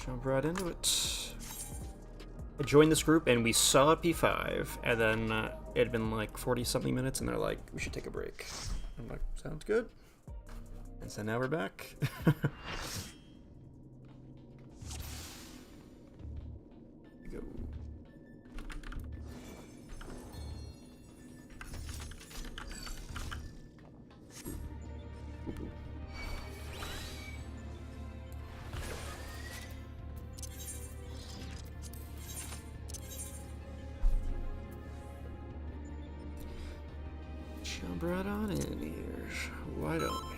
Jump right into it. I joined this group and we saw P5, and then it had been like 40-something minutes, and they're like, we should take a break. I'm like, sounds good. And so now we're back. Go. Jump right on in here. Why don't we?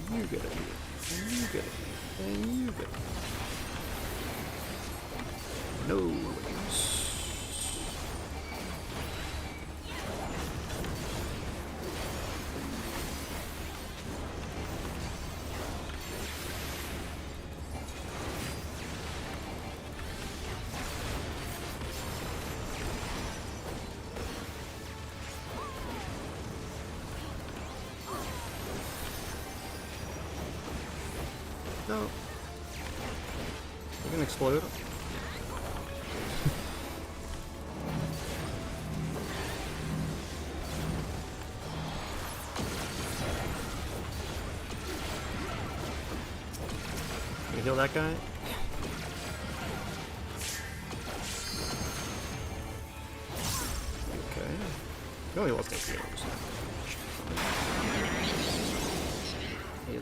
You get it. And you get it. And you get it. No wings. No. We're gonna explode. Can you heal that guy? Okay. No, he lost 8 heals.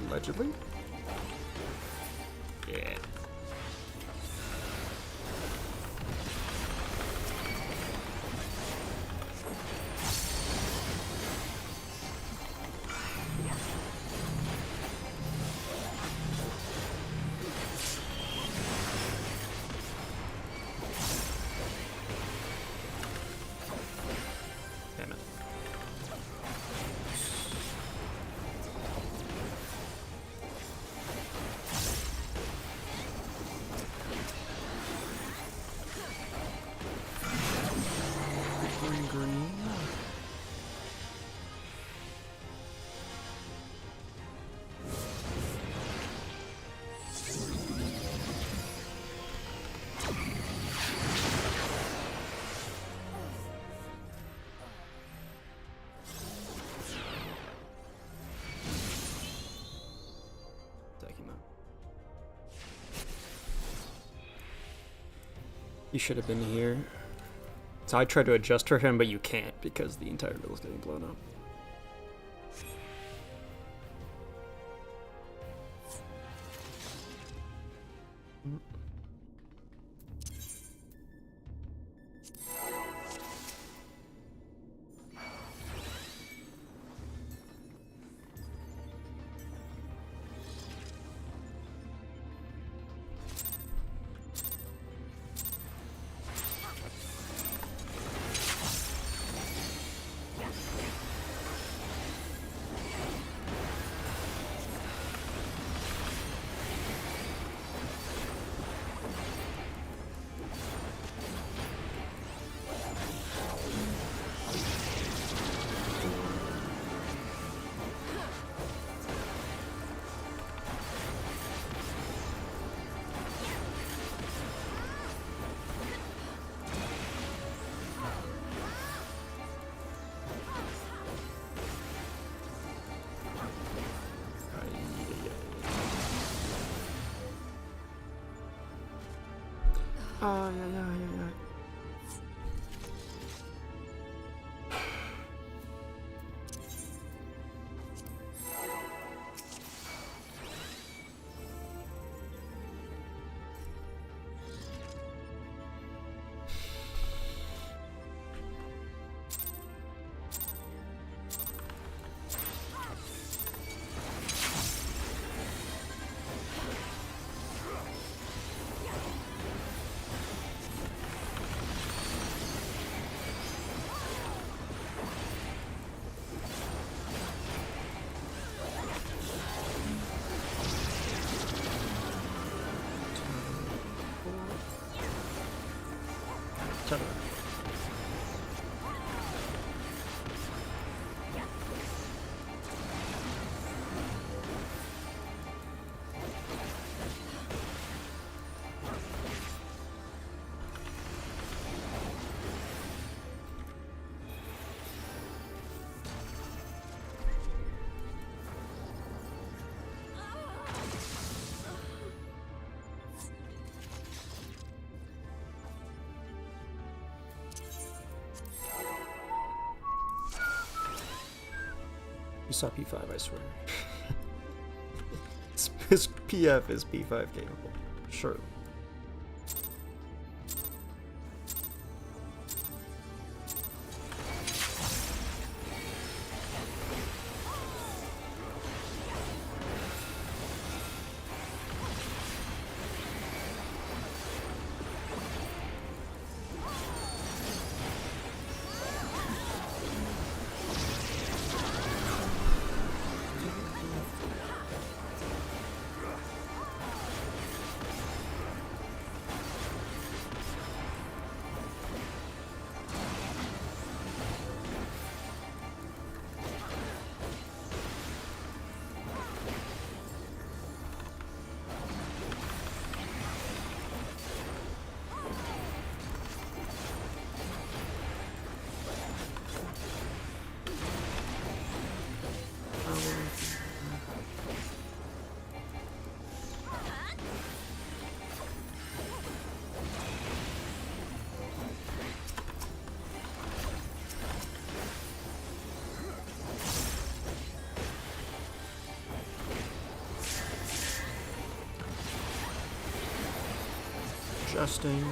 Allegedly? Yeah. Damn it. Green. Take him out. You should have been here. So I tried to adjust for him, but you can't because the entire middle is getting blown up. Yeah. You saw P5, I swear. His PF is P5 capable. Sure. Adjusting.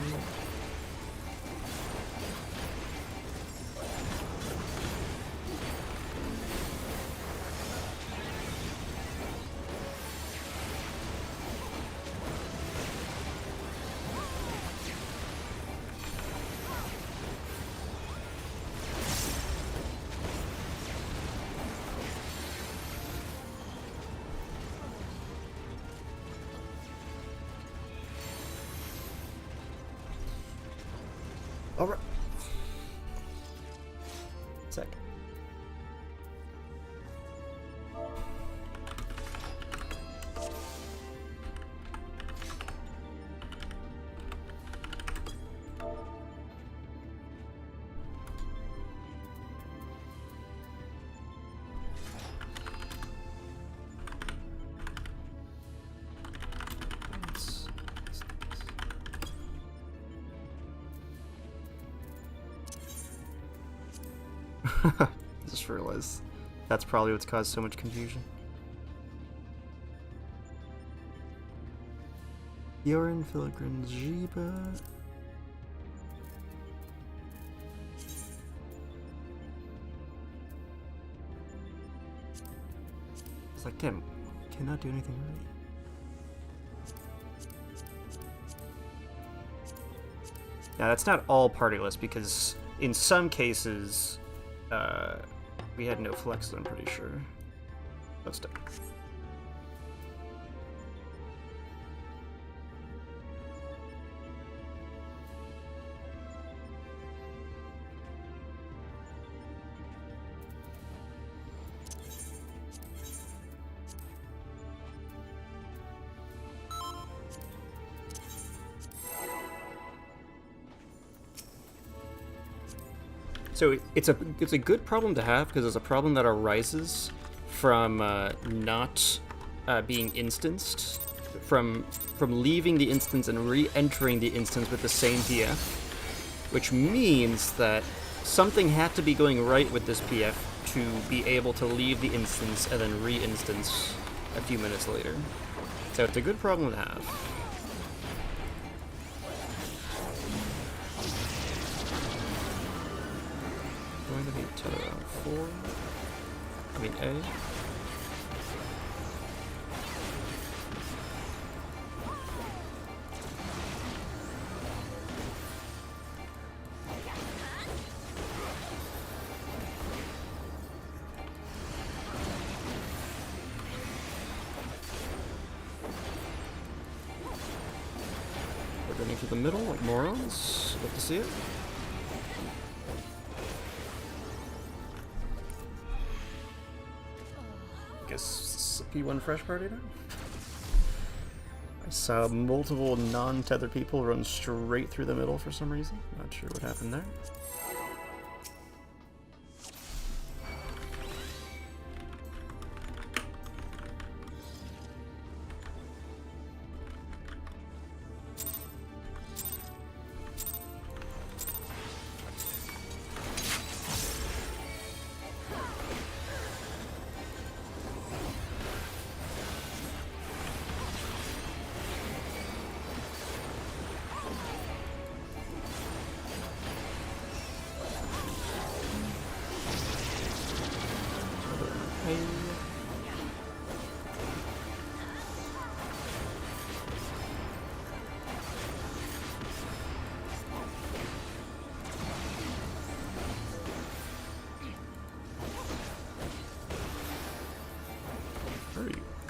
All right. Sec. Just realized that's probably what's caused so much confusion. Yorin, Filigran, Jiba. It's like, damn, cannot do anything right. Now that's not all party list, because in some cases we had no flex, I'm pretty sure. Let's do. So it's a good problem to have, because it's a problem that arises from not being instanced, from leaving the instance and re-entering the instance with the same PF, which means that something had to be going right with this PF to be able to leave the instance and then re-instance a few minutes later. So it's a good problem to have. Going to be to 4. I mean A. We're running to the middle like morons. Love to see it. Guess P1 fresh party now? I saw multiple non-tethered people run straight through the middle for some reason. Not sure what happened there.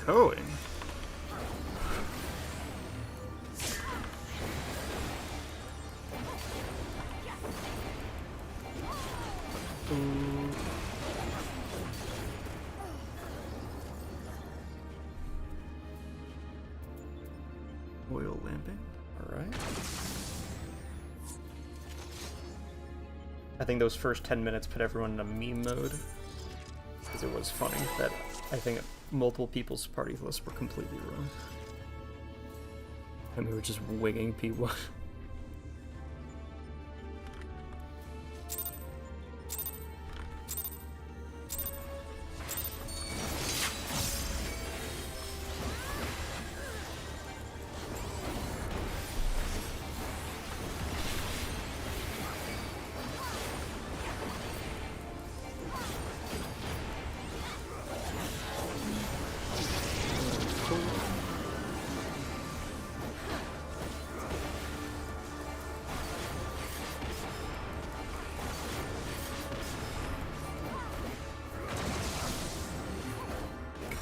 going. Oil lamping. Alright. I think those first 10 minutes put everyone in a meme mode. Because it was funny that I think multiple people's party lists were completely wrong. And we were just winging P1.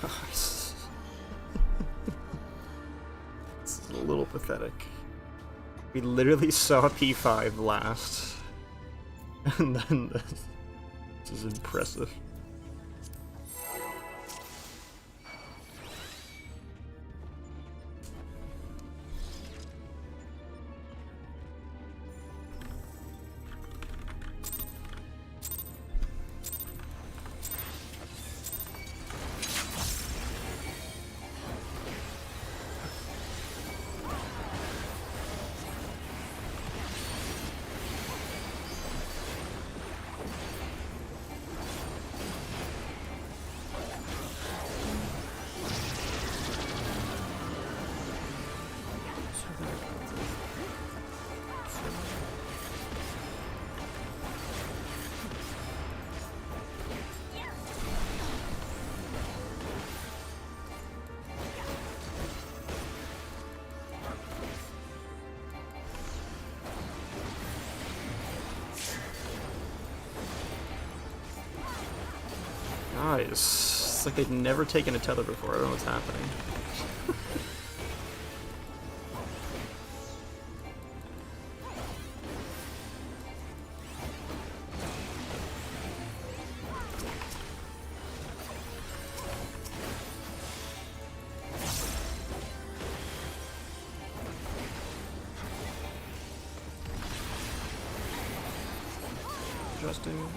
Guys. This is a little pathetic. We literally saw P5 last. And then this is impressive. Nice. It's like they've never taken a tether before. I don't know what's happening. Adjusting.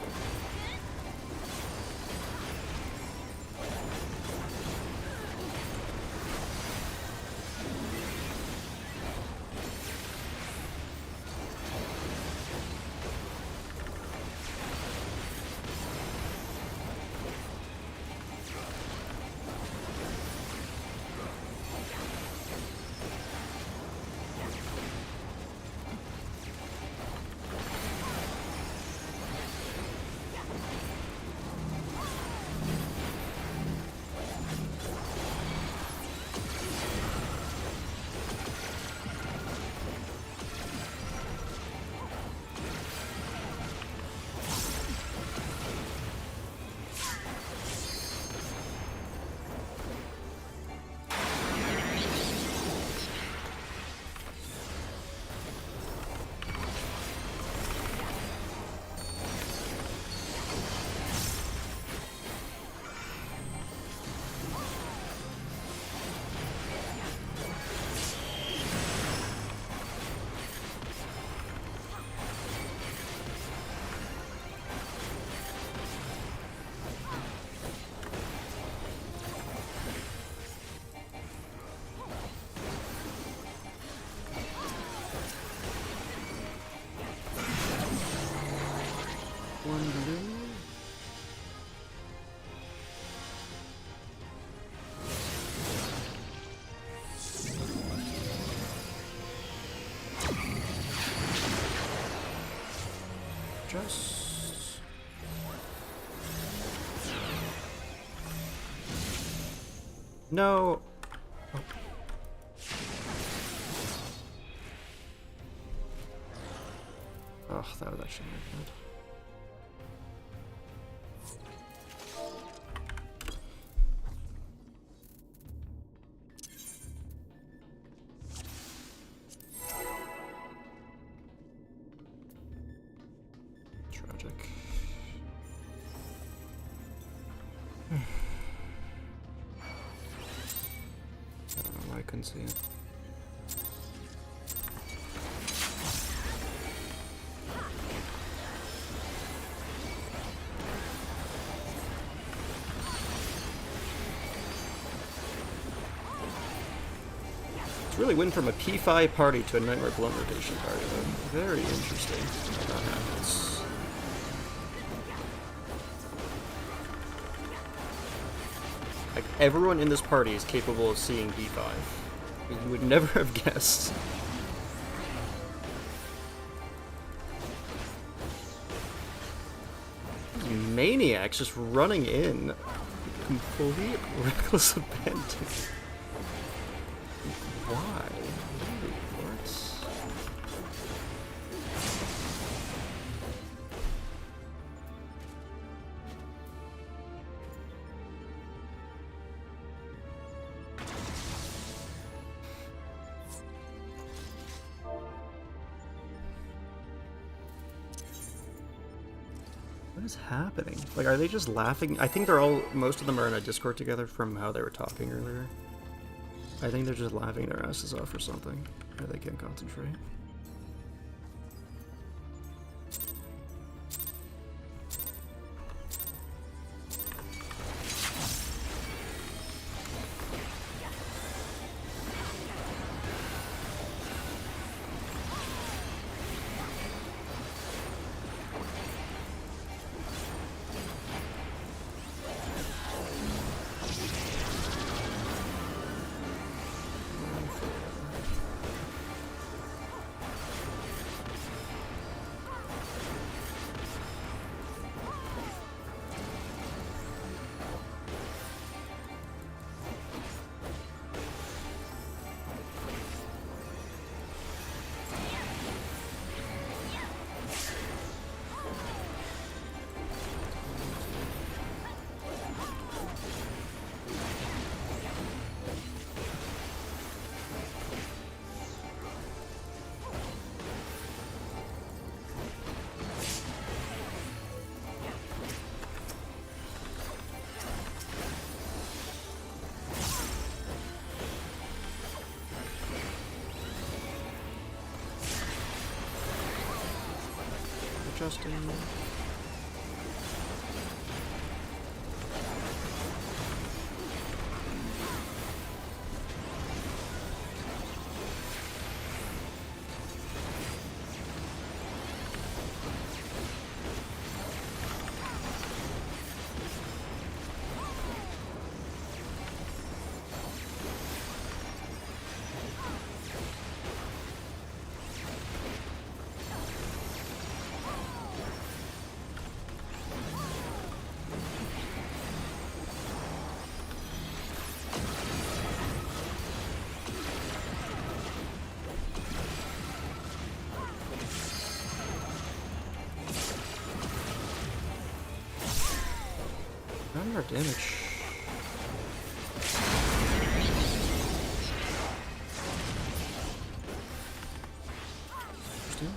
Just... No! Oh. Oh, that was actually really good. tragic. I don't know why I couldn't see it. It's really went from a P5 party to a Nightmare Blunt rotation party, though. Very interesting how that happens. Like, everyone in this party is capable of seeing P5. You would never have guessed. Maniacs just running in. Complete reckless abandon. Why? What? What is happening? Like, are they just laughing? I think they're all, most of them are in a Discord together from how they were talking earlier. I think they're just laughing their asses off or something, or they can't concentrate. Justin. Not more damage. Still.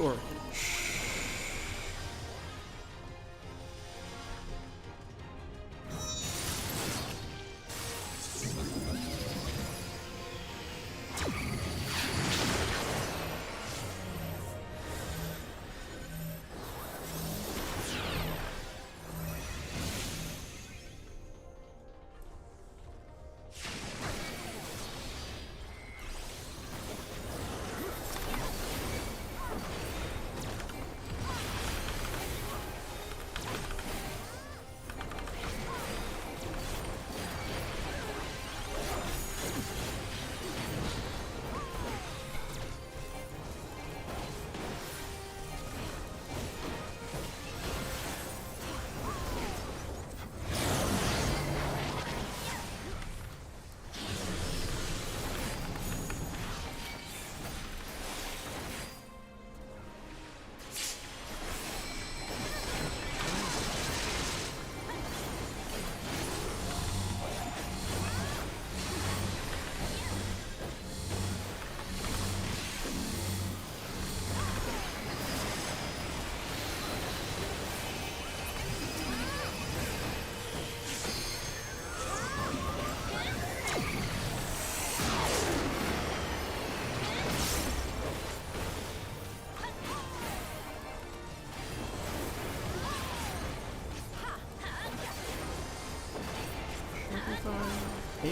Orange.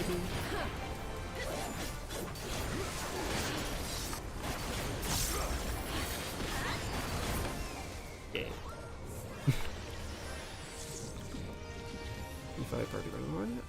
maybe? Yeah. P5 party running on it.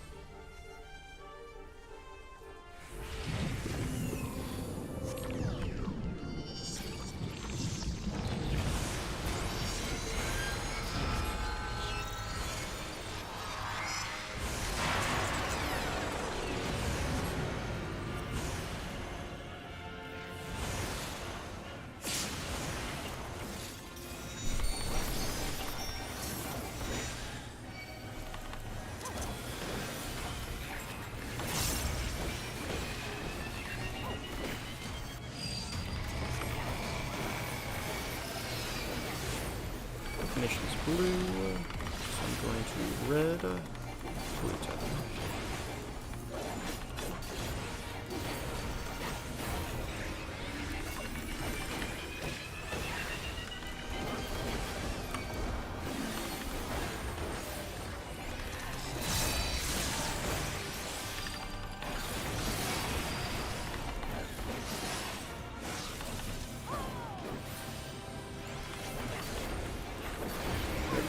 Mission's blue, so I'm going to red, blue tap.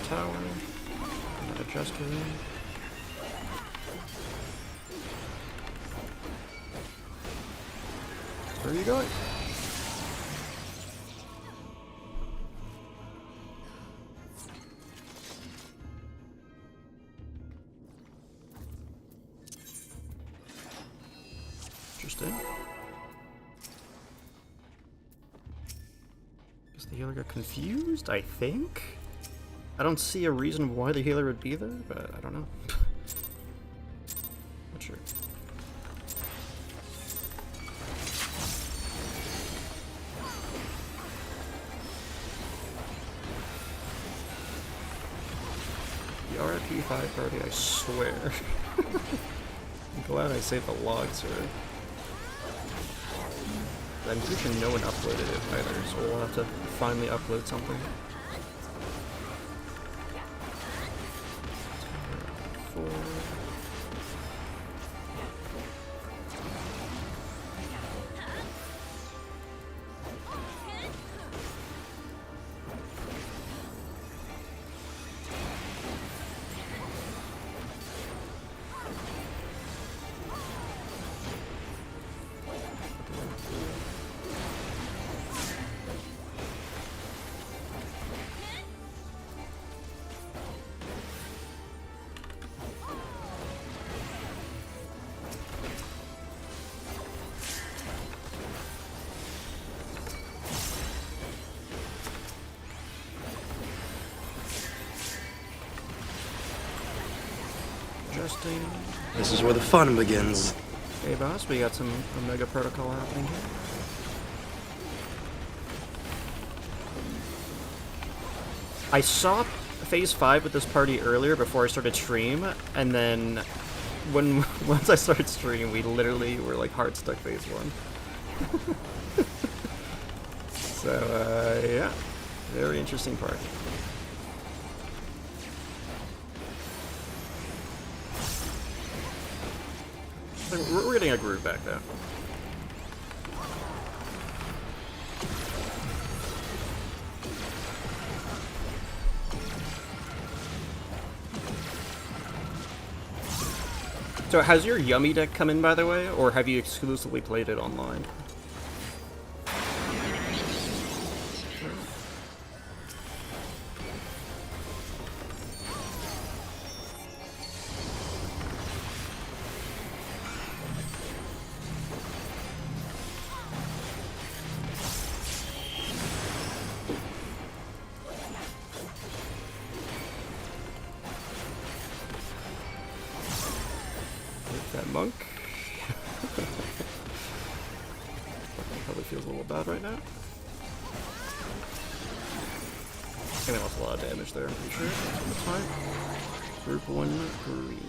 Tower, and adjust her in. Where are you going? Interesting. Guess the healer got confused, I think? I don't see a reason why the healer would be there, but I don't know. Not sure. The RIP5 party, I swear. I'm glad I saved the logs for it. I'm pretty sure no one uploaded it either, so we'll have to finally upload something. This is where the fun begins. Hey boss, we got some Omega Protocol happening here. I saw Phase 5 with this party earlier before I started stream, and then once I started stream, we literally were like hard stuck Phase 1. So, yeah. Very interesting party. We're getting a groove back though. So has your Yummy deck come in, by the way, or have you exclusively played it online? That monk. Probably feels a little bad right now. I think I lost a lot of damage there, I'm pretty sure. That's fine. Group 1 green.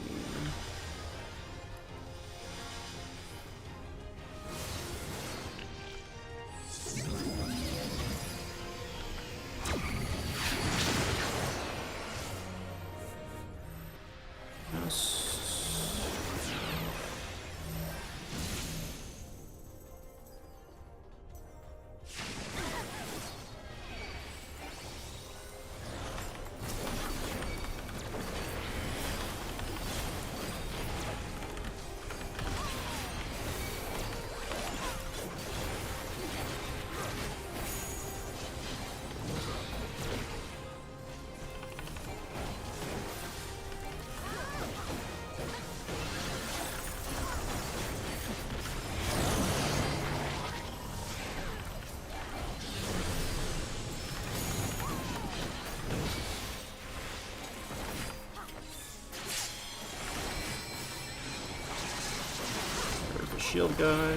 shield guy.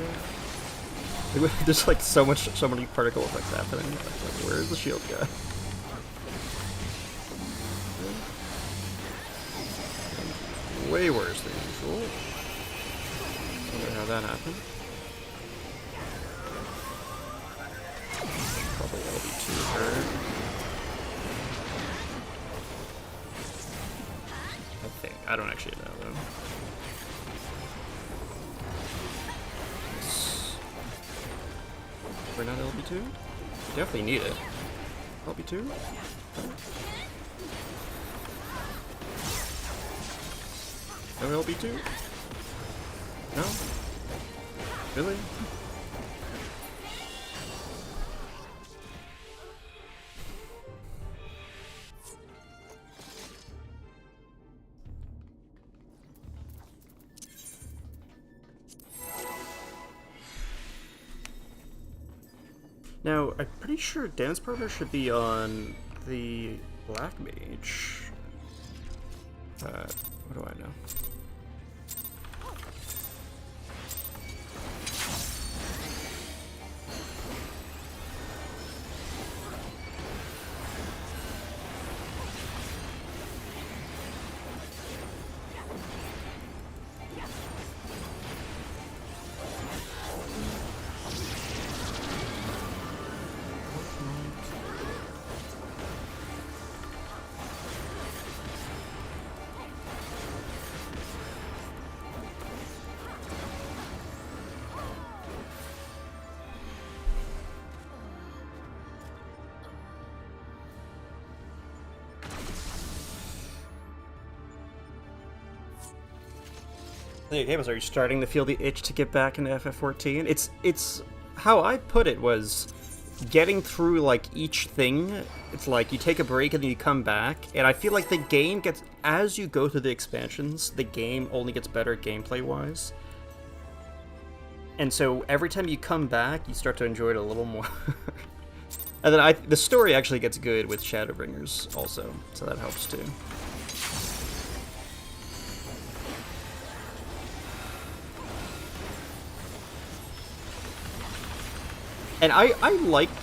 There's like so many particle effects happening. Like, where's the shield guy? Way worse than usual. Wonder how that happened. Probably LB2 hurt. I think. I don't actually know though. We're not LB2? We definitely need it. LB2? No LB2? No? Really? Now, I'm pretty sure Dance Partner should be on the Black Mage. What do I know? Hey, Camus, are you starting to feel the itch to get back into FF14? It's how I put it was getting through like each thing. It's like you take a break and then you come back, and I feel like the game gets, as you go through the expansions, the game only gets better gameplay wise. And so every time you come back, you start to enjoy it a little more. And then the story actually gets good with Shadowbringers also, so that helps too. And I liked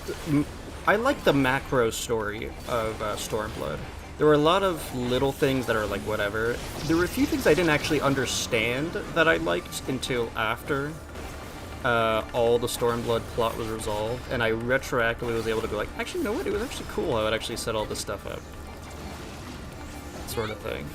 the macro story of Stormblood. There were a lot of little things that are like whatever. There were a few things I didn't actually understand that I liked until after all the Stormblood plot was resolved, and I retroactively was able to go like, actually, you know what? It was actually cool how it actually set all this stuff up, sort of thing.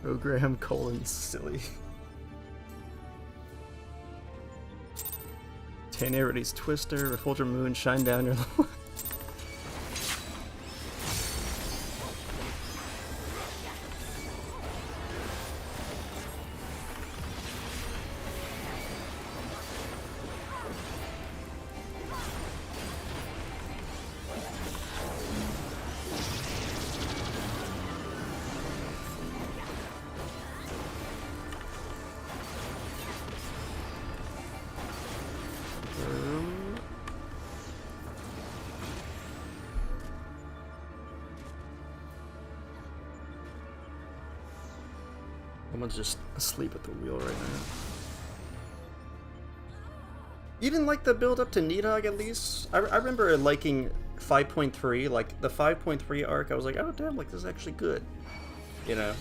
Oh, Graham Colin's silly. Tanerity's Twister, Refulgent Moon, Shine Down Your Love. Someone's just asleep at the wheel right now. You didn't like the build up to Nidhogg at least? I remember liking 5.3, like the 5.3 arc, I was like, oh damn, like this is actually good. You know?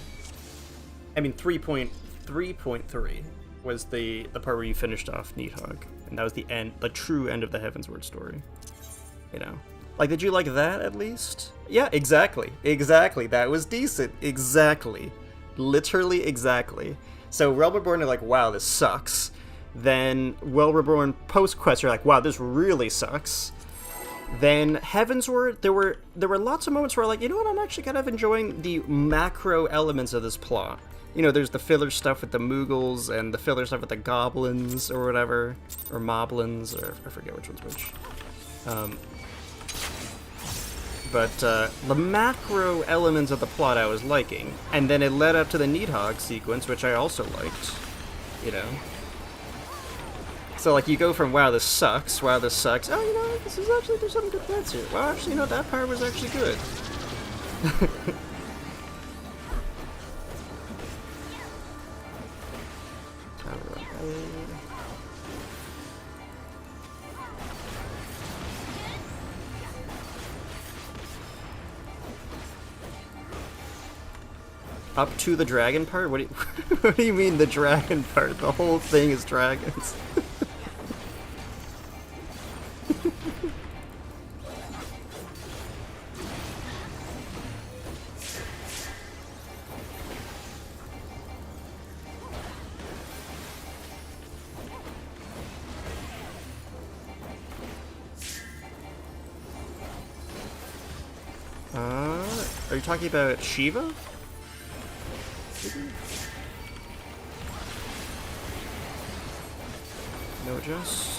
I mean 3.3 was the part where you finished off Nidhogg. And that was the end, the true end of the Heavensward story. You know? Like, did you like that at least? Yeah, exactly. Exactly. That was decent. Exactly. Literally exactly. So Realm Reborn are like, wow, this sucks. Then Well Reborn post-quest are like, wow, this really sucks. Then Heavensward, there were lots of moments where I'm like, you know what, I'm actually kind of enjoying the macro elements of this plot. you know, there's the filler stuff with the Moogles and the filler stuff with the Goblins or whatever, or Moblins, or I forget which one's which. But the macro elements of the plot I was liking, and then it led up to the Needhog sequence, which I also liked, you know. So, like, you go from, wow, this sucks, oh, you know, this is actually, there's some good parts here. Well, actually, you know, that part was actually good. Up to the dragon part? What do you, what do you mean the dragon part? The whole thing is dragons. Are you talking about Shiva? No, just...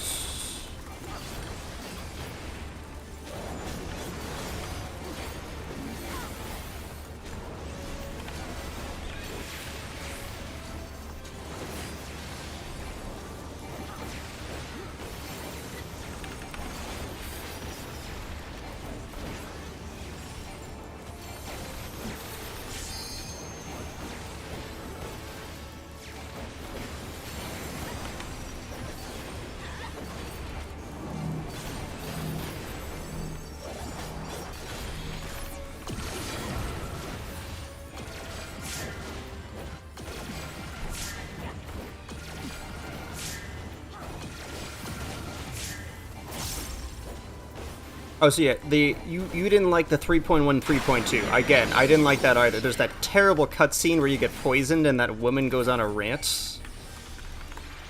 Oh, so yeah, you didn't like the 3.1, 3.2. Again, I didn't like that either. There's that terrible cutscene where you get poisoned and that woman goes on a rant.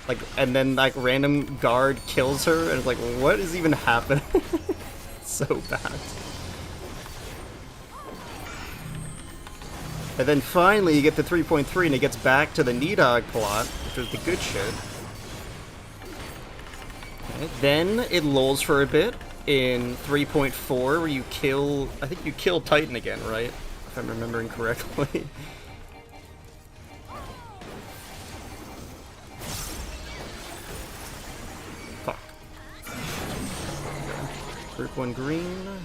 Like, and then, like, random guard kills her, and it's like, what is even happening? So bad. And then finally you get the 3.3 and it gets back to the Needhog plot, which was the good shit. Okay, then it lulls for a bit in 3.4 where you kill, I think you kill Titan again, right? If I'm remembering correctly. Fuck. Group 1 green.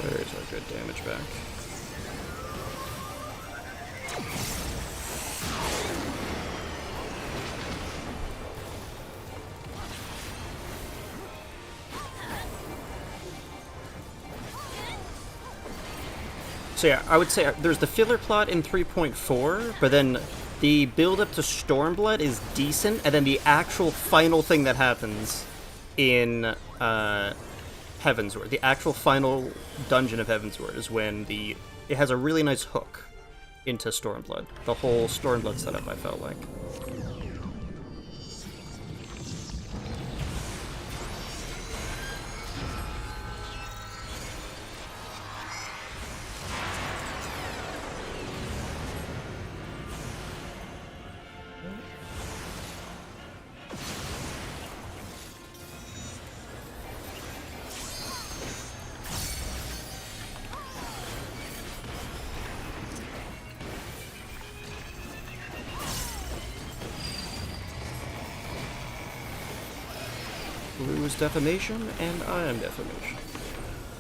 There's our good damage back. So yeah, I would say there's the filler plot in 3.4, but then the build-up to Stormblood is decent, and then the actual final thing that happens in Heavensward, the actual final dungeon of Heavensward, is when it has a really nice hook into Stormblood. The whole Stormblood setup, I felt like. Blue is defamation, and I am defamation.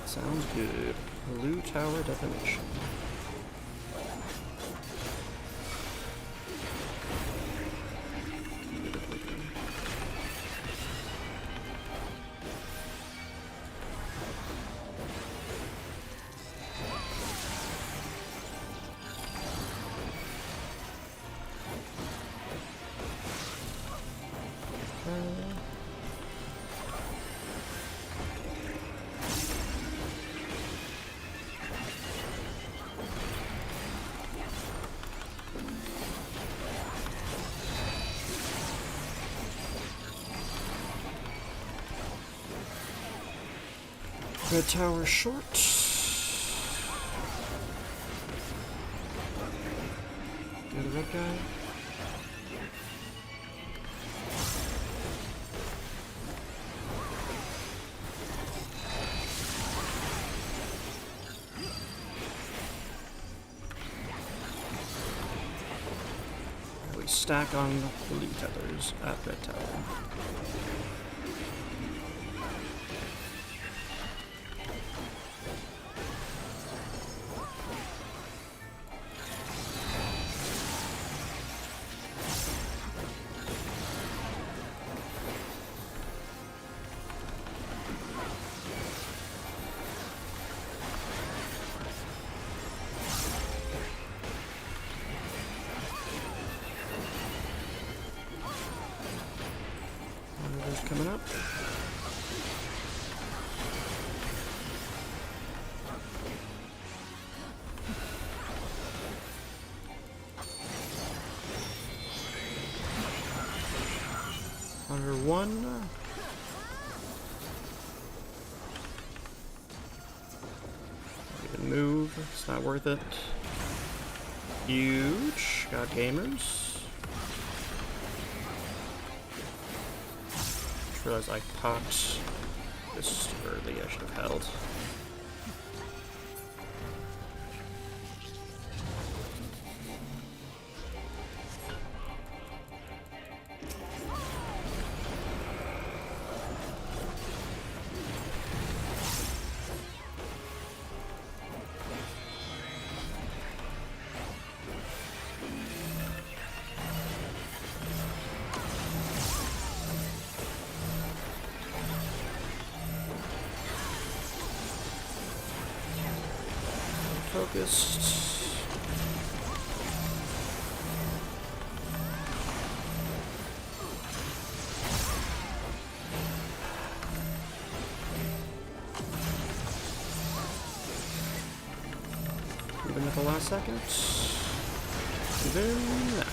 Sounds good. Blue tower defamation. Red tower short. The other red guy. We stack on blue tethers at red tower. Coming up. Under one. Even move. It's not worth it. Huge. Got gamers. Realized I popped this early. I should have held. Focused. Even at the last second. Then that.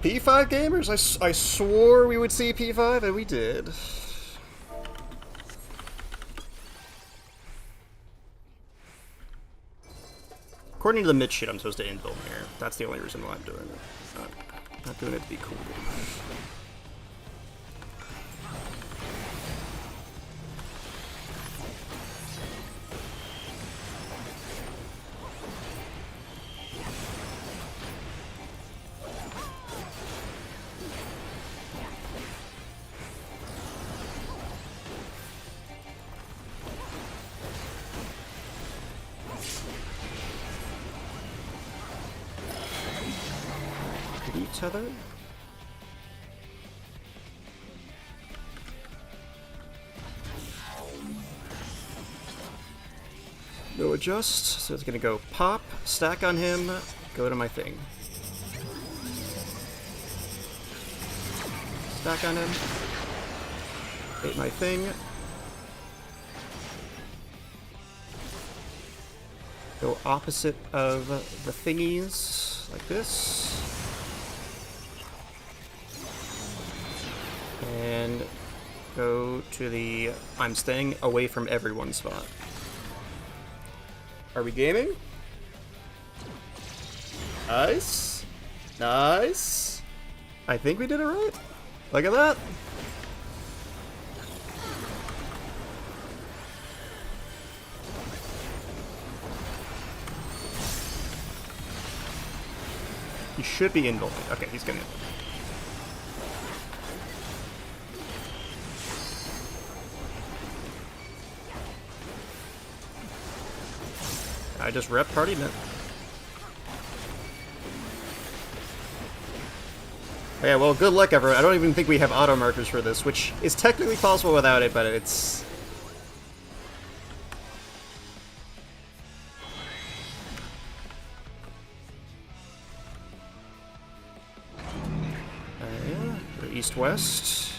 P5 gamers? I swore we would see P5, and we did. According to the mid shit, I'm supposed to inbuild here. That's the only reason why I'm doing it. Not doing it to be cool. Tether. No adjust, so it's gonna go pop, stack on him, go to my thing. Stack on him, hit my thing. Go opposite of the thingies, like this. And go to the I'm staying away from everyone spot. Are we gaming? Nice. Nice. I think we did it right. Look at that. He should be indulging. Okay, he's gonna indulge. I just rep party net. Yeah, well, good luck, everyone. I don't even think we have auto markers for this, which is technically possible without it, but it's... yeah, east-west.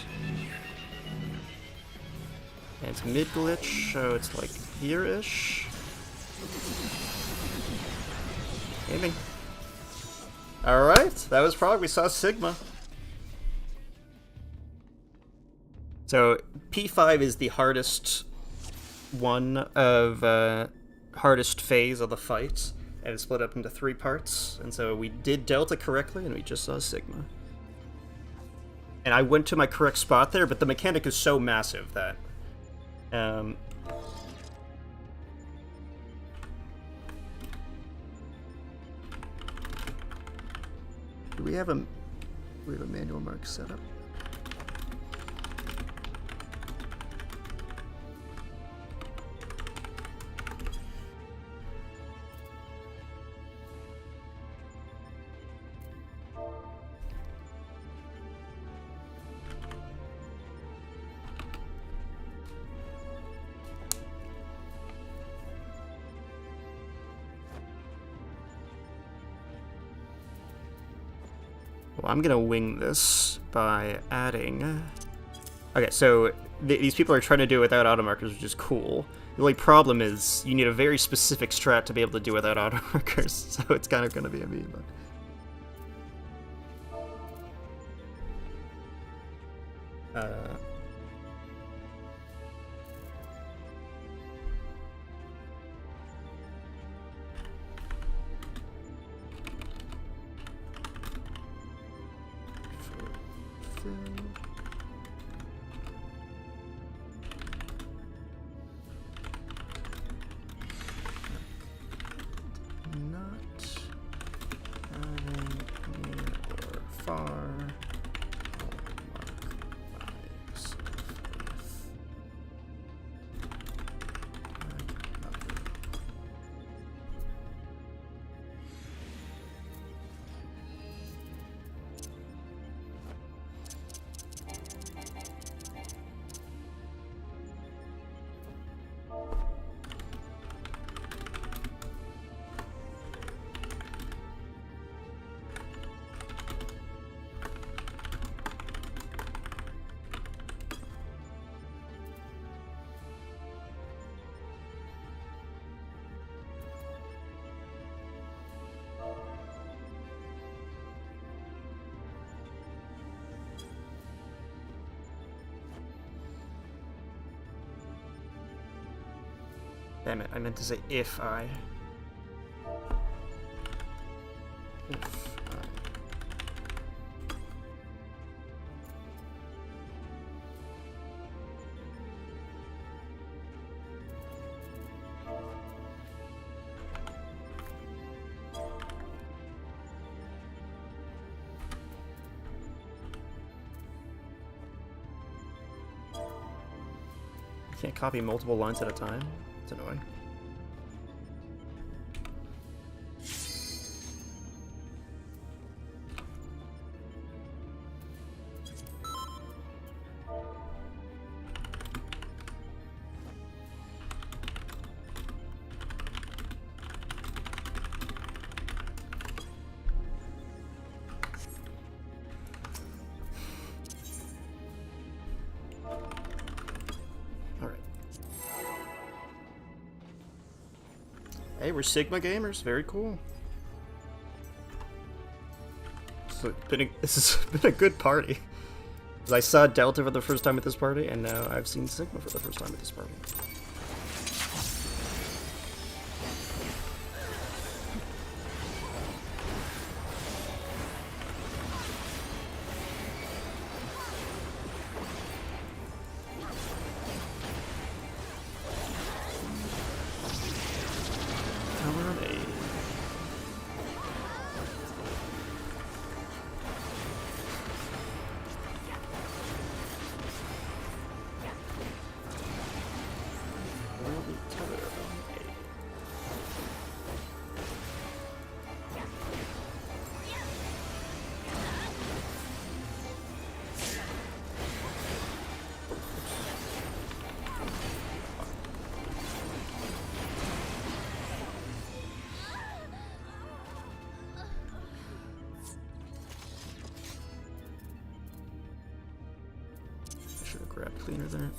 And it's mid-glitch, so it's like here-ish. Aiming. Alright, that was Prog. We saw Sigma. So, P5 is the hardest one of, hardest phase of the fight, and it's split up into 3 parts, and so we did Delta correctly, and we just saw Sigma. And I went to my correct spot there, but the mechanic is so massive that, do we have a manual mark set up? Well, I'm gonna wing this by adding... Okay, so these people are trying to do it without auto markers, which is cool. The only problem is you need a very specific strat to be able to do without auto markers, so it's kind of gonna be a me, but... Damn it, I meant to say if I. If I. Can't copy multiple lines at a time. It's annoying. Hey, we're Sigma gamers. Very cool. This has been a good party. 'Cause I saw Delta for the first time at this party, and now I've seen Sigma for the first time at this party. grab cleaner there.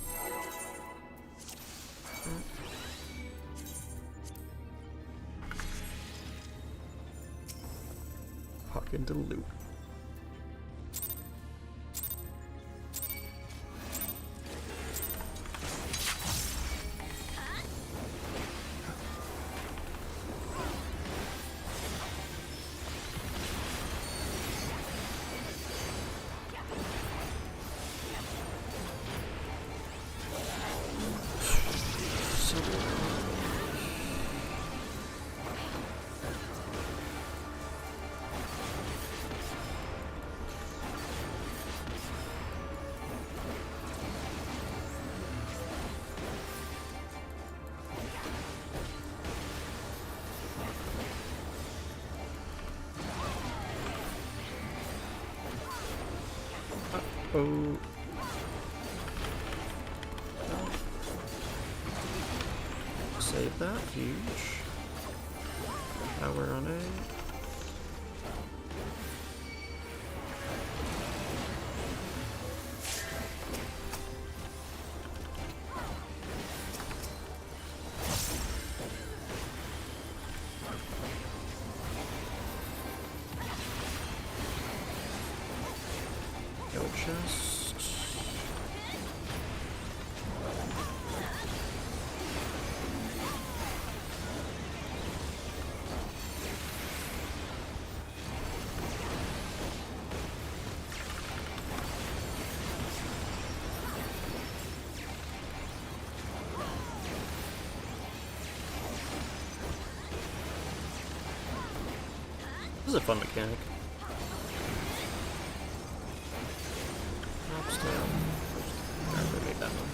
Hawk into loot. Oh. Save that. Huge. Power on A. Go chest. This is a fun mechanic. Drops down. I really made that one.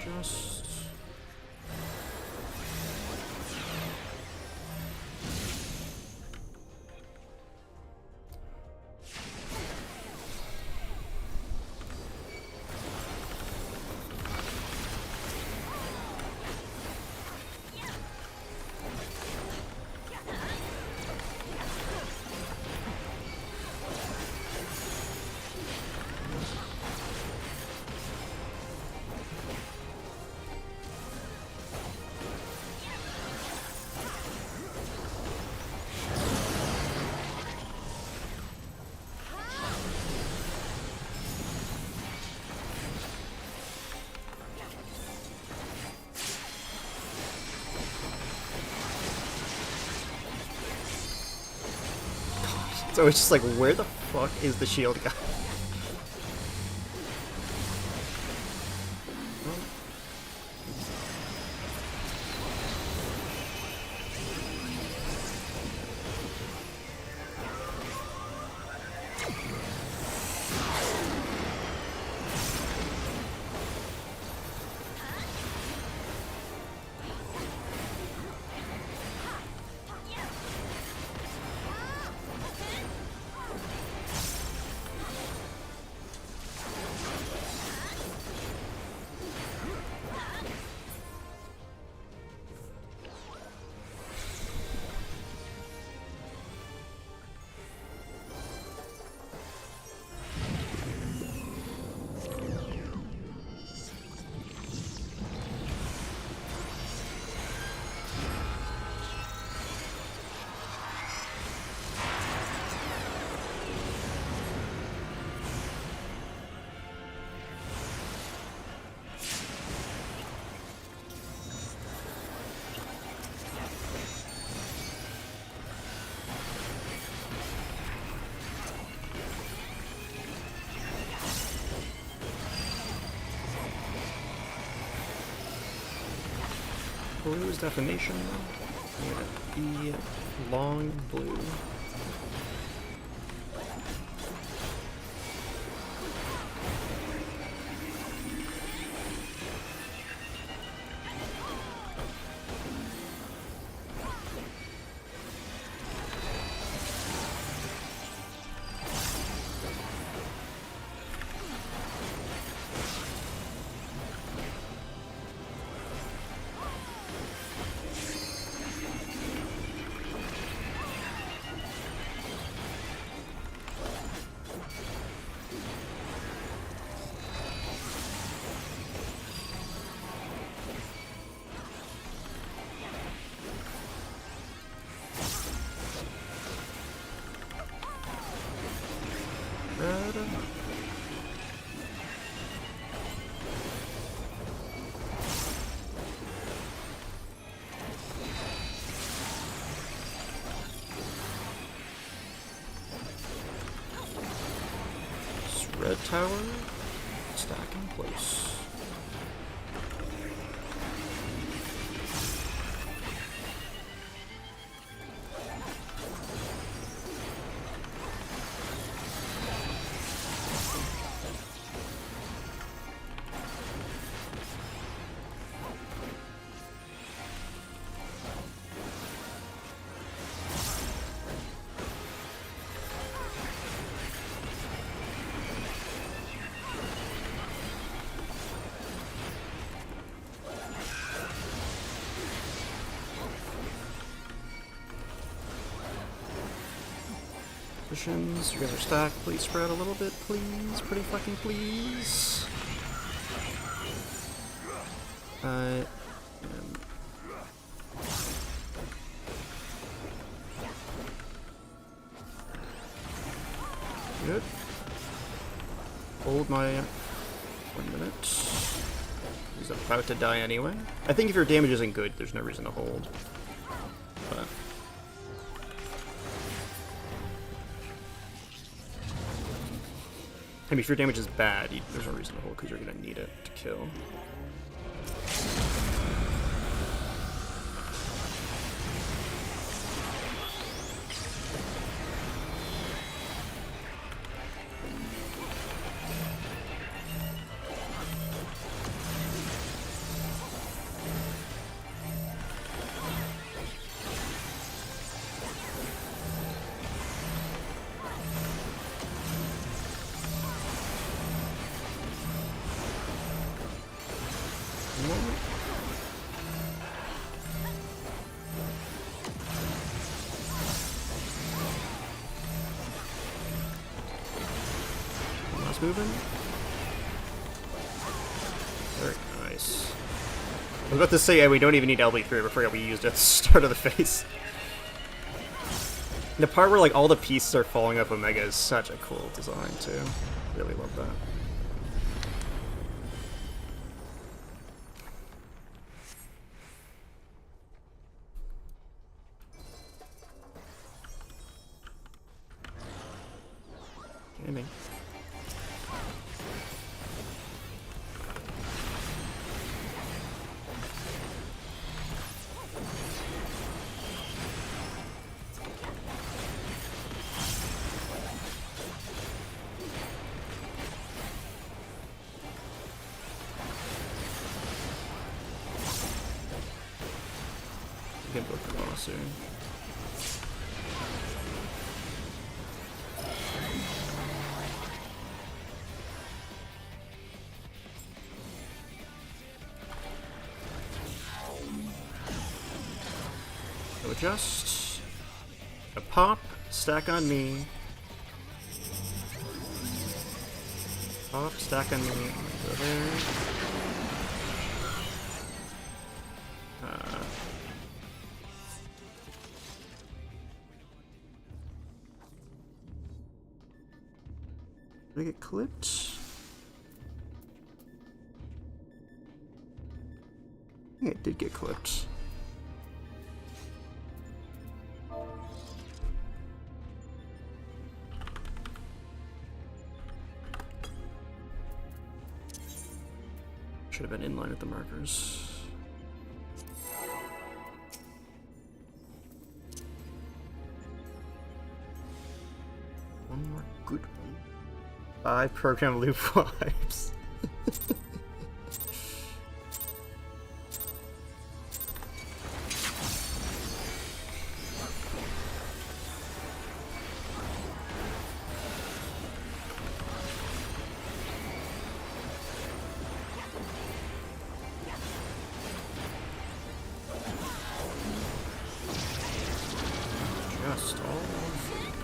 Just so it's just like, where the fuck is the shield guy? Defamation. I'm gonna be long blue. Red tower, stack in place. You guys are stacked. Please spread a little bit, please. Pretty fucking please. Good. Hold my 1 minute. He's about to die anyway. I think if your damage isn't good, there's no reason to hold. But I mean, if your damage is bad, there's no reason to hold because you're going to need it to kill. Moving. Very nice. I was about to say, yeah, we don't even need LB3, but I forgot we used it at the start of the phase. The part where like all the pieces are falling off Omega is such a cool design too. Really love that. Gaming. Adjust. A pop, stack on me. Pop, stack on me. Go there. Did I get clipped? I think it did get clipped. Should have been in line with the markers. Good. 5 program loop vibes. Just all one foot.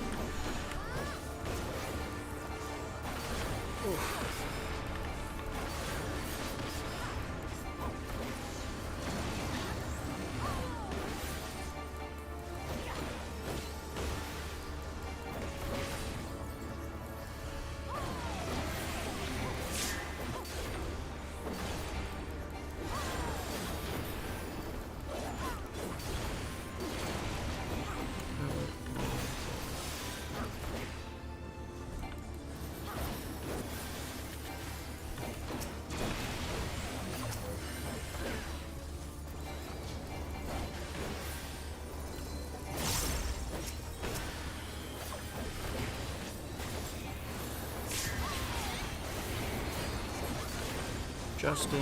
Justin.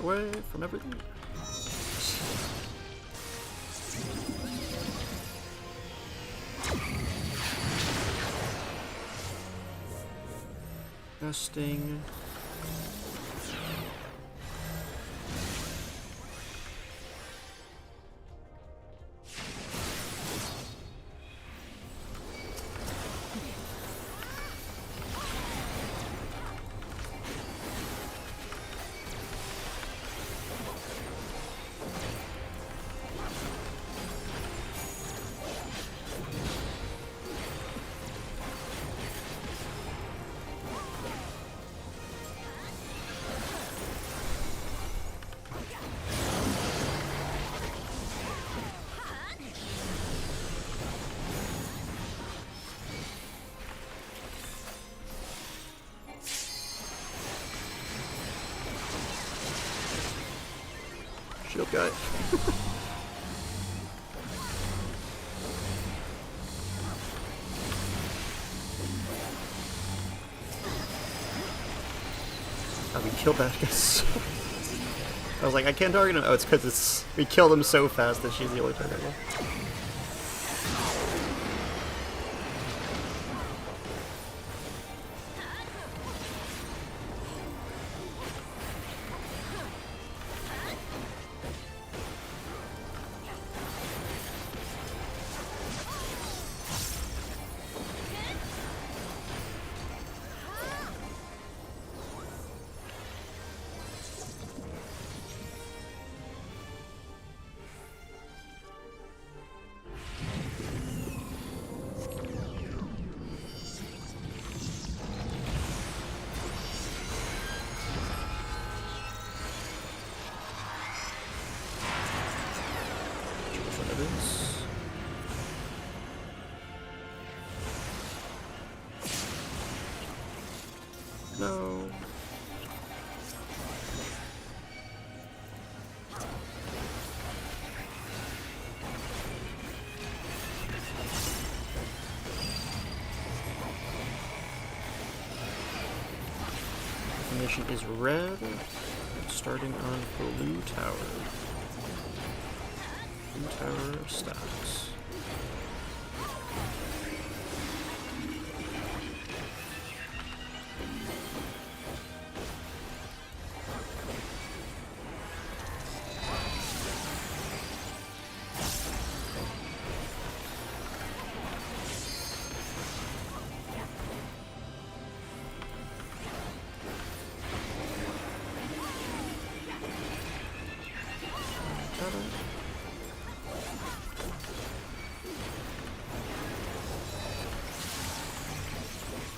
Away from everything. Dusting. Shield guy. Oh, we killed that guy so I was like, I can't target him. Oh, it's because we killed him so fast that she's the only target left. formation is red, starting on blue tower. Blue tower stacks.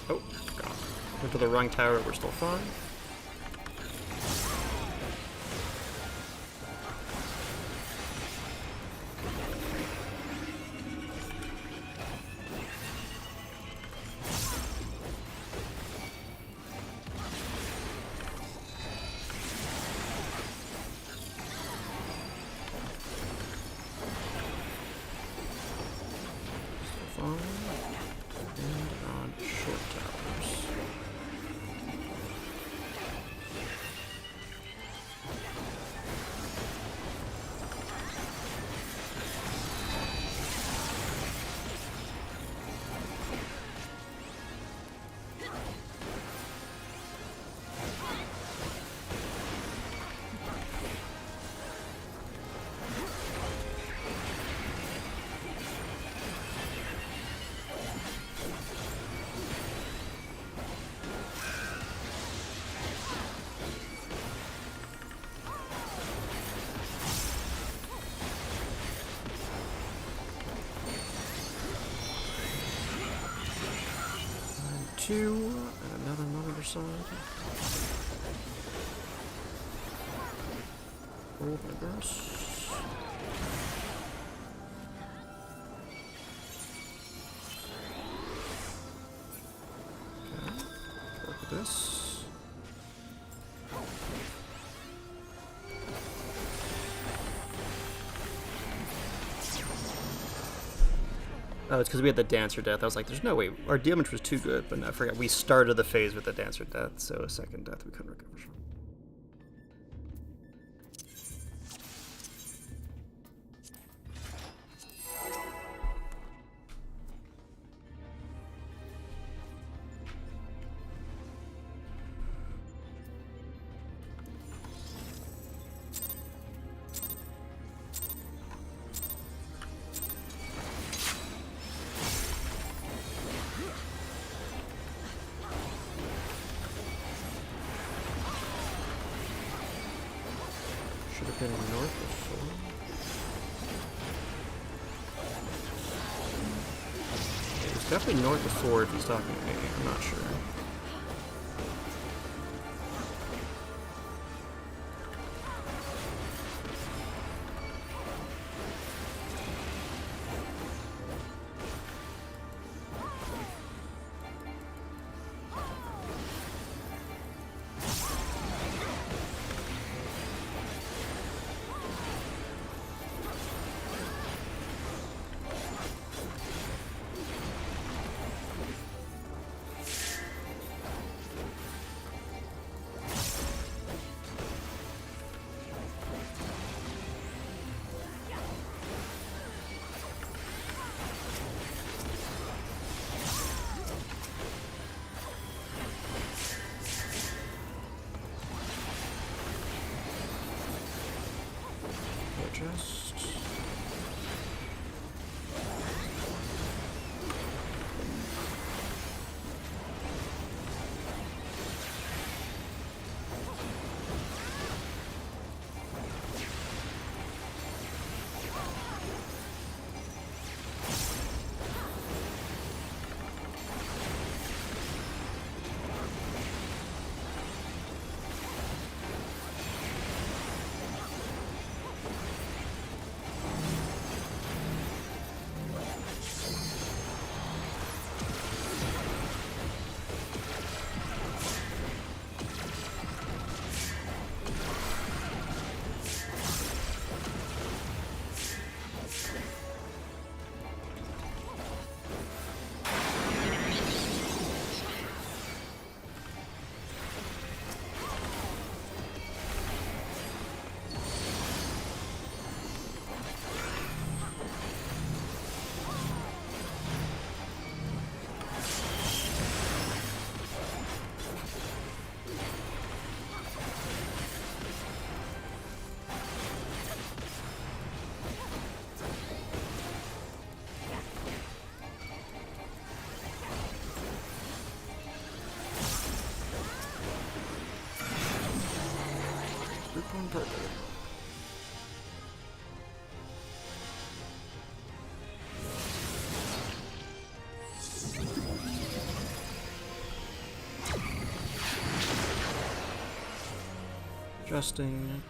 Oh, God. Went to the wrong tower, we're still fine. And on short towers. Two, and another on the other side. Roll my grass. Okay, work with this. Oh, it's because we had the Dancer Death. I was like, there's no way. Our damage was too good, but no, I forgot. We started the phase with the Dancer Death, so a second death we couldn't recover from. Should have been north before. It was definitely north before if he's talking to me. I'm not sure. Just Adjusting.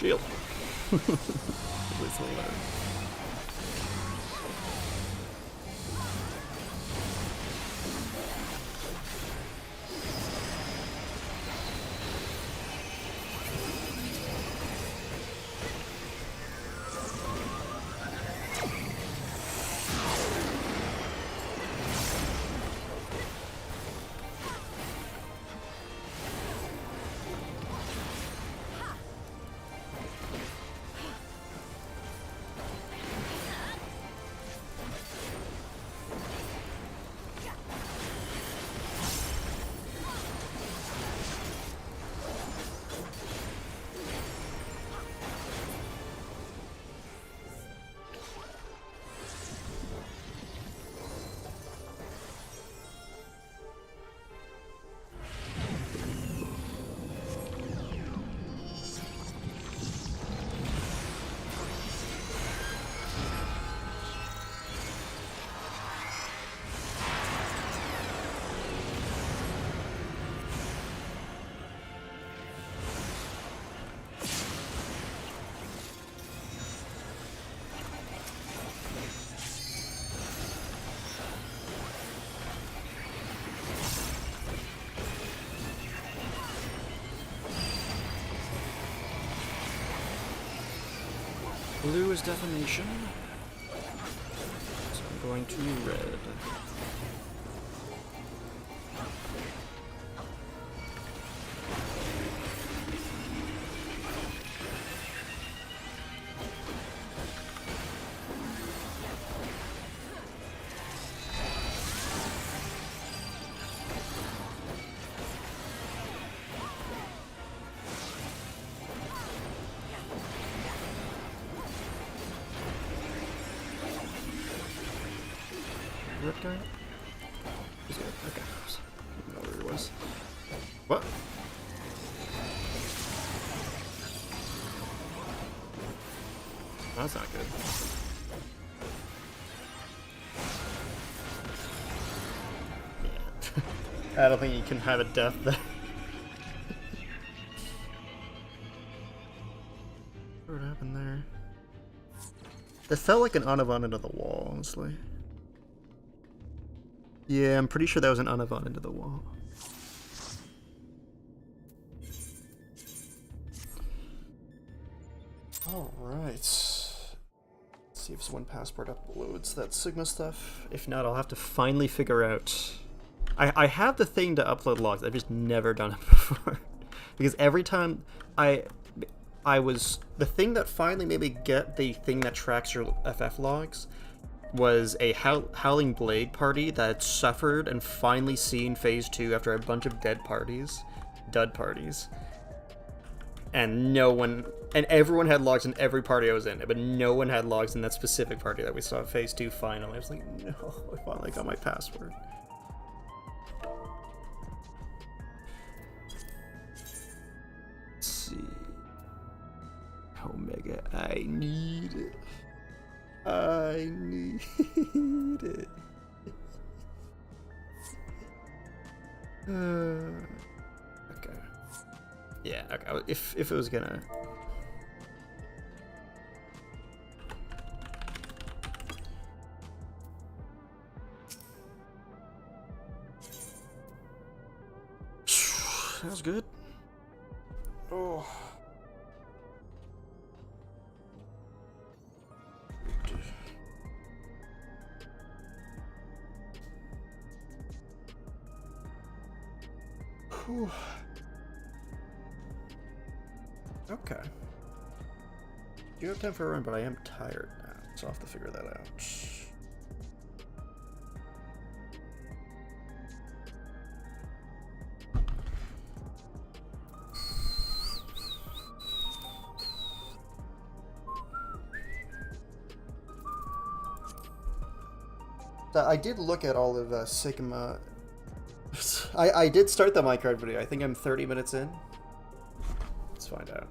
Shield. Lethal alert. Blue is defamation. So I'm going to red. Red guy? He's good. Okay. I didn't know where he was. What? That's not good. Yeah. I don't think you can have a death there. What happened there? It felt like an Anavan into the wall, honestly. Yeah, I'm pretty sure that was an Anavan into the wall. Alright. Let's see if this one passport uploads that Sigma stuff. If not, I'll have to finally figure out... I have the thing to upload logs, I've just never done it before. Because every time I was... The thing that finally made me get the thing that tracks your FF logs was a Howling Blade party that had suffered and finally seen Phase 2 after a bunch of dud parties. And no one... And everyone had logs in every party I was in, but no one had logs in that specific party that we saw at Phase 2 finally. I was like, no, I finally got my password. Let's see... Omega, I need it. I need it. Okay. Yeah, okay. If it was gonna... That was good. Oh. Okay. You have time for a run, but I am tired now, so I'll have to figure that out. I did look at all of Sigma. I did start the Minecraft video. I think I'm 30 minutes in. Let's find out.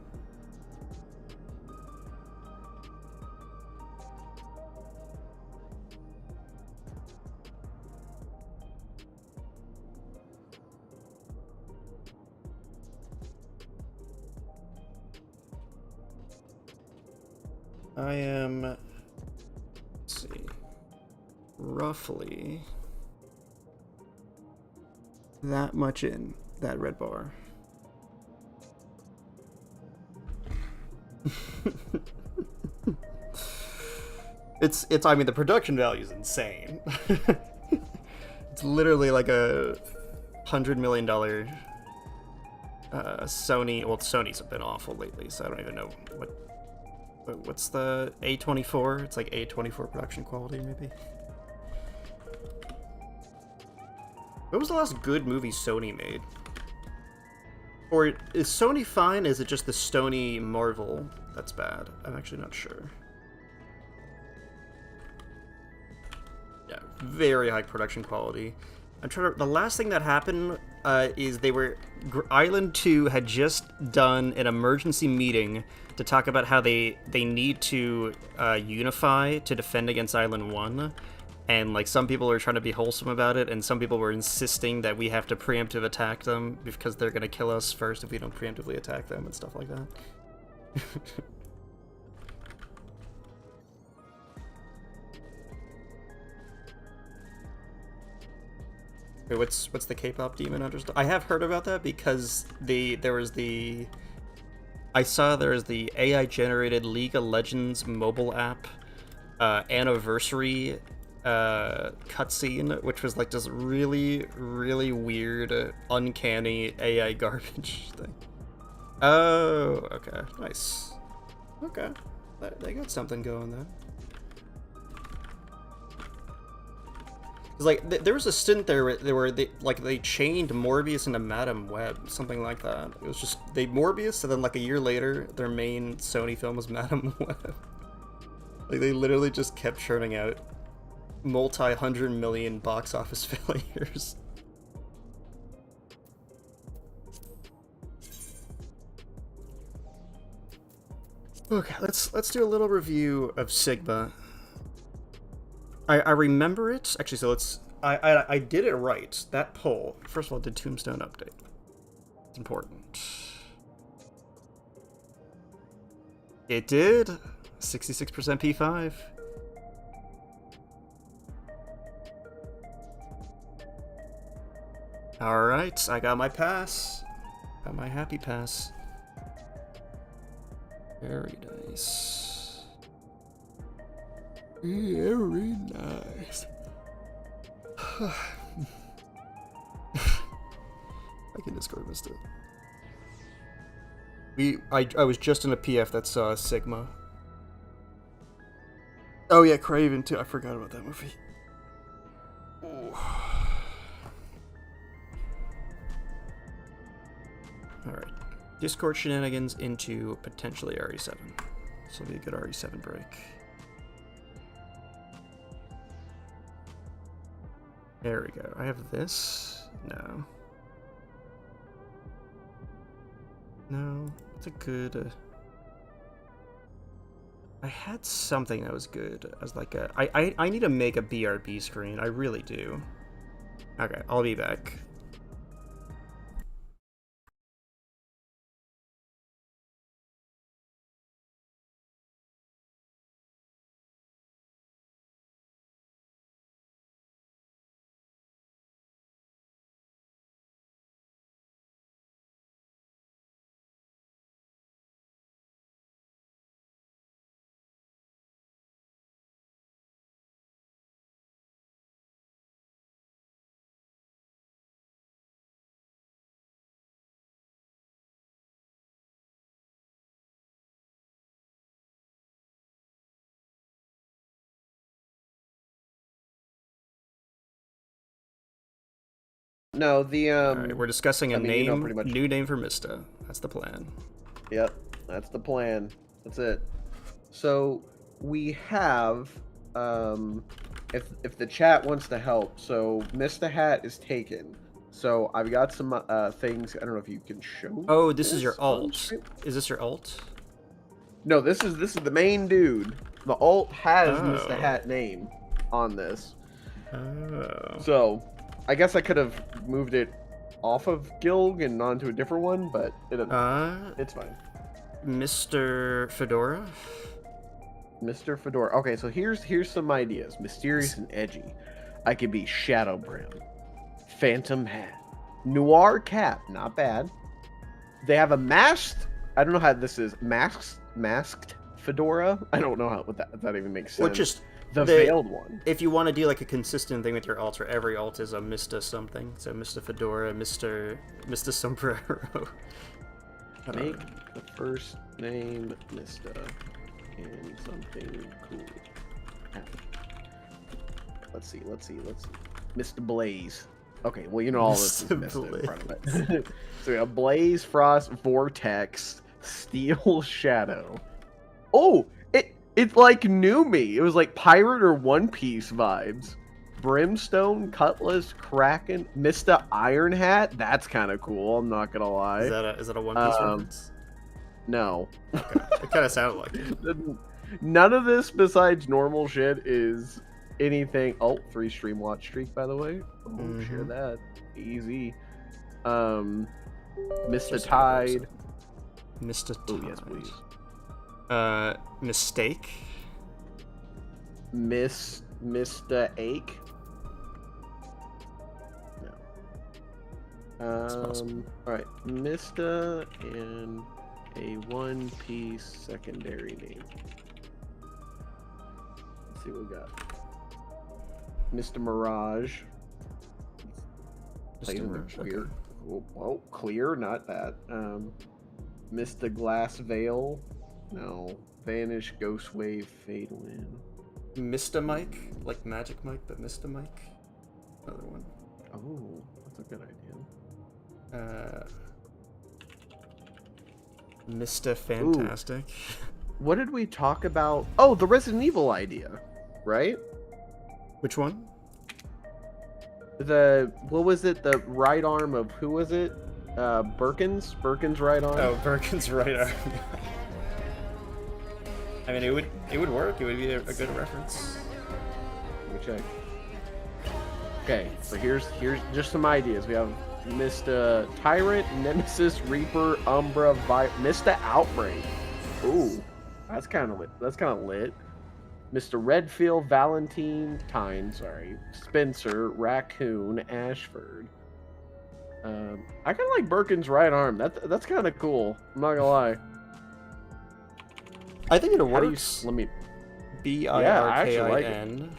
I am, let's see, roughly that much in that red bar. I mean, the production value is insane. It's literally like a $100 million Sony. Well, Sony's been awful lately, so I don't even know what's the A24? It's like A24 production quality, maybe. What was the last good movie Sony made? Or is Sony fine? Is it just the Stony Marvel that's bad? I'm actually not sure. Yeah, very high production quality. I'm trying to. The last thing that happened is Island 2 had just done an emergency meeting to talk about how they need to unify to defend against Island 1. And like some people are trying to be wholesome about it, and some people were insisting that we have to preemptive attack them because they're gonna kill us first if we don't preemptively attack them and stuff like that. Wait, what's the K-pop Demon Hunter stuff? I have heard about that because I saw there was the AI generated League of Legends mobile app anniversary cutscene, which was like this really, really weird, uncanny AI garbage thing. Oh, okay, nice. Okay, they got something going there. Cause like there was a stint there where they chained Morbius into Madam Web, something like that. It was just Morbius, and then like a year later, their main Sony film was Madam Web. Like they literally just kept churning out multi-hundred million box office failures. Okay, let's do a little review of Sigma. I remember it actually, so I did it right. That poll, first of all, did Tombstone update? It's important. It did. 66% P5. Alright, I got my pass. Got my happy pass. Very nice. Very nice. I can Discord missed it. I was just in a PF that saw Sigma. Oh yeah, Craven too. I forgot about that movie. Alright. Discord shenanigans into potentially RE7. This will be a good RE7 break. There we go. I have this. No. No. It's a good... I had something that was good as like a... I need to make a BRB screen. I really do. Okay, I'll be back. No, the All right, we're discussing a I mean, you know, name, pretty much. new name for Mista. That's the plan. Yep, that's the plan. That's it. So we have, if the chat wants to help, so Mr. Hat is taken. So I've got some things. I don't know if you can show. Oh, this is your on alt. stream. Is this your alt? No, this is the main dude. The alt has Mr. Oh. Hat name on this. Oh. So I guess I could have moved it off of Gilg and onto a different one, but it's fine. Mr. Fedora? Mr. Fedora. Okay, so here's some ideas. Mysterious and edgy. I could be Shadow Brim. Phantom Hat. Noir Cap. Not bad. They have a masked... I don't know how this is. Masked Fedora? I don't know how if that even makes sense. Or just... the veiled one. If you want to do like a consistent thing with your alts, where every alt is a Mista something. So Mr. Fedora, Mr. Sombrero. Make the first name Mista and something cool happen. Let's see. Mr. Blaze. Okay, well, you know all this is Mr. Mista in front of it. So we have Blaze, Frost, Vortex, Steel, Shadow. Oh, it like knew me. It was like Pirate or One Piece vibes. Brimstone, Cutlass, Kraken, Mr. Iron Hat. That's kind of cool. I'm not gonna lie. Is that a One Piece reference? No. Okay. It kind of sounded like it. None of this besides normal shit is anything. Oh, 3 stream watch streak, by the way. Oh, share that. Easy. Mr. Tide. Mr. Tide. Oh, yes, please. Mistake. Mr. Ache. No. Alright. Mr. and a One Piece secondary name. Let's see what we got. Mr. Mirage. Mr. Mirage, Clear. okay. Whoa, clear, not that. Mr. Glass Veil. No. Vanish, Ghost Wave, Fade Wind. Mr. Mike, like Magic Mike, but Mr. Mike. Another one. Oh, that's a good idea. Mr. Fantastic. What did we talk about? Oh, the Resident Evil idea, right? Which one? What was it? The right arm of who was it? Birkin's right arm. Oh, Birkin's right arm. I mean, it would work. It would be a good reference. Let me check. Okay, so here's just some ideas. We have Mr. Tyrant, Nemesis, Reaper, Umbra, Mr. Outbreak. Ooh, that's kind of lit. Mr. Redfield, Spencer, Raccoon, Ashford. I kind of like Birkin's right arm. That's kind of cool. I'm not gonna lie. I think it How do you- works. Let me. Birkin.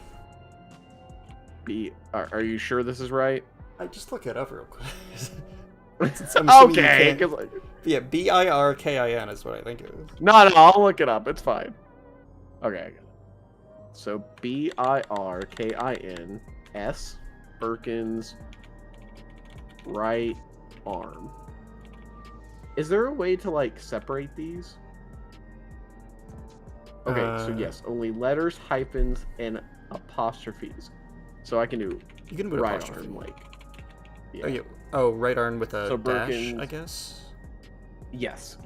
Are you sure this is right? I just look it up real quick. Okay. Yeah, Birkin is what I think it is. No, I'll look it up. It's fine. Okay, I got it. So Birkins, Birkin's right arm. Is there a way to like separate these? Okay, so yes, only letters, hyphens, and apostrophes. So I can do You can put right apostrophe. arm, like. Oh, yeah. Oh, right arm with a So dash, Birkin's- I guess. Yes.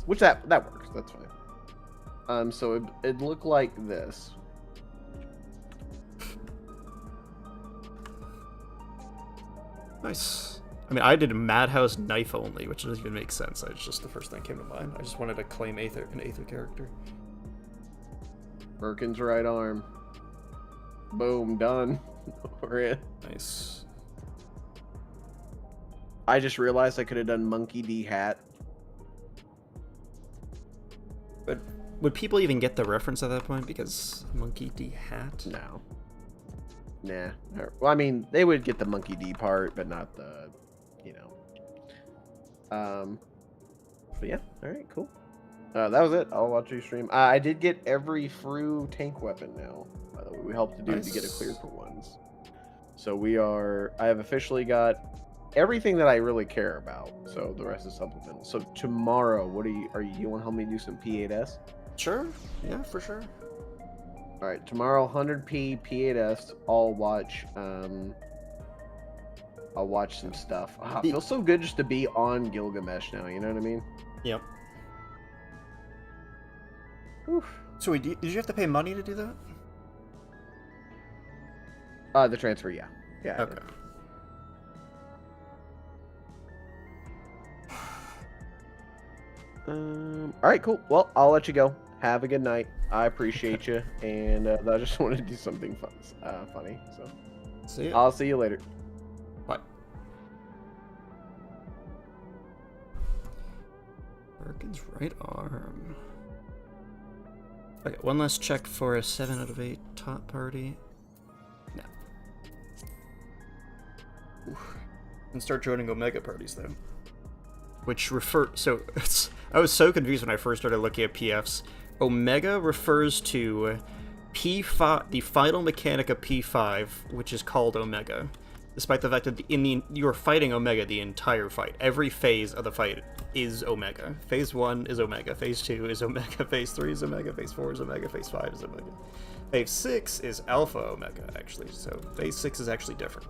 Which that works. That's fine. So it looked like this. Nice. I mean, I did Madhouse Knife only, which doesn't even make sense. It's just the first thing that came to mind. I just wanted to claim an Aether character. Birkin's right arm. Boom, done. We're in. Nice. I just realized I could have done Monkey D hat. But would people even get the reference at that point? Because Monkey D hat? No. Nah. Well, I mean, they would get the Monkey D part, but not the, But yeah, all right, cool. That was it. I'll watch you stream. I did get every Fru tank weapon now. By the way, we helped to do to get a clear for ones. So I have officially got everything that I really care about. So the rest is supplemental. So tomorrow, what you want to help me do some P8S? Sure. Yeah, for sure. All right, tomorrow 100p P8S. I'll watch some stuff. It feels so good just to be on Gilgamesh now. You know what I mean? Yep. Oof. So wait, did you have to pay money to do that? The transfer, yeah. Yeah. I Okay. did. All right, cool. Well, I'll let you go. Have a good night. I appreciate you, and I just wanted to do something funny. So See ya. I'll see you later. Bye. Birkin's right arm. Okay, one last check for a 7 out of 8 top party. No. Oof. And start joining Omega parties though. Which so I was so confused when I first started looking at PFs. Omega refers to P5, the final mechanic of P5, which is called Omega. Despite the fact that you're fighting Omega the entire fight. Every phase of the fight is Omega. Phase 1 is Omega. Phase 2 is Omega. Phase 3 is Omega. Phase 4 is Omega. Phase 5 is Omega. Phase 6 is Alpha Omega, actually. So Phase 6 is actually different.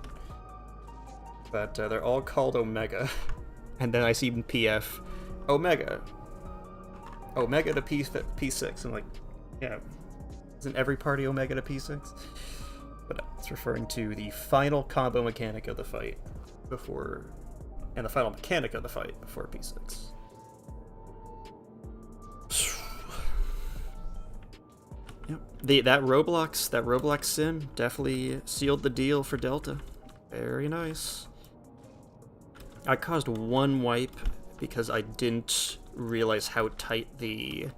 But they're all called Omega. And then I see in PF, Omega. Omega to P6. I'm like, yeah, isn't every party Omega to P6? But it's referring to the final combo mechanic of the fight and the final mechanic of the fight before P6. Yep. That Roblox sim definitely sealed the deal for Delta. Very nice. I caused one wipe because I didn't realize how tight the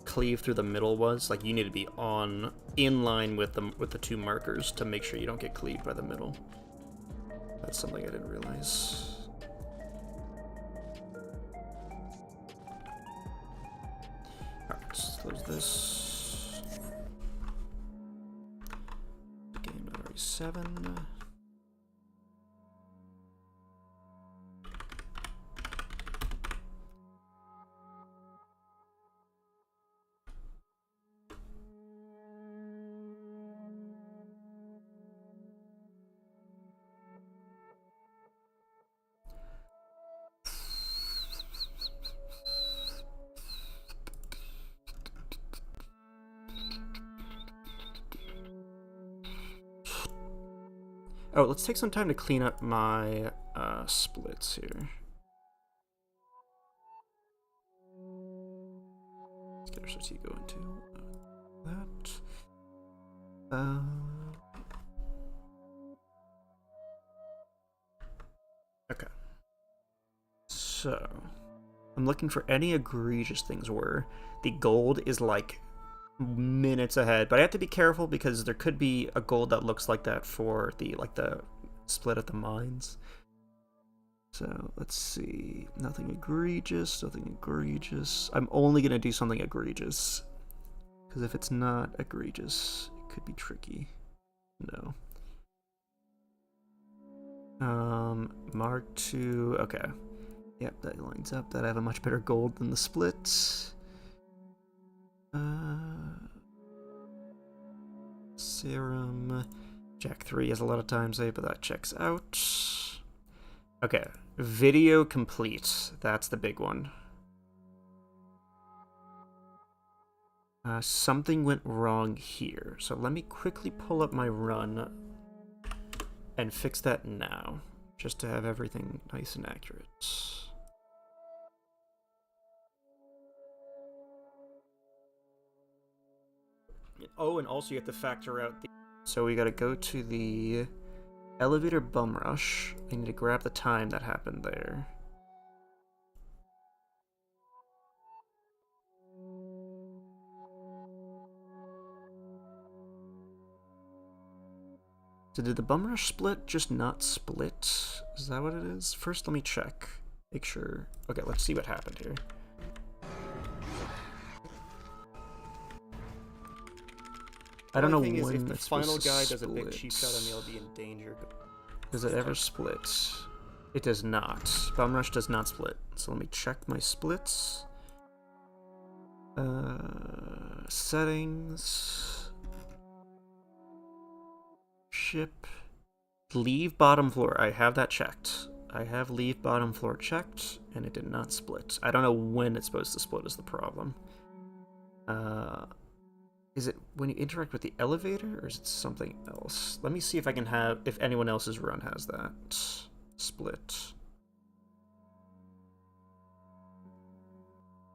cleave through the middle was. Like, you need to be in line with the two markers to make sure you don't get cleaved by the middle. That's something I didn't realize. Alright, let's close this. Game number 7. Oh, let's take some time to clean up my splits here. Let's get our CT going too. That. Okay. So, I'm looking for any egregious things where the gold is like minutes ahead, but I have to be careful because there could be a gold that looks like that for the split at the mines. So let's see. Nothing egregious. I'm only gonna do something egregious because if it's not egregious, it could be tricky. No. Mark II. Okay. Yep, that lines up. That I have a much better gold than the splits. Serum. Jack 3 has a lot of time save, but that checks out. Okay, video complete. That's the big one. Something went wrong here. So let me quickly pull up my run and fix that now, just to have everything nice and accurate. Oh, and also you have to factor out the... So we gotta go to the elevator bum rush. I need to grab the time that happened there. So did the bum rush split just not split? Is that what it is? First, let me check. Make sure. Okay, let's see what happened here. I don't know when if the it's final supposed to guy does a big split. cheap shot on me, I'll be in danger. Does it ever split? It does not. Bum Rush does not split. So let me check my splits. Settings. Ship. Leave bottom floor. I have that checked. I have leave bottom floor checked, and it did not split. I don't know when it's supposed to split is the problem. Is it when you interact with the elevator, or is it something else? Let me see if I can have, if anyone else's run has that split.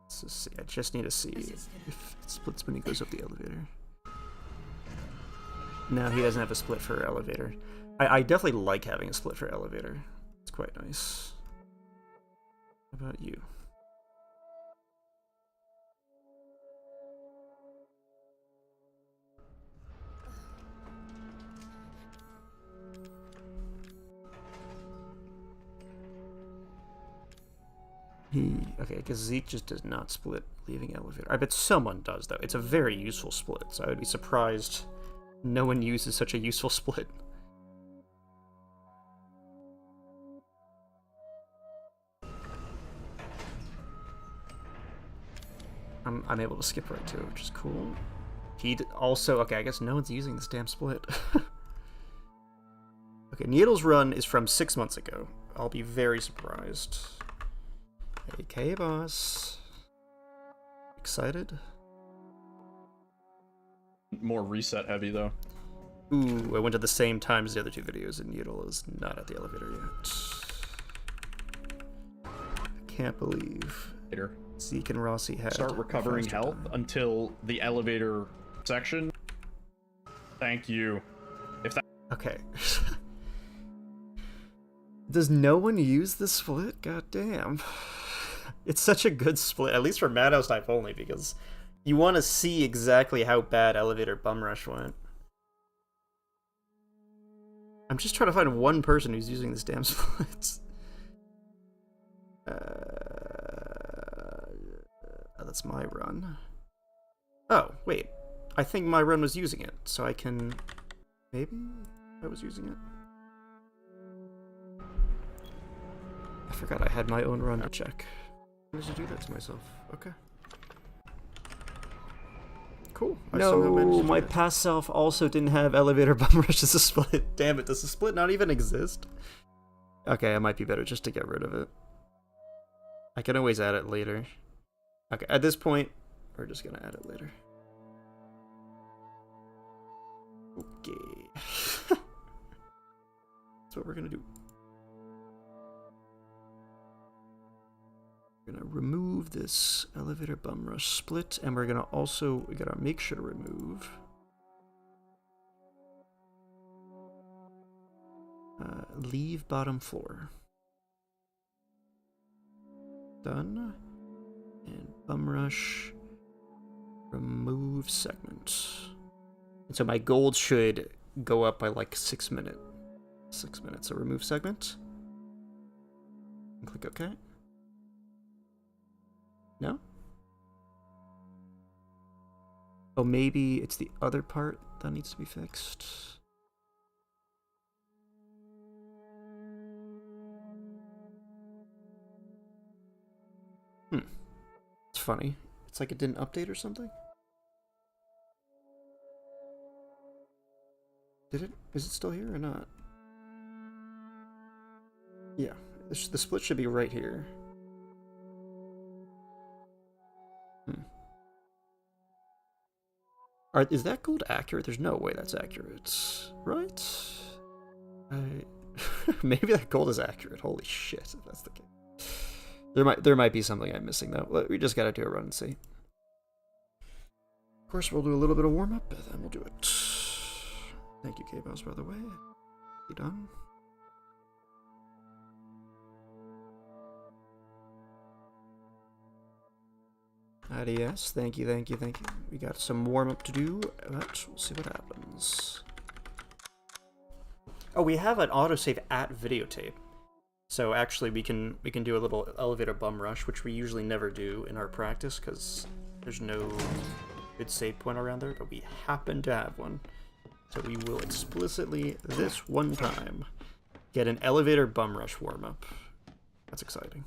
Let's just see. I just need to see if it splits when he goes up the elevator. No, he doesn't have a split for elevator. I definitely like having a split for elevator. It's quite nice. How about you? Okay, because Zeke just does not split leaving elevator. I bet someone does, though. It's a very useful split, so I would be surprised no one uses such a useful split. I'm able to skip right to it, which is cool. He also... Okay, I guess no one's using this damn split. Okay, Needle's run is from 6 months ago. I'll be very surprised. Hey, boss. Excited? More reset heavy, though. Ooh, I went to the same time as the other two videos, and Needle is not at the elevator yet. I can't believe Later. Zeke and Rossi had Start recovering faster health time. until the elevator section. Thank you. If that Okay. Does no one use the split? God damn. It's such a good split, at least for Madhouse type only, because you want to see exactly how bad elevator bum rush went. I'm just trying to find one person who's using this damn split. That's my run. Oh, wait. I think my run was using it, so I can... Maybe I was using it. I forgot I had my own run to check. Why did you do that to myself? Okay. Cool. No, my past self also didn't have elevator bum rush as a split. Damn it, does the split not even exist? Okay, it might be better just to get rid of it. I can always add it later. Okay, at this point, we're just gonna add it later. Okay. That's what we're gonna do. We're gonna remove this elevator bum rush split, and we gotta make sure to remove leave bottom floor. Done. And bum rush remove segment. And so my gold should go up by like 6 minutes. 6 minutes. So remove segment. And click OK. No? Oh, maybe it's the other part that needs to be fixed. It's funny. It's like it didn't update or something. Did it? Is it still here or not? Yeah. The split should be right here. Is that gold accurate? There's no way that's accurate, right? Maybe that gold is accurate. Holy shit, if that's the case. There might be something I'm missing though. We just gotta do a run and see. Of course, we'll do a little bit of warm up, and then we'll do it. Thank you, K-Boss, by the way. You done? Yes, thank you. We got some warm up to do, but we'll see what happens. Oh, we have an autosave at videotape. So actually we can do a little elevator bum rush, which we usually never do in our practice because there's no good save point around there, but we happen to have one. So we will explicitly this one time get an elevator bum rush warm-up. That's exciting.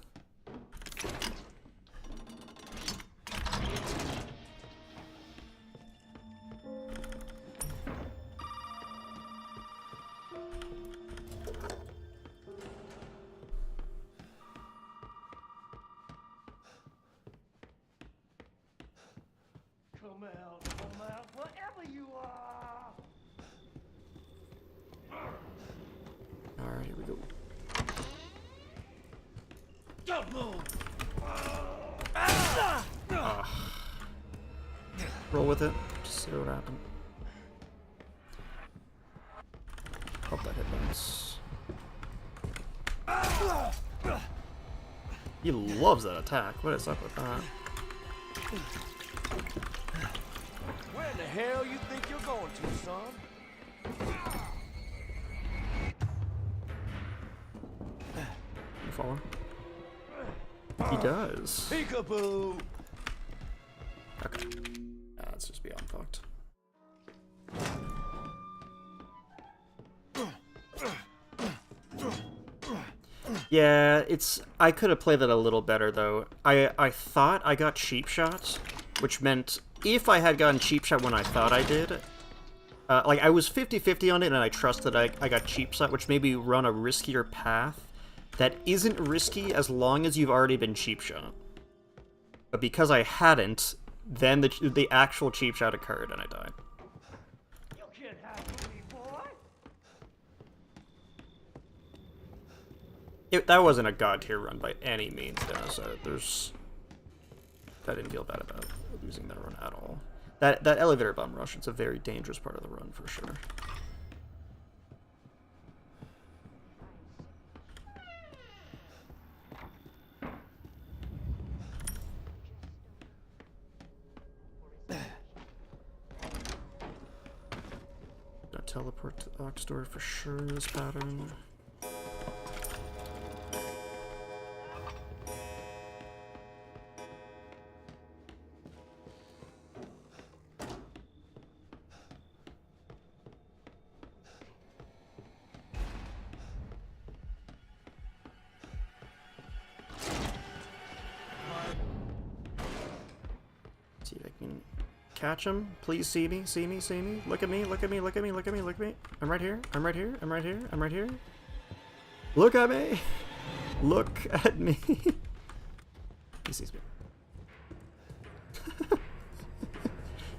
Come out, wherever you are! Alright, here we go. Don't move! Roll with it. Just see what happens. Hope that hit bounce. He loves that attack. What is up with that? Where the hell you think you're going to, son? You follow? He does. Peekaboo! Okay. Let's just be unfucked. Yeah, I could have played that a little better, though. I thought I got cheap shots, which meant if I had gotten cheap shot when I thought I did, like, I was 50-50 on it, and I trusted I got cheap shot, which made me run a riskier path that isn't risky as long as you've already been cheap shot. But because I hadn't, then the actual cheap shot occurred, and I died. You can't have me, boy! That wasn't a god tier run by any means, though, so I didn't feel bad about losing that run at all. That elevator bum rush, it's a very dangerous part of the run, for sure. Gonna teleport to Ox Door for sure in this pattern. See if I can catch him. Please see me, see me, see me. Look at me, look at me, look at me, look at me, look at me. I'm right here, I'm right here, I'm right here, I'm right here. Look at me! Look at me! He sees me.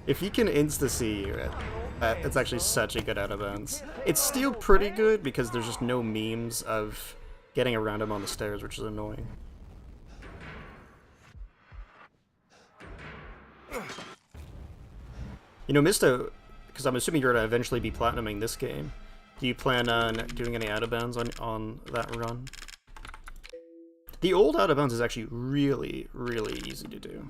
If he can insta-see you, it's actually such a good out of bounds. It's still pretty good because there's just no memes of getting around him on the stairs, which is annoying. You know, Misto, because I'm assuming you're going to eventually be platinuming this game, do you plan on doing any out of bounds on that run? The old out of bounds is actually really, really easy to do.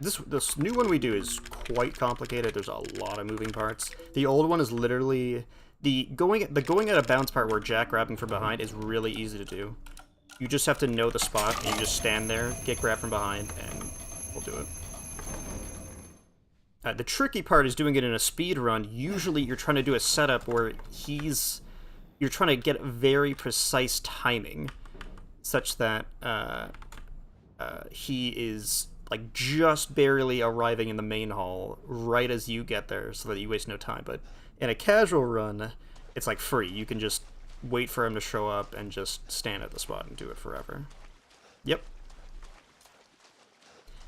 This new one we do is quite complicated. There's a lot of moving parts. The old one is literally the going out of bounds part where Jack grabbing from behind is really easy to do. You just have to know the spot, and you just stand there, get grabbed from behind, and we'll do it. The tricky part is doing it in a speed run. Usually you're trying to do a setup where you're trying to get very precise timing, such that he is like just barely arriving in the main hall right as you get there so that you waste no time. But in a casual run, it's like free. You can just wait for him to show up and just stand at the spot and do it forever. Yep.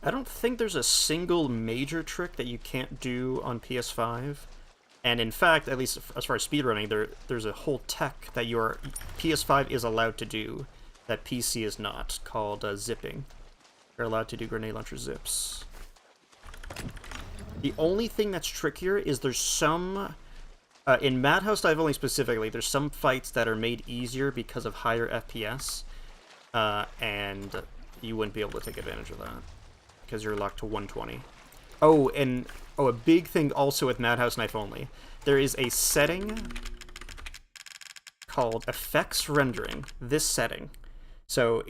I don't think there's a single major trick that you can't do on PS5. And in fact, at least as far as speedrunning, there's a whole tech that your PS5 is allowed to do that PC is not, called zipping. You're allowed to do grenade launcher zips. The only thing that's trickier is there's some... in Madhouse Dive only specifically, there's some fights that are made easier because of higher FPS, and you wouldn't be able to take advantage of that because you're locked to 120. Oh, and a big thing also with Madhouse Knife Only, there is a setting called Effects Rendering. This setting. So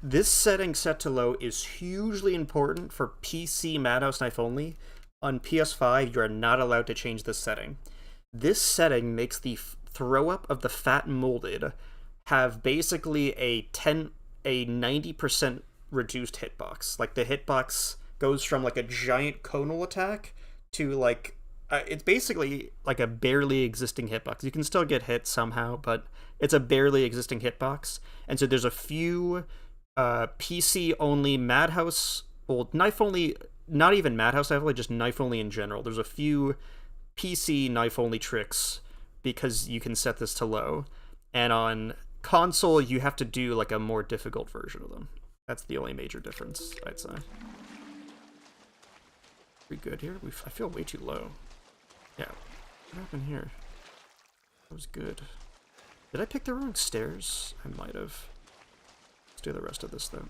this setting set to low is hugely important for PC Madhouse Knife Only. On PS5, you are not allowed to change this setting. this setting makes the throw up of the fat molded have basically a 90% reduced hitbox. Like the hitbox goes from like a giant conal attack to like it's basically like a barely existing hitbox. You can still get hit somehow, but it's a barely existing hitbox. And so there's a few PC only Madhouse, well, knife only, not even Madhouse heavily, just knife only in general. There's a few PC knife only tricks because you can set this to low. And on console, you have to do like a more difficult version of them. That's the only major difference, I'd say. We good here? I feel way too low. Yeah. What happened here? That was good. Did I pick the wrong stairs? I might have. Let's do the rest of this, though.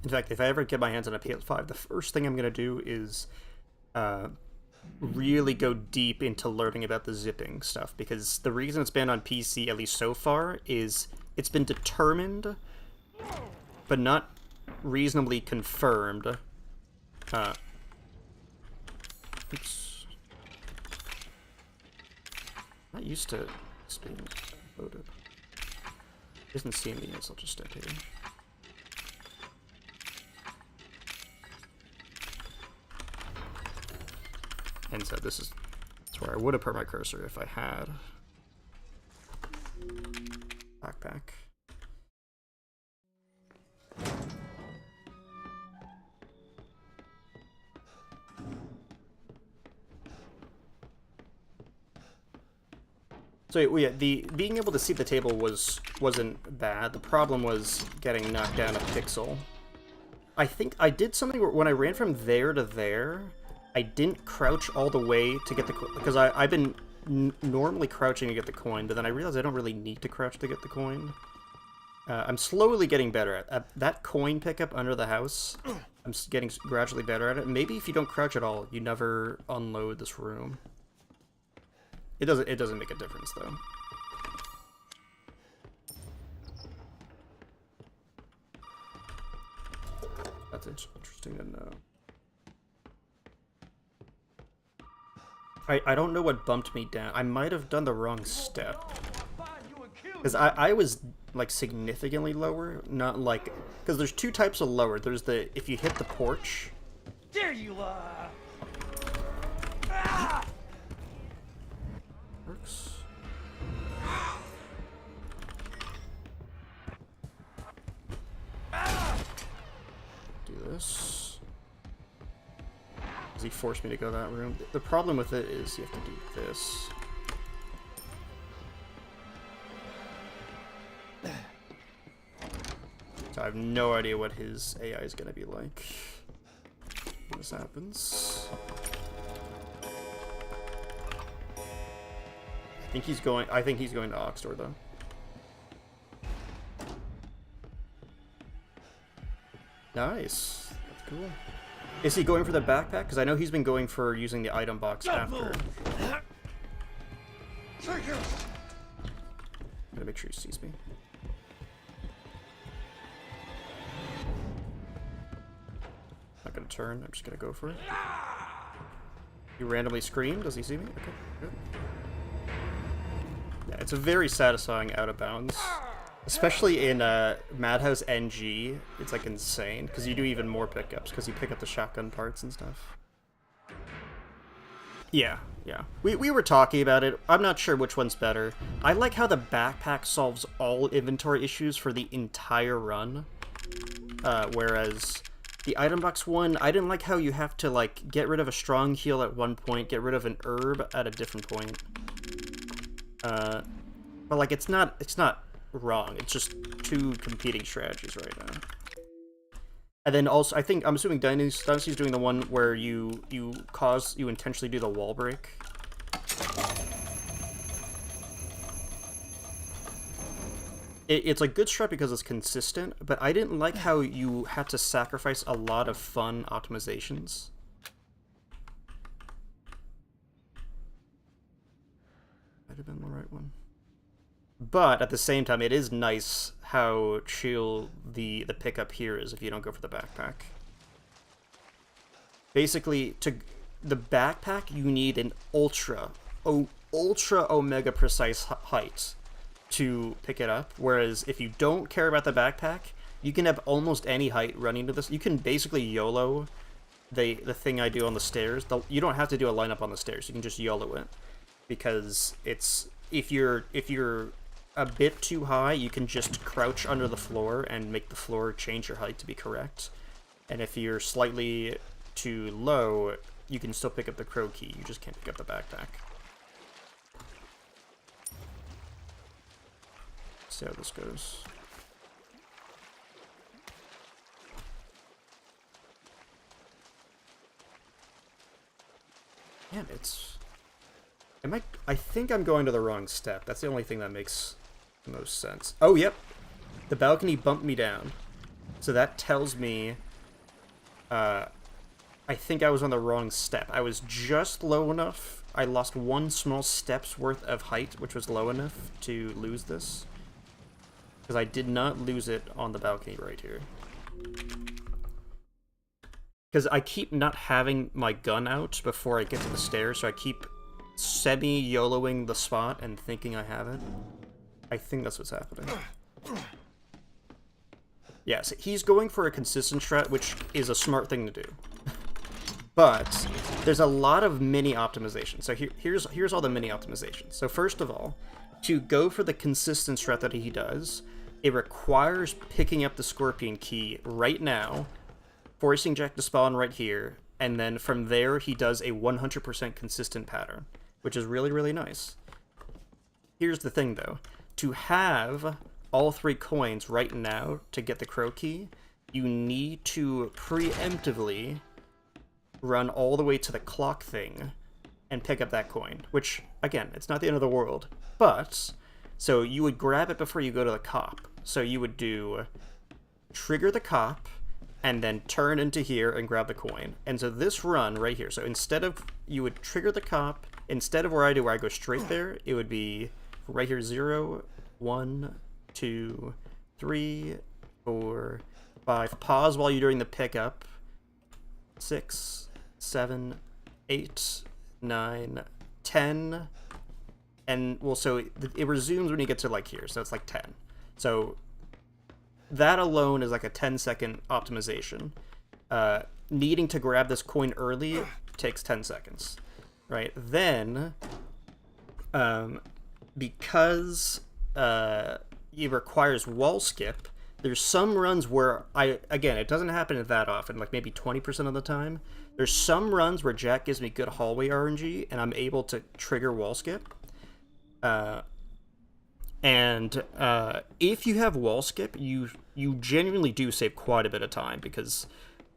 In fact, if I ever get my hands on a PS5, the first thing I'm going to do is really go deep into learning about the zipping stuff, because the reason it's been on PC, at least so far, is it's been determined, but not reasonably confirmed. Oops. I'm not used to this being loaded. He doesn't see me, so I'll just step here. And so that's where I would have put my cursor if I had backpack. So yeah, the being able to see the table wasn't bad. The problem was getting knocked down a pixel. I think I did something where when I ran from there to there, I didn't crouch all the way to get the coin, because I've been normally crouching to get the coin, but then I realized I don't really need to crouch to get the coin. I'm slowly getting better at that coin pickup under the house. I'm getting gradually better at it. Maybe if you don't crouch at all, you never unload this room. It doesn't make a difference though. That's interesting to know. I don't know what bumped me down. I might have done the wrong step. Because I was, like, significantly lower. Not, like... Because there's two types of lower. There's the... If you hit the porch... There you are! Works. Do this. He forced me to go that room. The problem with it is you have to do this. So I have no idea what his AI is going to be like when this happens. I think he's going to Oxtor though. Nice. That's cool. Is he going for the backpack? Because I know he's been going for using the item box after. Gotta make sure he sees me. Not gonna turn, I'm just gonna go for it. You randomly scream, does he see me? Okay, good. Yeah, it's a very satisfying out of bounds. Especially in Madhouse NG, it's like insane, because you do even more pickups, because you pick up the shotgun parts and stuff. Yeah. We were talking about it. I'm not sure which one's better. I like how the backpack solves all inventory issues for the entire run, whereas the item box one, I didn't like how you have to, like, get rid of a strong heal at one point, get rid of an herb at a different point. But, like, it's not wrong. It's just two competing strategies right now. And then also, I'm assuming Dynasty's doing the one where you intentionally do the wall break. It's a good strat because it's consistent, but I didn't like how you had to sacrifice a lot of fun optimizations. Might have been the right one. But at the same time, it is nice how chill the pickup here is if you don't go for the backpack. Basically, the backpack, you need an ultra omega precise height to pick it up, whereas if you don't care about the backpack, you can have almost any height running to this. You can basically YOLO the thing I do on the stairs. You don't have to do a lineup on the stairs. You can just YOLO it, because it's if you're a bit too high, you can just crouch under the floor and make the floor change your height to be correct. And if you're slightly too low, you can still pick up the crow key. You just can't pick up the backpack. See how this goes. Man, I think I'm going to the wrong step. That's the only thing that makes the most sense. Oh, yep. The balcony bumped me down. So that tells me I think I was on the wrong step. I was just low enough. I lost one small step's worth of height, which was low enough to lose this. Because I did not lose it on the balcony right here. Because I keep not having my gun out before I get to the stairs, so I keep semi-YOLOing the spot and thinking I have it. I think that's what's happening. Yeah, so he's going for a consistent strat, which is a smart thing to do. But there's a lot of mini optimization. So here's all the mini optimizations. So first of all, to go for the consistent strat that he does, it requires picking up the Scorpion key right now, forcing Jack to spawn right here, and then from there he does a 100% consistent pattern, which is really, really nice. Here's the thing though, to have all 3 coins right now to get the crow key, you need to preemptively run all the way to the clock thing and pick up that coin, which, again, it's not the end of the world, but, so you would grab it before you go to the cop. So you would do trigger the cop, and then turn into here and grab the coin. And so this run right here, so instead of, you would trigger the cop, instead of where I do, where I go straight there, it would be right here, 0, 1, 2, 3, 4, 5. Pause while you're doing the pickup. 6, 7, 8, 9, 10. And, well, so it resumes when you get to, like, here, so it's like 10. So that alone is like a 10-second optimization. Needing to grab this coin early takes 10 seconds, right? Then, because it requires wall skip, there's some runs where again, it doesn't happen that often, like maybe 20% of the time. There's some runs where Jack gives me good hallway RNG, and I'm able to trigger wall skip. And if you have wall skip, you genuinely do save quite a bit of time, because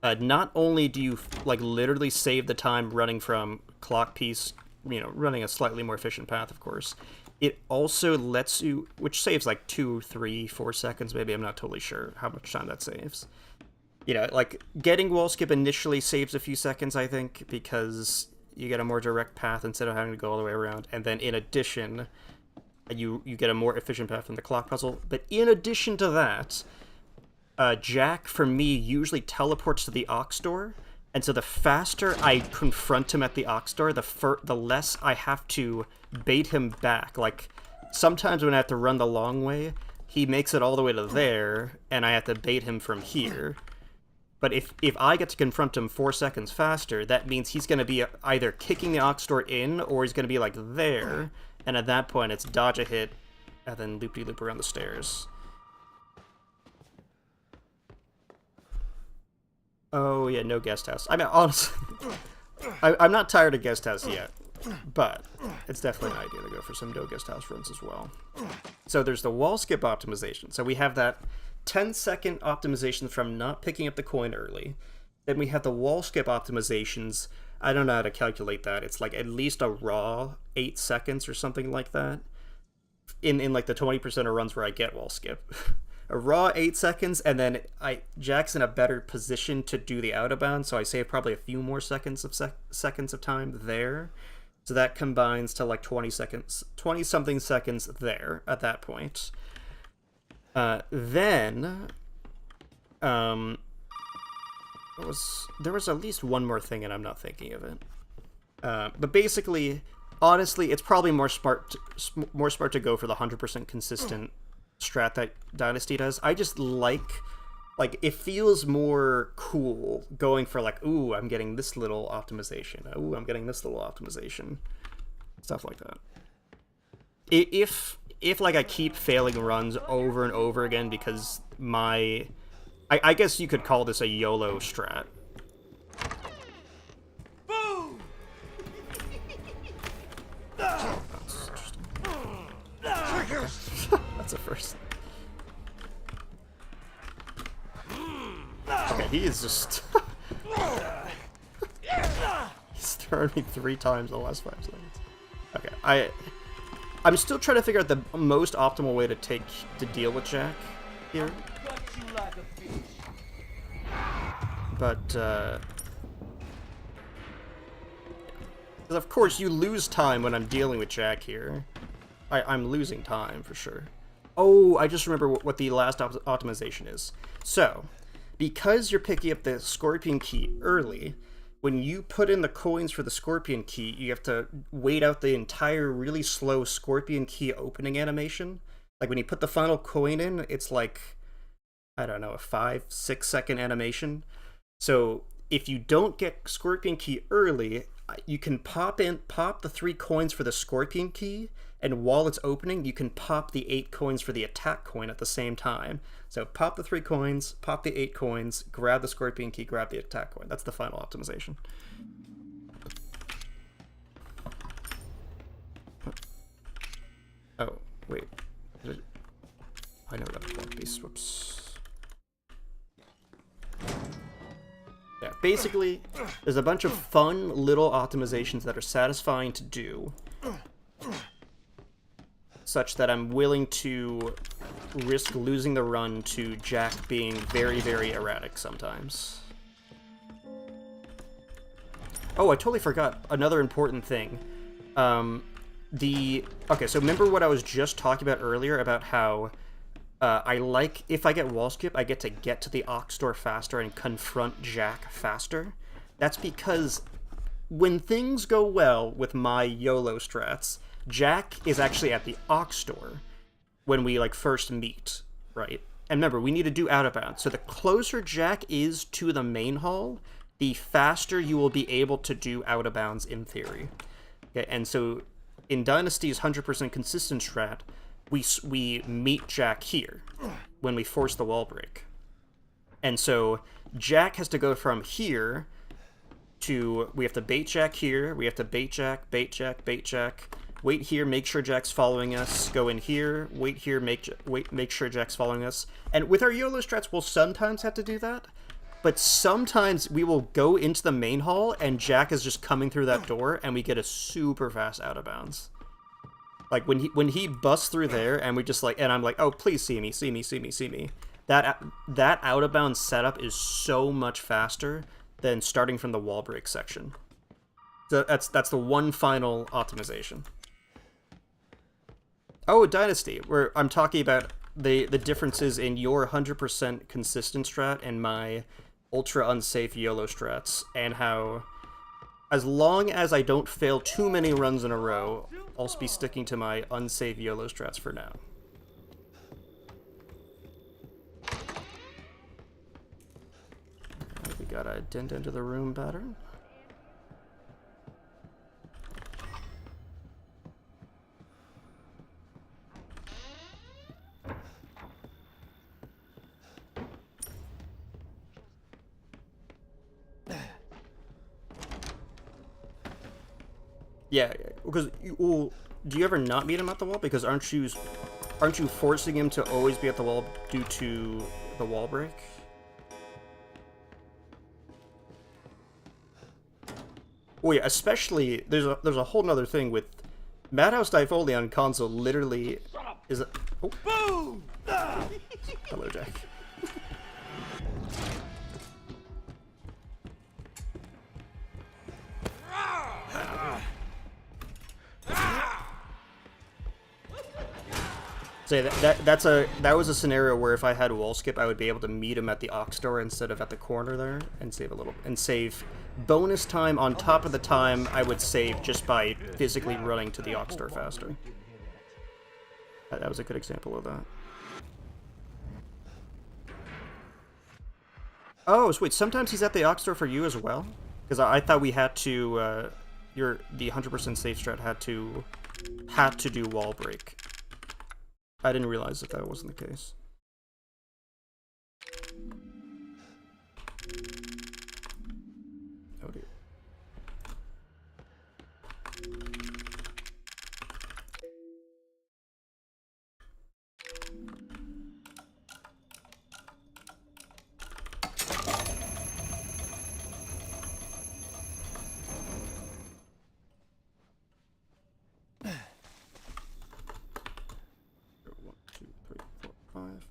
not only do you like literally save the time running from clock piece, running a slightly more efficient path, of course, it also lets you, which saves like 2, 3, 4 seconds, maybe, I'm not totally sure how much time that saves. Like getting wall skip initially saves a few seconds, I think, because you get a more direct path instead of having to go all the way around, and then in addition, you get a more efficient path from the clock puzzle. But in addition to that, Jack, for me, usually teleports to the Ox door, and so the faster I confront him at the Ox door, the less I have to bait him back. Like, sometimes when I have to run the long way, he makes it all the way to there, and I have to bait him from here. But if I get to confront him 4 seconds faster, that means he's going to be either kicking the Ox door in, or he's going to be, like, there, and at that point, it's dodge a hit, and then loop-de-loop around the stairs. Oh, yeah, no guest house. I mean, honestly, I'm not tired of guest house yet, but it's definitely an idea to go for some no guest house runs as well. So there's the wall skip optimization. So we have that 10-second optimization from not picking up the coin early. Then we have the wall skip optimizations. I don't know how to calculate that. It's like at least a raw 8 seconds or something like that in like the 20% of runs where I get wall skip. A raw 8 seconds, and then Jack's in a better position to do the out of bounds, so I save probably a few more seconds of time there. So that combines to like 20 something seconds there at that point. Then there was at least one more thing, and I'm not thinking of it. But basically, honestly, it's probably more smart to go for the 100% consistent strat that Dynasty does. I just like it feels more cool going for like, ooh, I'm getting this little optimization. Ooh, I'm getting this little optimization. Stuff like that. If like I keep failing runs over and over again because I guess you could call this a YOLO strat. Boom! That's a first. Okay, he is just... He's thrown me 3 times in the last 5 seconds. Okay, I'm still trying to figure out the most optimal way to deal with Jack here. Cut you like a fish. But, because of course you lose time when I'm dealing with Jack here. I'm losing time, for sure. Oh, I just remember what the last optimization is. So, because you're picking up the Scorpion Key early, when you put in the coins for the Scorpion Key, you have to wait out the entire really slow Scorpion Key opening animation. Like, when you put the final coin in, it's like, I don't know, a 5-6 second animation. So, if you don't get Scorpion Key early, you can pop the 3 coins for the Scorpion Key, and while it's opening, you can pop the 8 coins for the attack coin at the same time. So pop the 3 coins, pop the 8 coins, grab the Scorpion Key, grab the attack coin. That's the final optimization. Oh, wait. I know that block piece. Whoops. Yeah, basically, there's a bunch of fun little optimizations that are satisfying to do, such that I'm willing to risk losing the run to Jack being very, very erratic sometimes. Oh, I totally forgot another important thing. Okay, so remember what I was just talking about earlier about how I like, if I get wall skip, I get to the Ox door faster and confront Jack faster. That's because when things go well with my YOLO strats, Jack is actually at the Ox door when we like first meet, right? And remember, we need to do out of bounds. So the closer Jack is to the main hall, the faster you will be able to do out of bounds in theory. Okay, and so in Dynasty's 100% consistent strat, we meet Jack here when we force the wall break. And so Jack has to go from here to, we have to bait Jack here, we have to bait Jack, bait Jack, bait Jack, wait here, make sure Jack's following us, go in here, wait here, make sure Jack's following us. And with our YOLO strats, we'll sometimes have to do that, but sometimes we will go into the main hall and Jack is just coming through that door and we get a super fast out of bounds. Like when he busts through there and we just like, and I'm like, oh, please see me, see me, see me, see me. That out of bounds setup is so much faster than starting from the wall break section. So that's the one final optimization. Oh, Dynasty, where I'm talking about the differences in your 100% consistent strat and my ultra unsafe YOLO strats, and how as long as I don't fail too many runs in a row, I'll be sticking to my unsafe YOLO strats for now. We got a dent into the room pattern. Yeah, because do you ever not meet him at the wall? Because aren't you forcing him to always be at the wall due to the wall break? Oh yeah, especially there's a whole nother thing with Madhouse Difoli on console. Literally, Is it? Oh. Boom! Hello, Jack. Say that was a scenario where if I had wall skip, I would be able to meet him at the Ox door instead of at the corner there, and save bonus time on top of the time I would save just by physically running to the Ox door faster. That was a good example of that. Oh, so wait, sometimes he's at the Ox door for you as well? Because I thought we had to, the 100% safe strat had to do wall break. I didn't realize that wasn't the case. Oh dear. Five.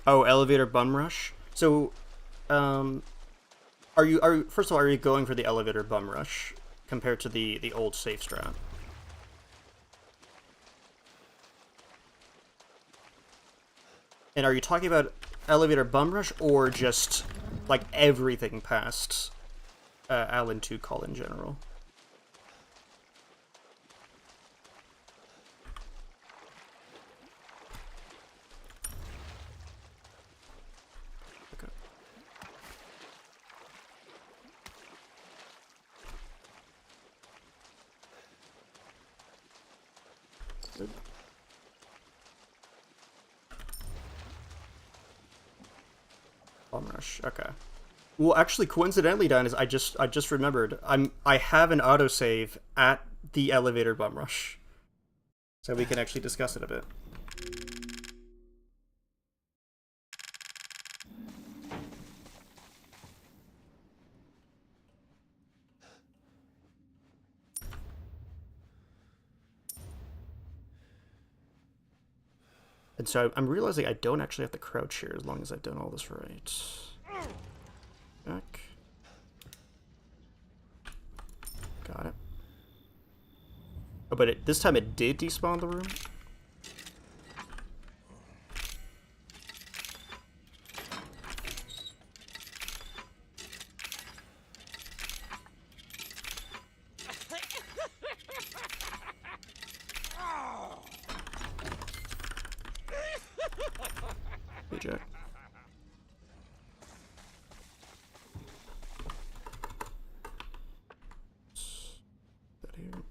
Oh, elevator bum rush. So, are you first of all, are you going for the elevator bum rush compared to the old safe strat? And are you talking about elevator bum rush or just like everything past Alan 2 call in general? Okay. Good. Bum rush. Okay. Well, actually, coincidentally, Dan, is I just remembered I have an autosave at the elevator bum rush, so we can actually discuss it a bit. And so I'm realizing I don't actually have to crouch here as long as I've done all this right. Back. Got it. Oh, but this time it did despawn the room? Hey, Jack. That here.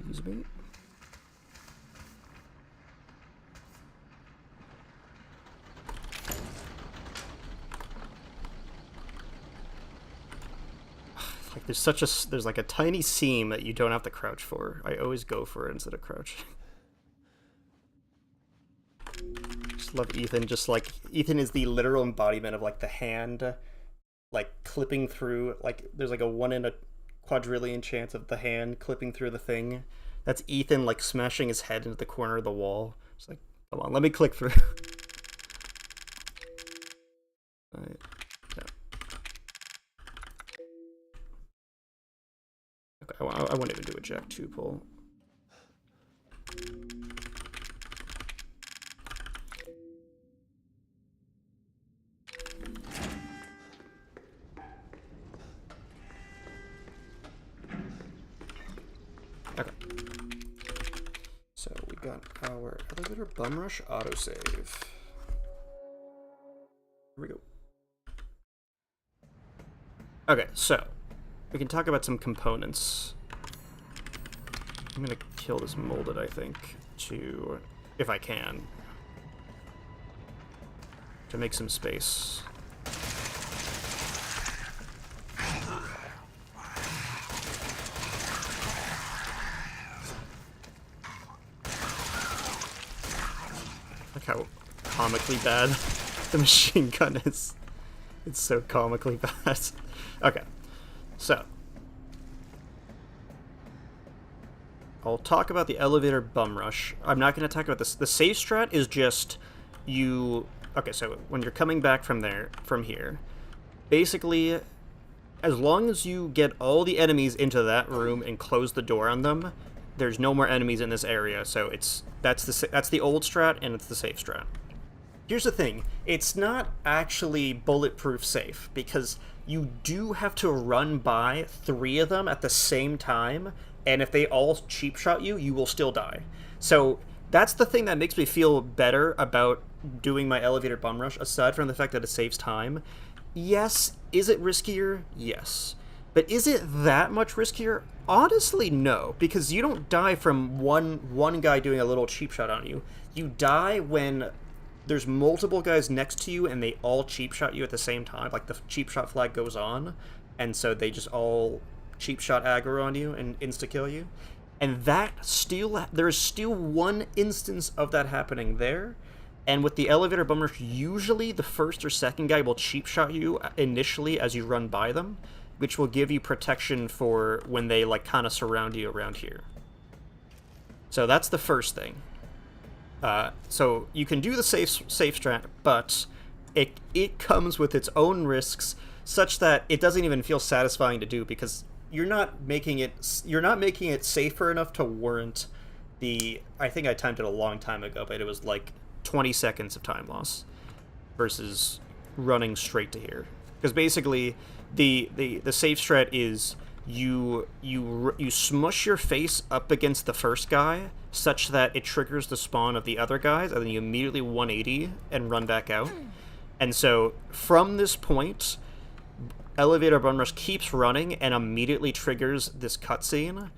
Use bait. Like there's like a tiny seam that you don't have to crouch for. I always go for it instead of crouching. Just love Ethan. Just like Ethan is the literal embodiment of like the hand, like clipping through. Like there's like a 1 in a quadrillion chance of the hand clipping through the thing. That's Ethan like smashing his head into the corner of the wall. It's like, come on, let me click through. Right. Yeah. Okay, I won't even do a Jack 2 pull. Okay. So we got our elevator bum rush autosave. Here we go. Okay, so we can talk about some components. I'm gonna kill this molded, I think, if I can, to make some space. Look how comically bad the machine gun is. It's so comically bad. Okay, so I'll talk about the elevator bum rush. I'm not going to talk about this. The safe strat is just you... Okay, so when you're coming back from here, basically, as long as you get all the enemies into that room and close the door on them, there's no more enemies in this area. So that's the old strat, and it's the safe strat. Here's the thing, it's not actually bulletproof safe, because you do have to run by 3 of them at the same time, and if they all cheap shot you, you will still die. So that's the thing that makes me feel better about doing my elevator bum rush, aside from the fact that it saves time. Yes, is it riskier? Yes. But is it that much riskier? Honestly, no, because you don't die from one guy doing a little cheap shot on you. You die when there's multiple guys next to you and they all cheap shot you at the same time. Like, the cheap shot flag goes on, and so they just all cheap shot aggro on you and insta-kill you. And there is still one instance of that happening there. And with the elevator bum rush, usually the first or second guy will cheap shot you initially as you run by them, which will give you protection for when they, like, kind of surround you around here. So that's the first thing. So you can do the safe strat, but it comes with its own risks, such that it doesn't even feel satisfying to do, because you're not making it safer enough to warrant the... I think I timed it a long time ago, but it was like 20 seconds of time loss versus running straight to here. Because basically, the safe strat is you smush your face up against the first guy such that it triggers the spawn of the other guys, and then you immediately 180 and run back out. And so from this point, elevator bum rush keeps running and immediately triggers this cutscene.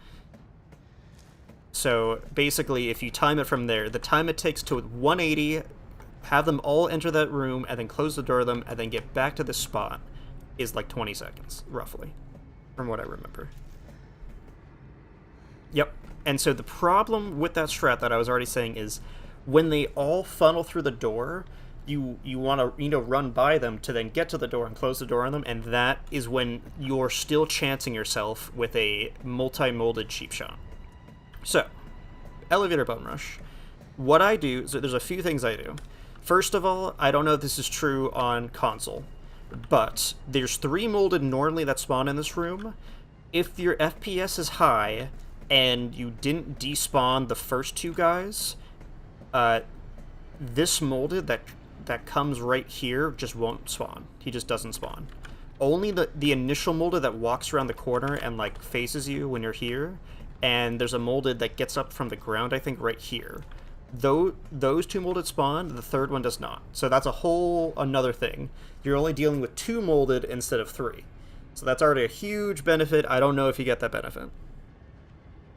So basically, if you time it from there, the time it takes to 180, have them all enter that room, and then close the door of them, and then get back to this spot, is like 20 seconds, roughly, from what I remember. Yep. And so the problem with that strat that I was already saying is, when they all funnel through the door, you want to run by them to then get to the door and close the door on them, and that is when you're still chancing yourself with a multi-molded cheap shot. So, elevator bum rush. What I do, so there's a few things I do. First of all, I don't know if this is true on console, but there's 3 molded normally that spawn in this room. If your FPS is high and you didn't despawn the first 2 guys, this molded that comes right here just won't spawn. He just doesn't spawn. Only the initial molded that walks around the corner and, like, faces you when you're here, and there's a molded that gets up from the ground, I think, right here. Though those 2 molded spawn, the third one does not. So that's a whole another thing. You're only dealing with 2 molded instead of 3. So that's already a huge benefit. I don't know if you get that benefit.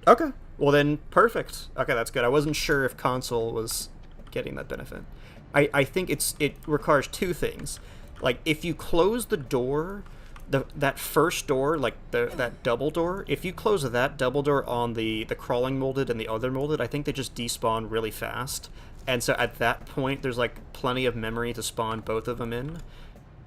Okay, well then, perfect. Okay, that's good. I wasn't sure if console was getting that benefit. I think it requires 2 things. Like, if you close the door, that first door, like that double door, if you close that double door on the crawling molded and the other molded, I think they just despawn really fast. And so at that point, there's, like, plenty of memory to spawn both of them in.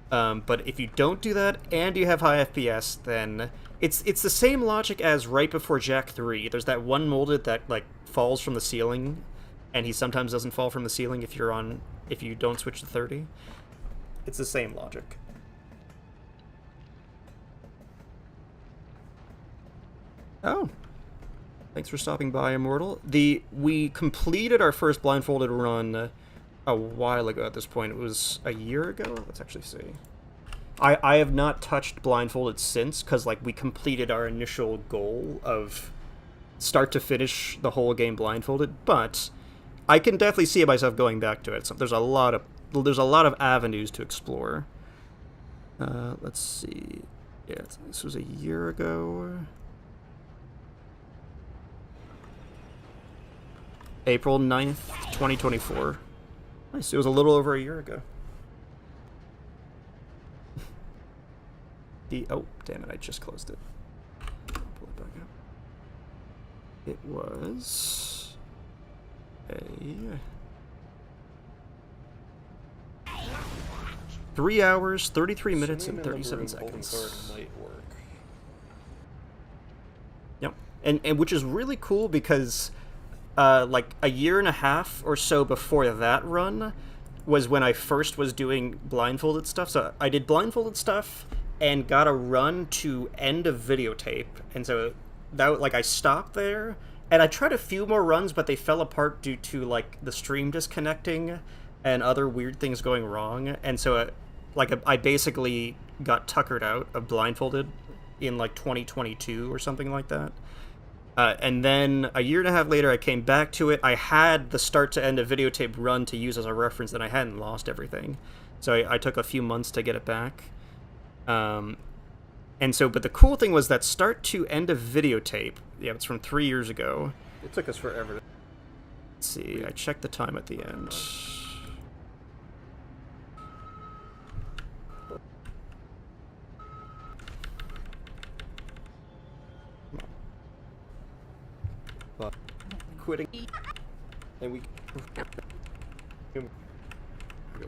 But if you don't do that and you have high FPS, then it's the same logic as right before Jak 3. There's that one molded that, like, falls from the ceiling, and he sometimes doesn't fall from the ceiling if you don't switch to 30. It's the same logic. Oh. Thanks for stopping by, Immortal. We completed our first blindfolded run a while ago at this point. It was a year ago? Let's actually see. I have not touched blindfolded since, because, like, we completed our initial goal of start to finish the whole game blindfolded, but I can definitely see myself going back to it. So there's a lot of avenues to explore. Let's see. Yeah, this was a year ago. April 9th, 2024. Nice. It was a little over a year ago. Oh, damn it, I just closed it. Pull it back up. It was a 3 hours, 33 minutes, and 37 seconds. Might work. Yep. And which is really cool because like a year and a half or so before that run was when I first was doing blindfolded stuff. So I did blindfolded stuff and got a run to end of videotape, and so that, like, I stopped there and I tried a few more runs, but they fell apart due to like the stream disconnecting and other weird things going wrong, and so I basically got tuckered out of blindfolded in like 2022 or something like that. And then a year and a half later, I came back to it. I had the start to end of videotape run to use as a reference, and I hadn't lost everything. So I took a few months to get it back. And so, but the cool thing was that start to end of videotape, yeah, it's from 3 years ago. It took us forever. Let's see, I checked the time at the end. Quitting. And we.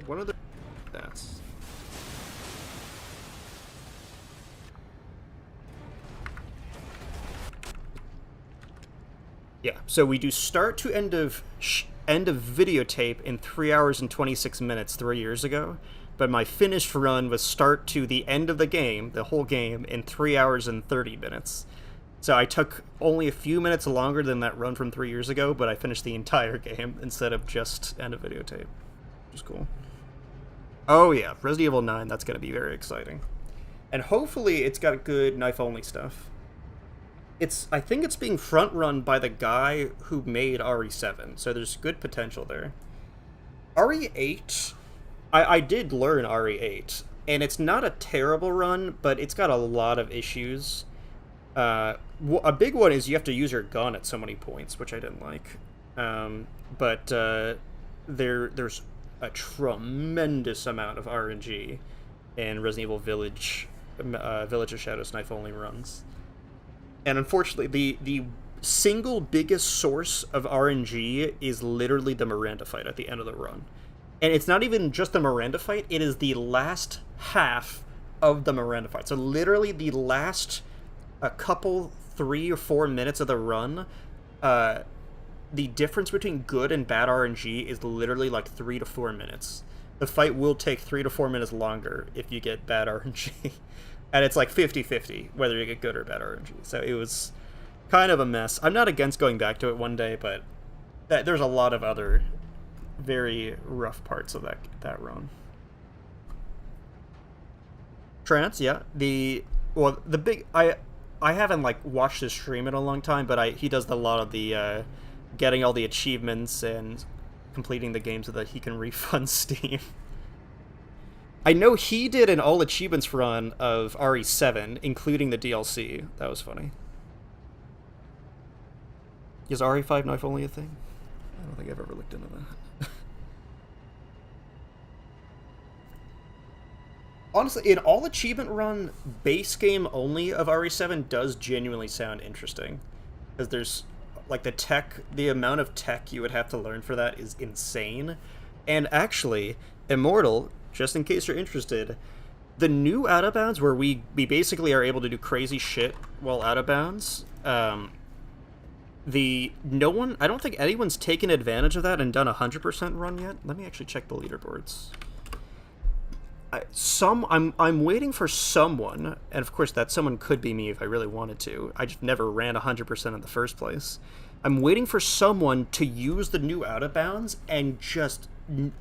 One of the. That's. Yeah, so we do start to end of videotape in 3 hours and 26 minutes 3 years ago, but my finished run was start to the end of the game, the whole game, in 3 hours and 30 minutes. So I took only a few minutes longer than that run from 3 years ago, but I finished the entire game instead of just end of videotape, which is cool. Oh yeah, Resident Evil 9, that's going to be very exciting. And hopefully it's got good knife-only stuff. I think it's being front-run by the guy who made RE7, so there's good potential there. RE8, I did learn RE8, and it's not a terrible run, but it's got a lot of issues. A big one is you have to use your gun at so many points, which I didn't like. But there's a tremendous amount of RNG in Resident Evil Village of Shadows knife-only runs. And unfortunately, the single biggest source of RNG is literally the Miranda fight at the end of the run. And it's not even just the Miranda fight, it is the last half of the Miranda fight. So literally the last couple 3 or 4 minutes of the run, the difference between good and bad RNG is literally like 3 to 4 minutes. The fight will take 3 to 4 minutes longer if you get bad RNG. And it's like 50-50 whether you get good or bad RNG. So it was kind of a mess. I'm not against going back to it one day, but there's a lot of other very rough parts of that run. Trance, yeah. I haven't like watched his stream in a long time, but he does a lot of the getting all the achievements and completing the games so that he can refund Steam. I know he did an all achievements run of RE7, including the DLC. That was funny. Is RE5 knife only a thing? I don't think I've ever looked into that. Honestly, an all achievement run base game only of RE7 does genuinely sound interesting. Because there's, like, the amount of tech you would have to learn for that is insane. And actually, Immortal, just in case you're interested, the new Out of Bounds, where we basically are able to do crazy shit while out of bounds, I don't think anyone's taken advantage of that and done a 100% run yet. Let me actually check the leaderboards. I'm waiting for someone, and of course that someone could be me if I really wanted to. I just never ran 100% in the first place. I'm waiting for someone to use the new Out of Bounds and just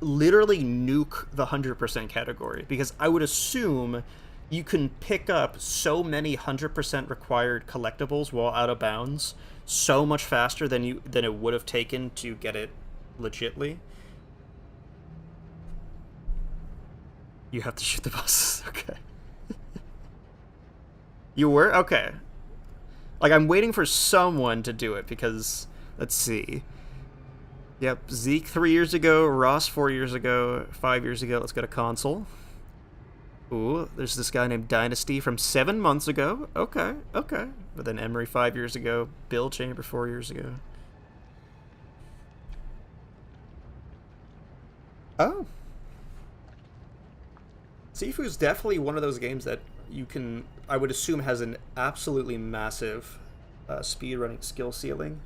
literally nuke the 100% category, because I would assume you can pick up so many 100% required collectibles while out of bounds so much faster than it would have taken to get it legitly. You have to shoot the bosses. Okay. You were? Okay. Like, I'm waiting for someone to do it because, let's see. Yep, Zeke 3 years ago, Ross 4 years ago, 5 years ago. Let's go to console. Ooh, there's this guy named Dynasty from 7 months ago. Okay, okay. But then Emery 5 years ago, Bill Chamber 4 years ago. Oh. Sifu's definitely one of those games that you can, I would assume, has an absolutely massive speedrunning skill ceiling.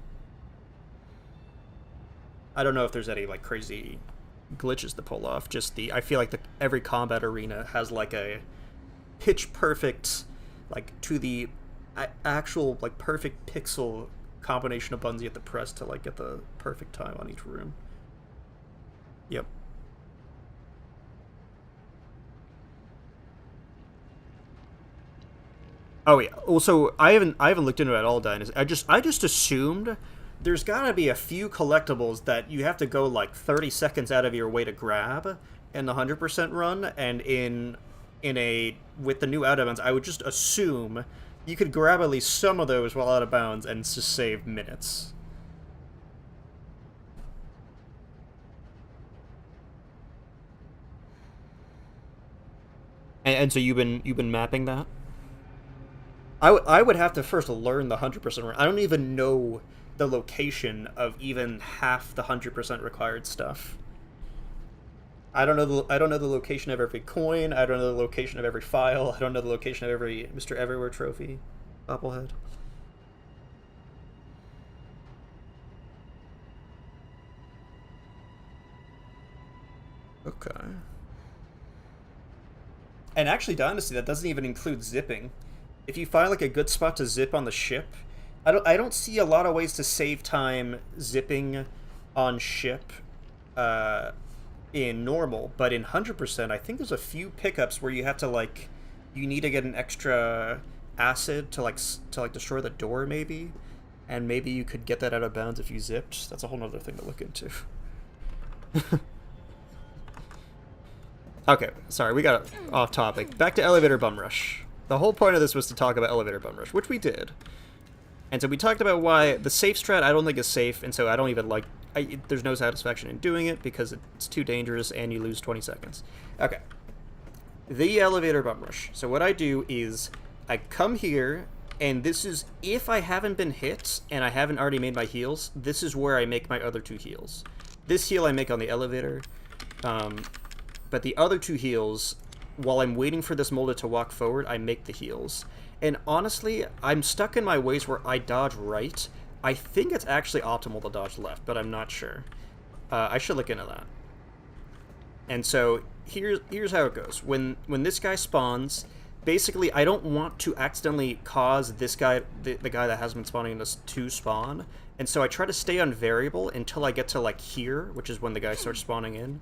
I don't know if there's any like crazy glitches to pull off. Just I feel like every combat arena has like a pitch perfect, like to the actual like perfect pixel combination of buttons you have to press to like get the perfect time on each room. Yep. Oh yeah. Also, I haven't looked into it at all, Dynasty. I just assumed there's gotta be a few collectibles that you have to go like 30 seconds out of your way to grab in the 100% run, and with the new out of bounds, I would just assume you could grab at least some of those while out of bounds and just save minutes. And so you've been mapping that? I would have to first learn the 100% run. I don't even know the location of even half the 100% required stuff. I don't know the location of every coin. I don't know the location of every file. I don't know the location of every Mr. Everywhere trophy. Bobblehead. Okay. And actually, Dynasty, that doesn't even include zipping. If you find like a good spot to zip on the ship, I don't see a lot of ways to save time zipping on ship in normal, but in 100%, I think there's a few pickups where you have to like, you need to get an extra acid to destroy the door maybe, and maybe you could get that out of bounds if you zipped. That's a whole other thing to look into. Okay, sorry, we got off topic. Back to Elevator Bum Rush. The whole point of this was to talk about Elevator Bum Rush, which we did. And so we talked about why the safe strat I don't think is safe, and so I don't even like... there's no satisfaction in doing it because it's too dangerous and you lose 20 seconds. Okay. The Elevator Bum Rush. So what I do is I come here, and this is... if I haven't been hit and I haven't already made my heals, this is where I make my other two heals. This heal I make on the elevator, but the other two heals, while I'm waiting for this Molda to walk forward, I make the heals. And honestly, I'm stuck in my ways where I dodge right. I think it's actually optimal to dodge left, but I'm not sure. I should look into that. And so here's how it goes. When this guy spawns, basically I don't want to accidentally cause this guy, the guy that hasn't been spawning us, to spawn. And so I try to stay on variable until I get to like here, which is when the guy starts spawning in.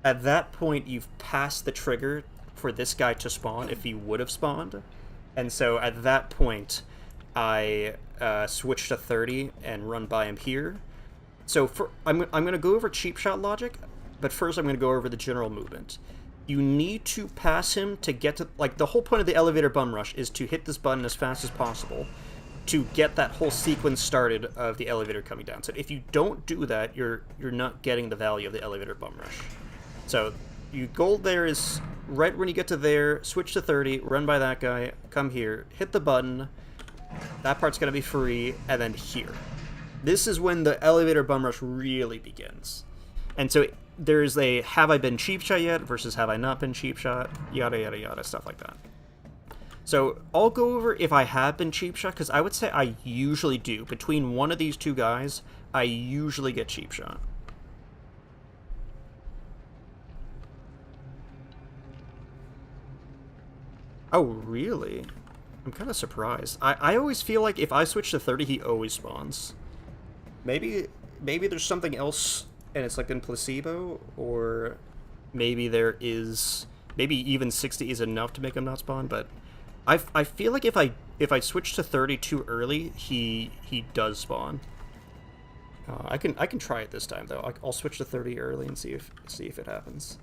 At that point, you've passed the trigger for this guy to spawn if he would have spawned. And so at that point, I switch to 30 and run by him here. So I'm going to go over cheap shot logic, but first I'm going to go over the general movement. You need to pass him to get to... like, the whole point of the Elevator Bum Rush is to hit this button as fast as possible to get that whole sequence started of the elevator coming down. So if you don't do that, you're not getting the value of the Elevator Bum Rush. So your goal there is right when you get to there, switch to 30, run by that guy, come here, hit the button, that part's going to be free, and then here. This is when the Elevator Bum Rush really begins. And so there's a have I been cheap shot yet versus have I not been cheap shot, yada yada yada, stuff like that. So I'll go over if I have been cheap shot, because I would say I usually do. Between one of these two guys, I usually get cheap shot. Oh, really? I'm kind of surprised. I always feel like if I switch to 30, he always spawns. Maybe there's something else, and it's like in placebo, or maybe there is maybe even 60 is enough to make him not spawn, but I feel like if I switch to 30 too early, he does spawn. I can try it this time though. I'll switch to 30 early and see if it happens.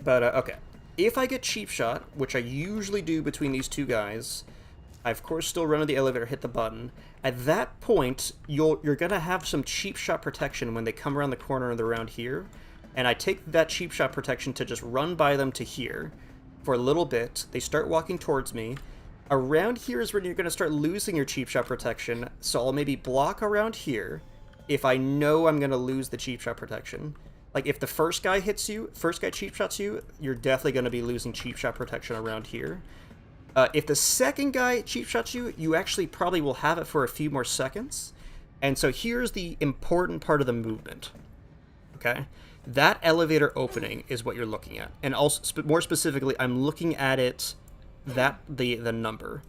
But okay, if I get cheap shot, which I usually do between these two guys, I of course still run to the elevator, hit the button. At that point, you're gonna have some cheap shot protection when they come around the corner and they're around here. And I take that cheap shot protection to just run by them to here for a little bit. They start walking towards me. Around here is when you're gonna start losing your cheap shot protection. So I'll maybe block around here if I know I'm gonna lose the cheap shot protection. Like, if the first guy hits you, first guy cheap shots you, you're definitely going to be losing cheap shot protection around here. If the second guy cheap shots you, you actually probably will have it for a few more seconds. And so here's the important part of the movement. Okay? That elevator opening is what you're looking at. And also, more specifically, I'm looking at it, the number.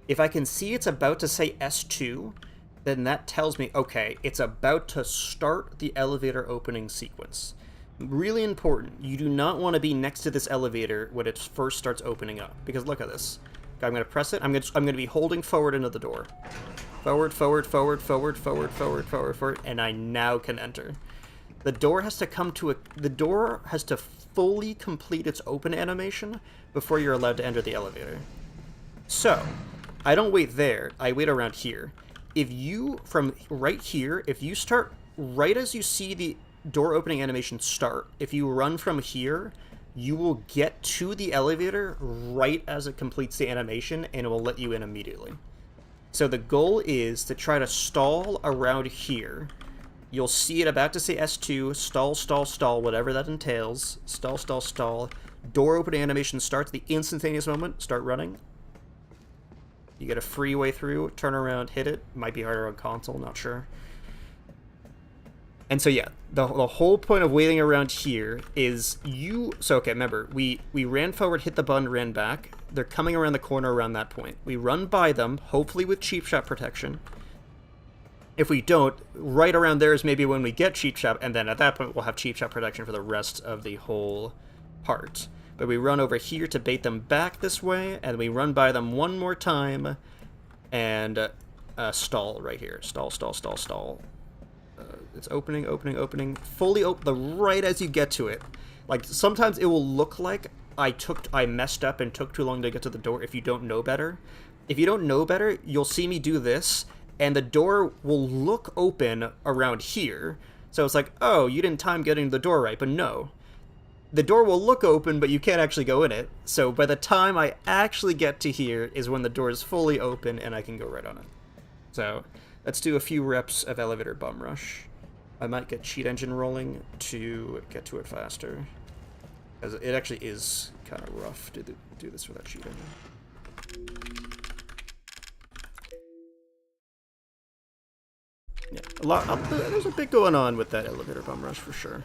If I can see it's about to say S2, then that tells me, okay, it's about to start the elevator opening sequence. Really important. You do not want to be next to this elevator when it first starts opening up, because look at this. Okay, I'm going to press it. I'm going to be holding forward into the door. Forward, forward, forward, forward, forward, forward, forward, forward, and I now can enter. The door has to fully complete its open animation before you're allowed to enter the elevator. So, I don't wait there. I wait around here. If you, from right here, if you start right as you see the door opening animation start, if you run from here, you will get to the elevator right as it completes the animation, and it will let you in immediately. So the goal is to try to stall around here. You'll see it about to say S2, stall, stall, stall, whatever that entails. Stall, stall, stall. Door opening animation starts the instantaneous moment. Start running. You get a free way through, turn around, hit it. Might be harder on console, not sure. And so yeah, the whole point of waiting around here is so okay, remember, we ran forward, hit the button, ran back. They're coming around the corner around that point. We run by them, hopefully with cheap shot protection. If we don't, right around there is maybe when we get cheap shot, and then at that point we'll have cheap shot protection for the rest of the whole part. But we run over here to bait them back this way, and we run by them one more time, and stall right here. Stall, stall, stall, stall. It's opening, opening, opening. Fully open, right as you get to it. Like, sometimes it will look like I messed up and took too long to get to the door if you don't know better. If you don't know better, you'll see me do this, and the door will look open around here. So it's like, oh, you didn't time getting to the door right, but no. The door will look open, but you can't actually go in it. So by the time I actually get to here is when the door is fully open and I can go right on it. So let's do a few reps of elevator bum rush. I might get cheat engine rolling to get to it faster, because it actually is kind of rough to do this without cheat engine. Yeah, there's a bit going on with that elevator bum rush for sure.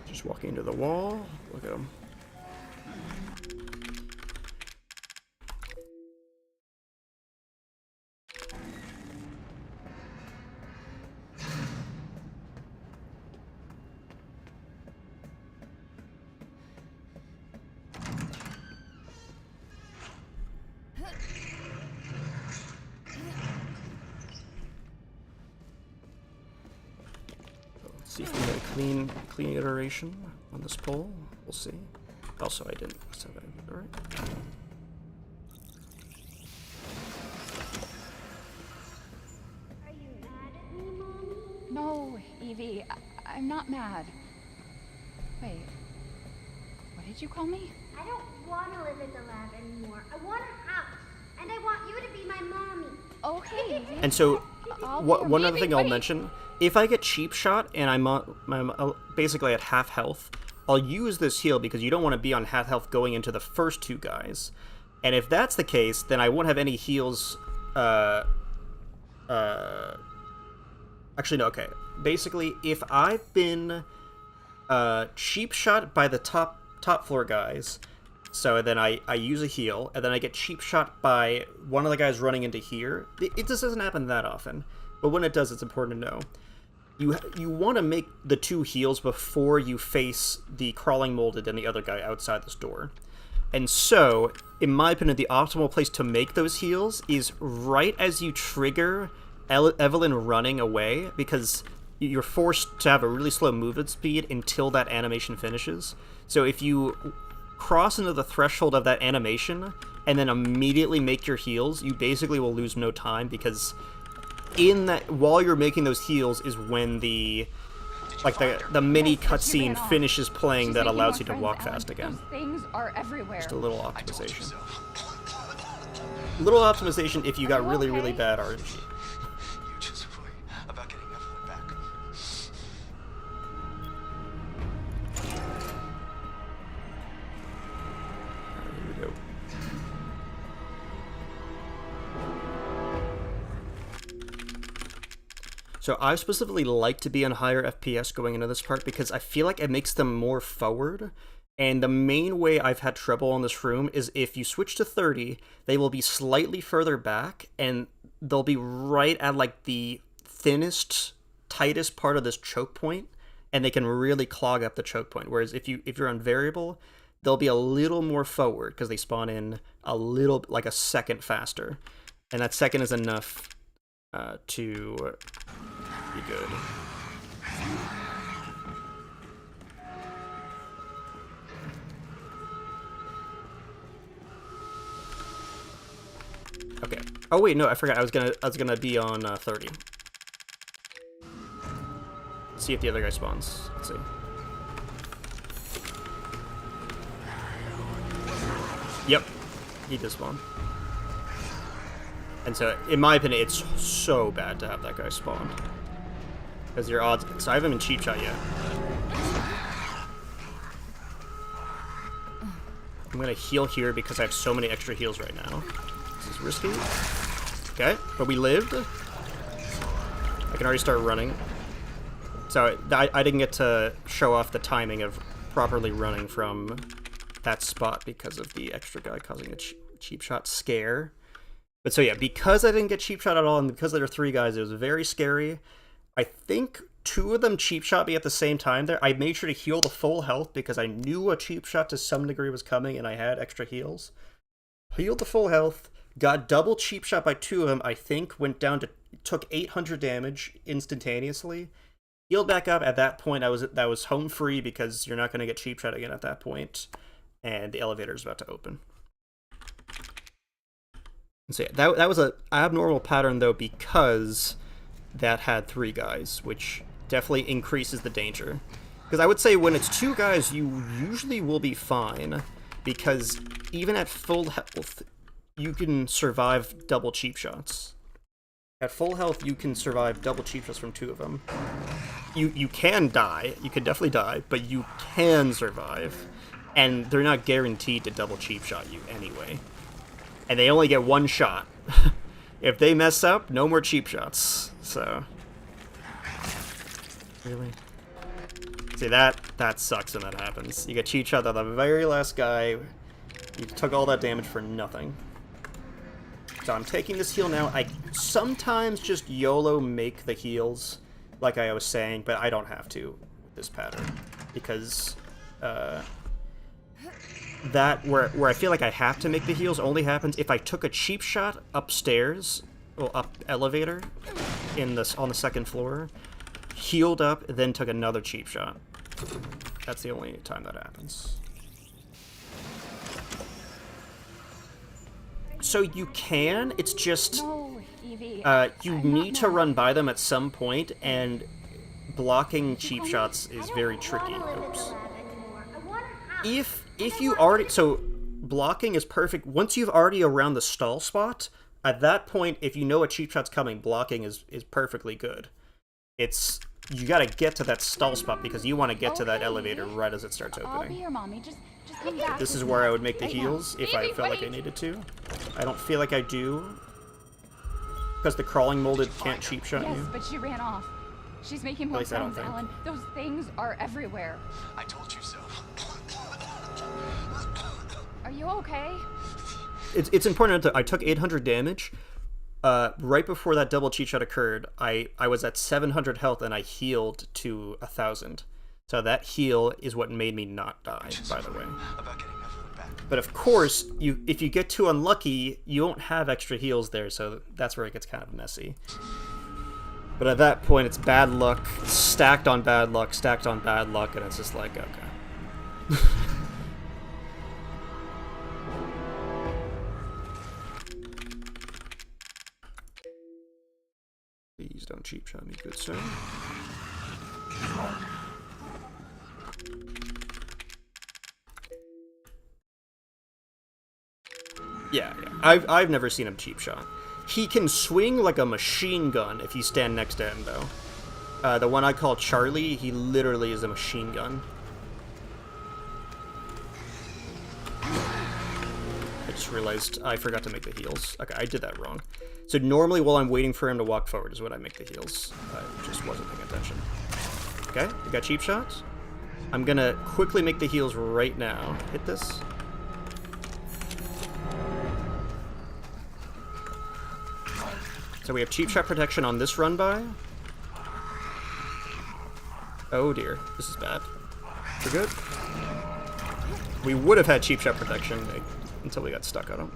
Just walking into the wall. Look at him. See if we get a clean iteration on this poll. We'll see. Also, I didn't set that right. Are you mad at me, Mommy? No, Evie, I'm not mad. Wait, what did you call me? I don't want to live at the lab anymore. I want a house, and I want you to be my mommy. Okay, Evie. And so, one other thing I'll wait. mention: if I get cheap shot and I'm basically at half health, I'll use this heal because you don't want to be on half health going into the first two guys. And if that's the case, then I won't have any heals. Actually, no. Okay. Basically, if I've been cheap shot by the top floor guys, So then I use a heal, and then I get cheap shot by one of the guys running into here. It just doesn't happen that often, but when it does, it's important to know. You want to make the 2 heals before you face the crawling molded and the other guy outside this door. And so, in my opinion, the optimal place to make those heals is right as you trigger Evelyn running away, because you're forced to have a really slow movement speed until that animation finishes. So if you cross into the threshold of that animation and then immediately make your heals, you basically will lose no time, because in that, while you're making those heals is when the mini Yes, but she ran cutscene off. finishes playing She's that making allows more you to friends, walk Ellen. fast again. Those things are everywhere. Just a little optimization. Little optimization if you got you really, really okay? bad RNG. You just worry about getting Evelyn back. Here we go. So I specifically like to be on higher FPS going into this part because I feel like it makes them more forward. And the main way I've had trouble in this room is if you switch to 30, they will be slightly further back, and they'll be right at like the thinnest, tightest part of this choke point, and they can really clog up the choke point. Whereas if you're on variable, they'll be a little more forward because they spawn in a little, like a second faster, and that second is enough to be good. Okay. Oh wait, no, I forgot. I was gonna be on 30. Let's see if the other guy spawns. Let's see. Yep, he does spawn. And so, in my opinion, it's so bad to have that guy spawn. Because your odds... So I haven't been cheap shot yet. I'm gonna heal here because I have so many extra heals right now. This is risky. Okay, but we lived. I can already start running. So I didn't get to show off the timing of properly running from that spot because of the extra guy causing a cheap shot scare. But so yeah, because I didn't get cheap shot at all, and because there were 3 guys, it was very scary. I think 2 of them cheap shot me at the same time there. I made sure to heal the full health because I knew a cheap shot to some degree was coming and I had extra heals. Healed the full health, got double cheap shot by 2 of them, I think, went down to, took 800 damage instantaneously. Healed back up. At that point, that was home free because you're not going to get cheap shot again at that point, and the elevator is about to open. So yeah, that was a abnormal pattern though, because that had 3 guys, which definitely increases the danger. Because I would say when it's 2 guys, you usually will be fine, because even at full health, you can survive double cheap shots. At full health, you can survive double cheap shots from 2 of them. You can die, you can definitely die, but you can survive. And they're not guaranteed to double cheap shot you anyway. And they only get 1 shot. If they mess up, no more cheap shots. So, really? See, that sucks when that happens. You get cheap shot on the very last guy. You took all that damage for nothing. So I'm taking this heal now. I sometimes just YOLO make the heals, like I was saying, but I don't have to with this pattern. Because, that where I feel like I have to make the heals only happens if I took a cheap shot upstairs, well, up elevator on the 2nd floor, healed up, then took another cheap shot. That's the only time that happens. So you can, it's just No, Evie. you need to run by them at some point, and blocking cheap shots is very tricky. Oops. If you already, so blocking is perfect once you've already around the stall spot. At that point, if you know a cheap shot's coming, blocking is perfectly good. It's, you gotta get to that stall spot because you want to get to that elevator right as it starts I'll be opening. your mommy. Just come back. This with is me. where I would make the Right now. heals if I Evie, felt like I wait. needed to. I don't feel like I do, because the crawling molded can't cheap shot Yes, you. but she ran off. She's making more least I don't friends, think. Alan. Those things are everywhere. I told you so. Are you okay? It's important that I took 800 damage. Right before that double cheat shot occurred, I was at 700 health and I healed to 1,000. So that heal is what made me not die, by the way. But of course, if you get too unlucky, you won't have extra heals there, so that's where it gets kind of messy. But at that point, it's bad luck, stacked on bad luck, stacked on bad luck, and it's just like, okay. Please don't cheap shot me, good sir. Yeah. I've never seen him cheap shot. He can swing like a machine gun if you stand next to him, though. The one I call Charlie, he literally is a machine gun. I just realized I forgot to make the heals. Okay, I did that wrong. So normally while I'm waiting for him to walk forward is when I make the heals. I just wasn't paying attention. Okay, we got cheap shots. I'm gonna quickly make the heals right now. Hit this. So we have cheap shot protection on this run by. Oh dear, this is bad. We're good. We would have had cheap shot protection until we got stuck on him.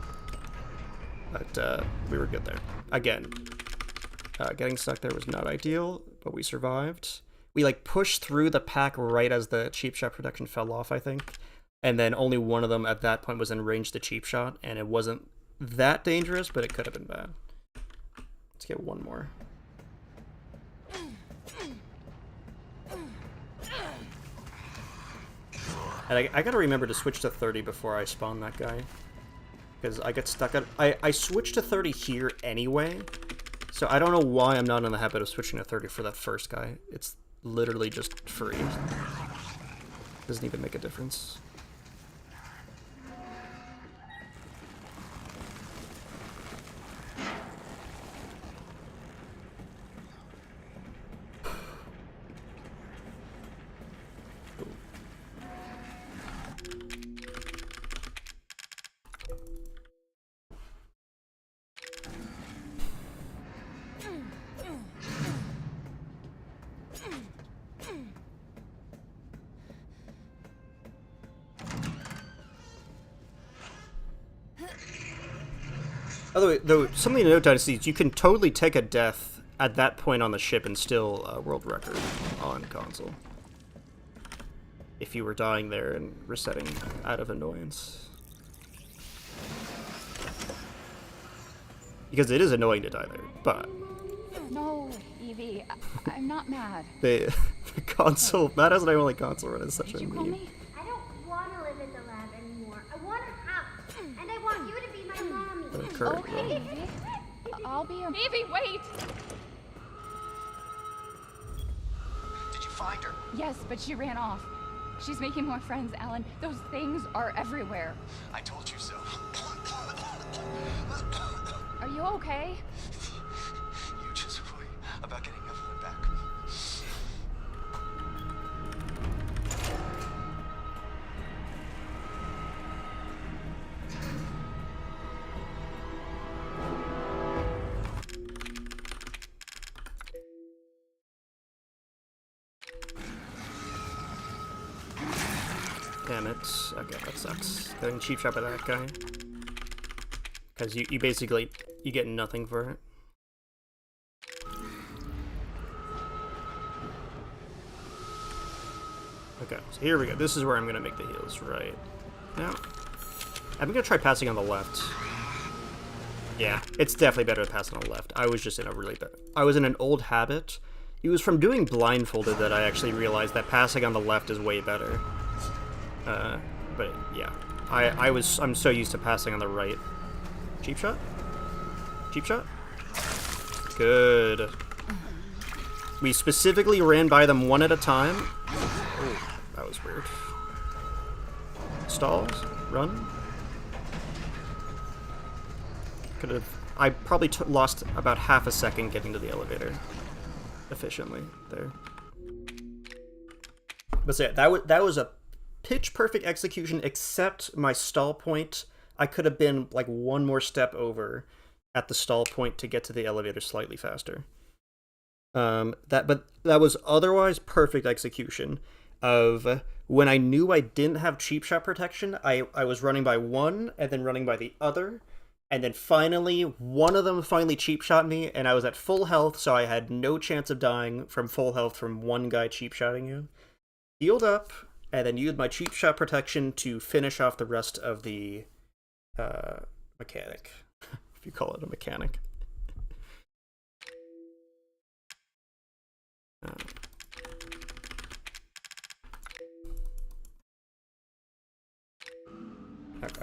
But we were good there. Again, getting stuck there was not ideal, but we survived. We like pushed through the pack right as the cheap shot protection fell off, I think. And then only one of them at that point was in range to cheap shot, and it wasn't that dangerous, but it could have been bad. Let's get one more. And I gotta remember to switch to 30 before I spawn that guy. Because I get stuck at... I switched to 30 here anyway. So I don't know why I'm not in the habit of switching to 30 for that first guy. It's literally just free. Doesn't even make a difference. Although, something to note, Dynasty, is you can totally take a death at that point on the ship and still world record on console. If you were dying there and resetting out of annoyance. Because it is annoying to die there, but... No, Evie, I'm not mad. The console... Matt has an only console run is such Did a you call meme. me? I don't want to live in the lab anymore. I want a house, and I want you to be my mommy. The current Okay, run. Evie. I'll be your... Evie, wait! Did you find her? Yes, but she ran off. She's making more friends, Alan. Those things are everywhere. I told you so. Are you okay? You just worry about getting Evelyn back. Damn it. Okay, that sucks. Getting cheap shot by that guy. Because you basically, you get nothing for it. Okay, so here we go. This is where I'm going to make the heals, right now. I'm going to try passing on the left. Yeah, it's definitely better to pass on the left. I was just in a really bad... I was in an old habit. It was from doing blindfolded that I actually realized that passing on the left is way better. But yeah, I'm so used to passing on the right. Cheap shot? Cheap shot? Good. We specifically ran by them one at a time. Oh, that was weird. Stalls? Run? Could have... I probably lost about half a second getting to the elevator efficiently there. But so yeah, that was a pitch perfect execution, except my stall point. I could have been like one more step over at the stall point to get to the elevator slightly faster. But that was otherwise perfect execution of when I knew I didn't have cheap shot protection. I was running by one and then running by the other, and then finally one of them finally cheap shot me, and I was at full health, so I had no chance of dying from full health from one guy cheap shotting you. Healed up, and then used my cheap shot protection to finish off the rest of the mechanic, if you call it a mechanic. Okay.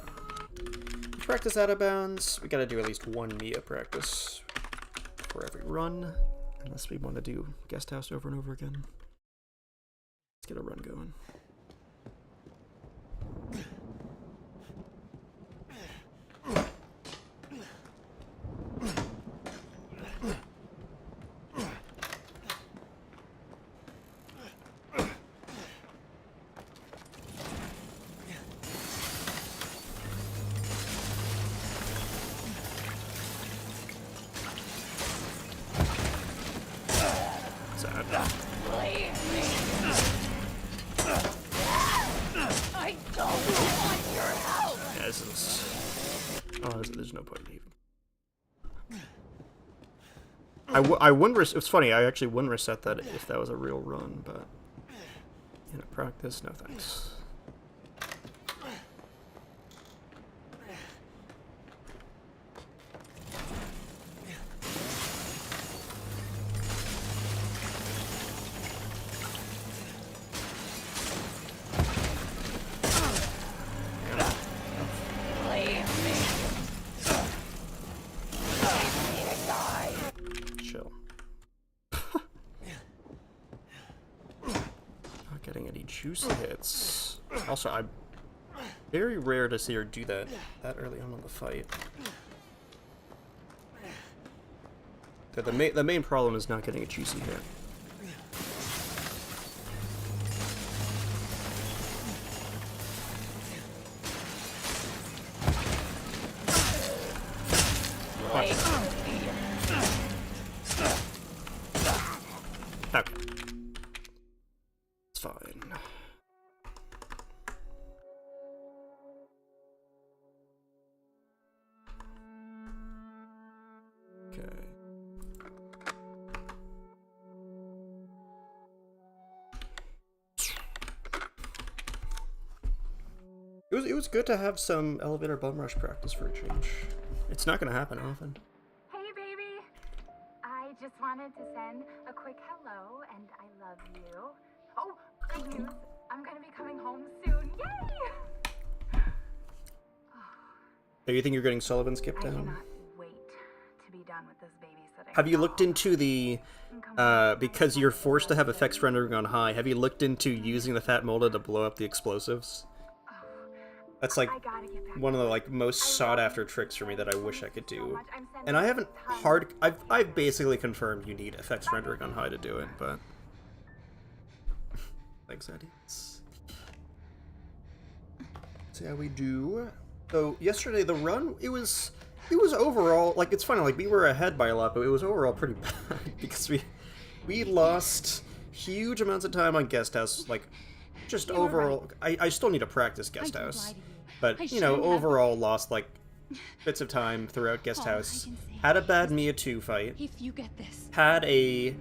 Practice out of bounds. We gotta do at least one Mia practice for every run, unless we want to do guest house over and over again. Let's get a run going. I don't want your help. Yeah, this is... Oh, there's no point in even. I wouldn't... It's funny, I actually wouldn't reset that if that was a real run, but... In a practice, no thanks. Chill. Not getting any juicy hits. Also, I'm very rare to see her do that early on in the fight. The main problem is not getting a juicy hit. Okay. It's fine. Okay. It was good to have some elevator bum rush practice for a change. It's not gonna happen often. Hey, baby. I just wanted to send a quick hello, and I love you. Oh, good news. I'm gonna be coming home soon. Yay! Do you think you're getting Sullivan skipped I down? cannot wait to be done with this babysitting. Have you looked into the, because you're forced to have effects rendering on high, have you looked into using the Fat Molda to blow up the explosives? That's like one of the most sought after tricks for me that I wish I could do. And I haven't I've basically confirmed you need effects rendering on high to do it, but thanks, Eddie. See how we do. So yesterday the run, it was overall, it's funny, we were ahead by a lot, but it was overall pretty bad because we lost huge amounts of time on guest house, just overall. I still need to practice guest house, but overall lost bits of time throughout guest house. Had a bad Mia 2 fight. If you get this. Had a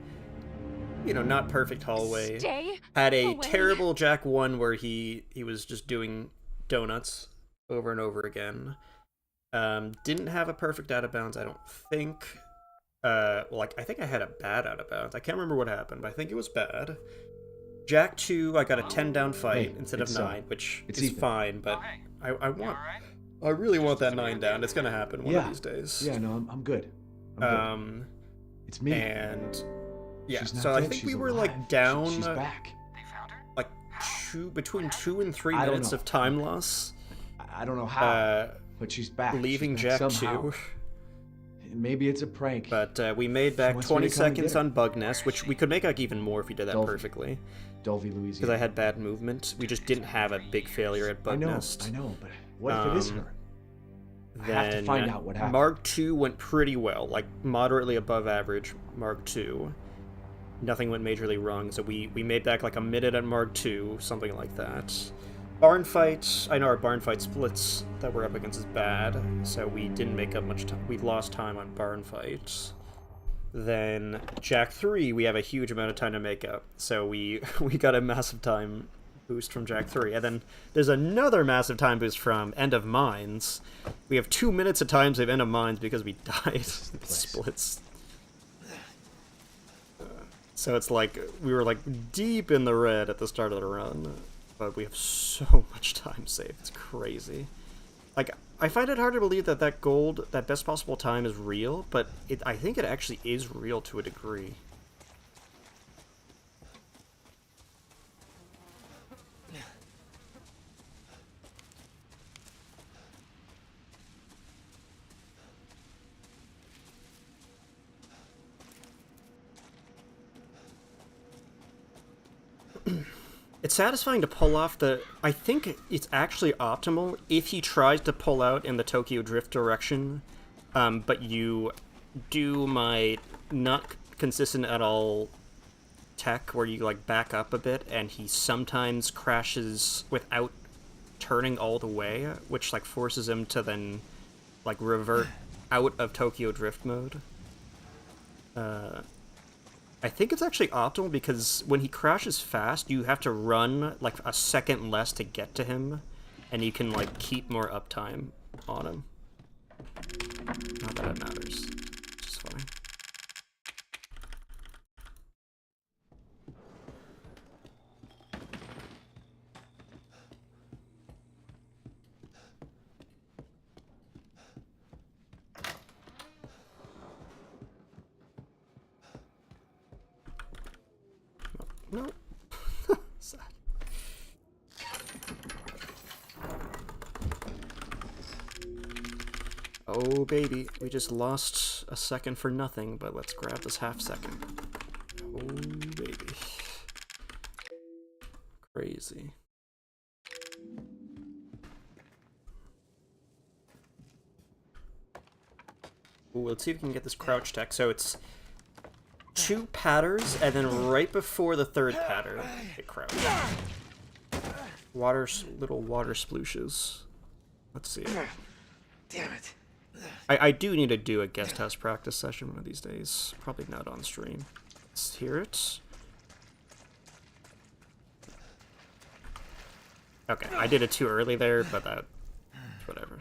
not perfect hallway. Stay had a away. terrible Jack 1 where he was just doing donuts over and over again. Didn't have a perfect out of bounds, I don't think. I think I had a bad out of bounds. I can't remember what happened, but I think it was bad. Jack 2, I got a 10 down fight instead of 9, which is fine, but I really want that 9 down. It's gonna happen one of these days. Yeah, no, I'm good. I'm good. It's me. And yeah, She's not so I dead, think she's we were alive. down She's back. between 2 and 3 I don't minutes know. of time loss. I don't know how, but she's back. Leaving She's back Jack somehow. 2. and maybe it's a prank. But we made back wants me 20 to come and seconds get her. on Bug Nest, which we could make like even more if we did that Dolphin. perfectly. Dulvey, Because I Louisiana. had bad movement. We just didn't have a big failure at Bug Nest. I know, but what if it is her? I have to Then find out what happened. Mark II went pretty well, like moderately above average Mark II. Nothing went majorly wrong, so we made back like a minute at Mark II, something like that. Barn fight, I know our barn fight splits that we're up against is bad, so we didn't make up much time. We lost time on barn fights. Then Jack 3, we have a huge amount of time to make up, so we got a massive time boost from Jack 3. And then there's another massive time boost from End of Mines. We have 2 minutes of time save End of Mines because we died. Splits. So it's like, we were like deep in the red at the start of the run. But we have so much time saved. It's crazy. Like, I find it hard to believe that that gold, that best possible time is real, but I think it actually is real to a degree. It's satisfying to pull off the... I think it's actually optimal if he tries to pull out in the Tokyo Drift direction, but you do my not consistent at all tech where you like back up a bit, and he sometimes crashes without turning all the way, which like forces him to then like revert out of Tokyo Drift mode. I think it's actually optimal because when he crashes fast, you have to run like a second less to get to him, and you can like keep more uptime on him. Not that it matters. It's just funny. No. Sad. Oh baby, we just lost a second for nothing, but let's grab this half second. Oh baby. Crazy. Ooh, let's see if we can get this crouch tech. So it's 2 patters, and then right before the 3rd patter, it crouch. Little water splooshes. Let's see. Damn it. I do need to do a guest house practice session one of these days. Probably not on stream. Let's hear it. Okay, I did it too early there, but that... whatever.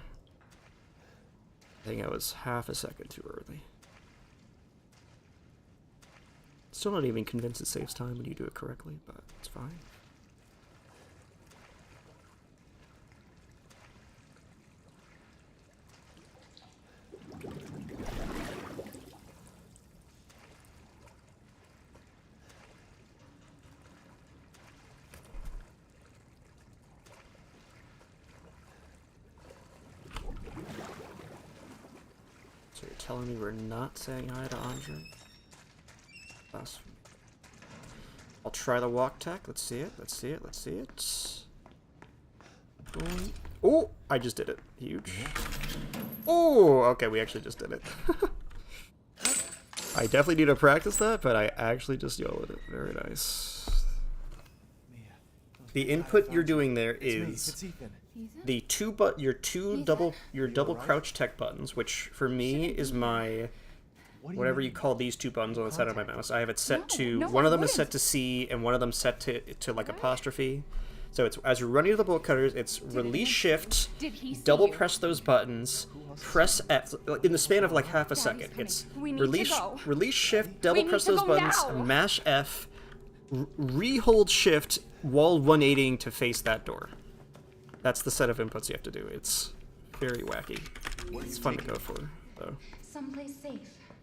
I think I was half a second too early. Still not even convinced it saves time when you do it correctly, but it's fine. So you're telling me we're not saying hi to Andre? I'll try the walk tech. Let's see it. Let's see it. Let's see it. Oh, I just did it. Huge. Oh, okay. We actually just did it. I definitely need to practice that, but I actually just yelled at it. Very nice. The input you're doing there is the your double crouch tech buttons, which for me is my whatever you call these 2 buttons on the side of my mouse. I have it set to one of them is set to C and one of them set to like apostrophe. So it's as you're running to the bolt cutters, it's release shift, double press those buttons, press F in the span of like half a second. It's release shift, double press those buttons, mash F, re-hold shift while 180ing to face that door. That's the set of inputs you have to do. It's very wacky. It's fun to go for, though. Someplace safe.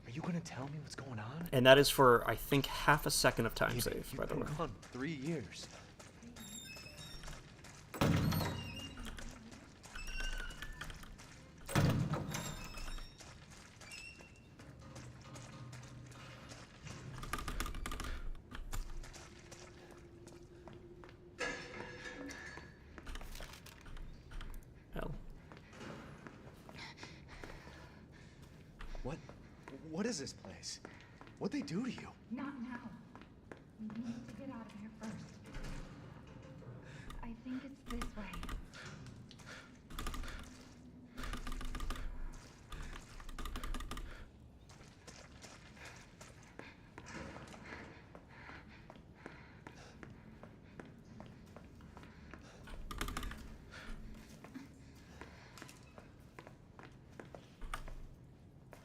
Are you gonna tell me what's going on? And that is for, I think, half a second of time save, by the way. You've been gone 3 years. is this place? What'd they do to you? Not now. We need to get out of here first. I think it's this way.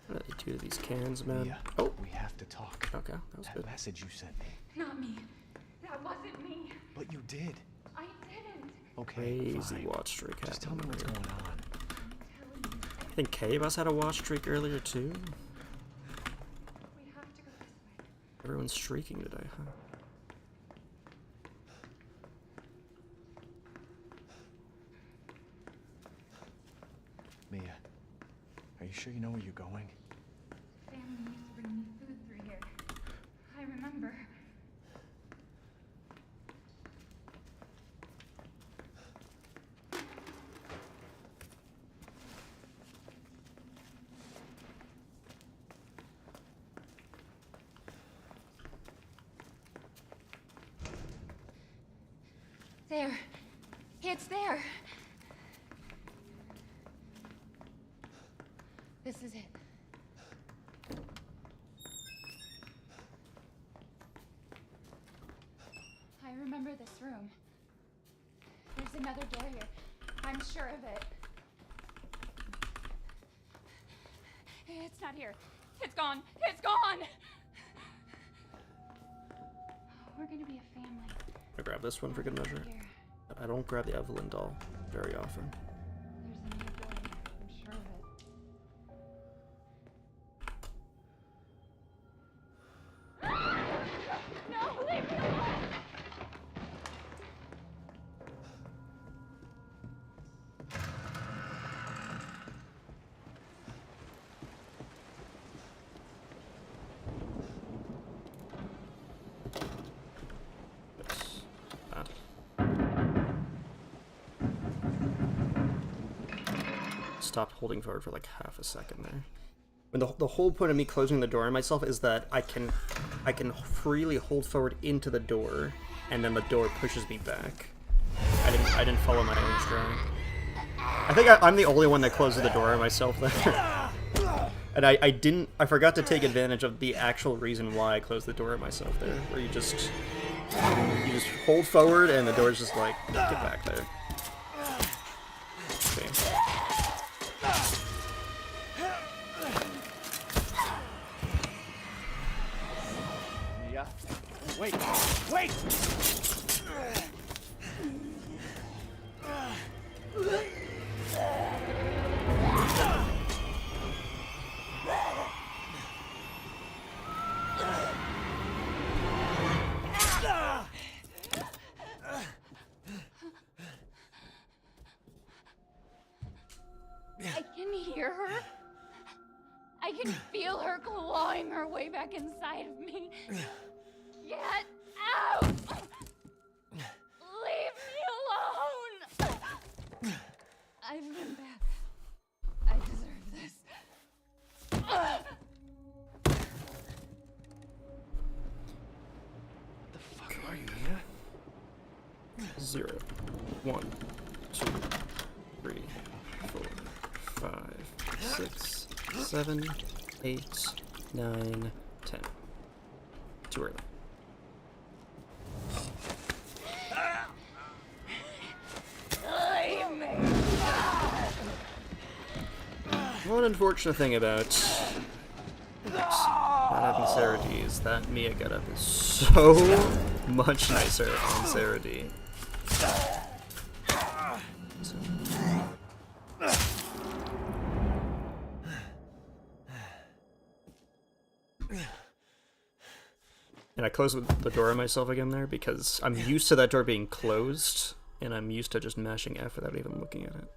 What do they do to these cans, man? Mia, Oh, we have to talk. okay, that was That good. message you sent me. Not me. That wasn't me. But you did. I didn't. Okay, Crazy fine. watch streak Just tell me happening what's over going here. on. I think K-Bus had a watch streak earlier too. We have to go this way. Everyone's streaking today, huh? Mia, are you sure you know where you're going? Family used to bring me food through here. I remember. There. It's there. This is it. I remember this room. There's another door here. I'm sure of it. It's not here. It's gone. It's gone! We're gonna be a family. I grab this one for good measure. Here. I don't grab the Evelyn doll very often. There's a new door here. I'm sure of it. No, leave me alone! Yes. Ah. Stopped holding forward for like half a second there. When the whole point of me closing the door on myself is that I can freely hold forward into the door, and then the door pushes me back. I didn't follow my own stride. I think I'm the only one that closes the door on myself there. And I forgot to take advantage of the actual reason why I closed the door on myself there, where you just hold forward and the door's just like, get back there. Okay. Mia, wait, wait! I can hear her. I can feel her clawing her way back inside of me. Get out! Leave me alone! I've been bad. I deserve this. The fuck are you, Mia? 0, 1, 2, 3, 4, 5, 6, 7, 8, 9, 10. Too early. One unfortunate thing about not having Sarah D is that Mia getup is so much nicer on Sarah D. So. And I closed the door on myself again there because I'm used to that door being closed, and I'm used to just mashing F without even looking at it.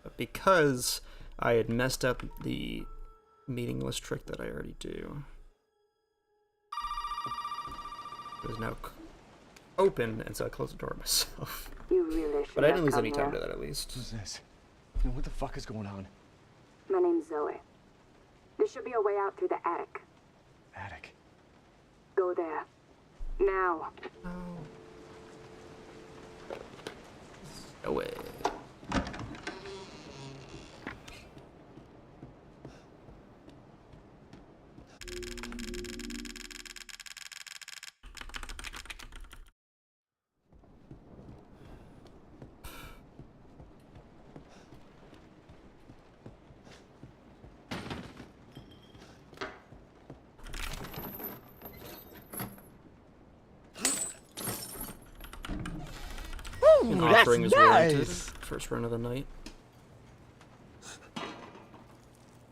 But because I had messed up the meaningless trick that I already do, it is now open, and so I closed the door myself. You really should But I didn't lose have any come time here. to that, at least. Who's this? What the fuck is going on? My name's Zoe. There should be a way out through the attic. Attic. Go there. Now. No way. An offering is warranted. First run of the night.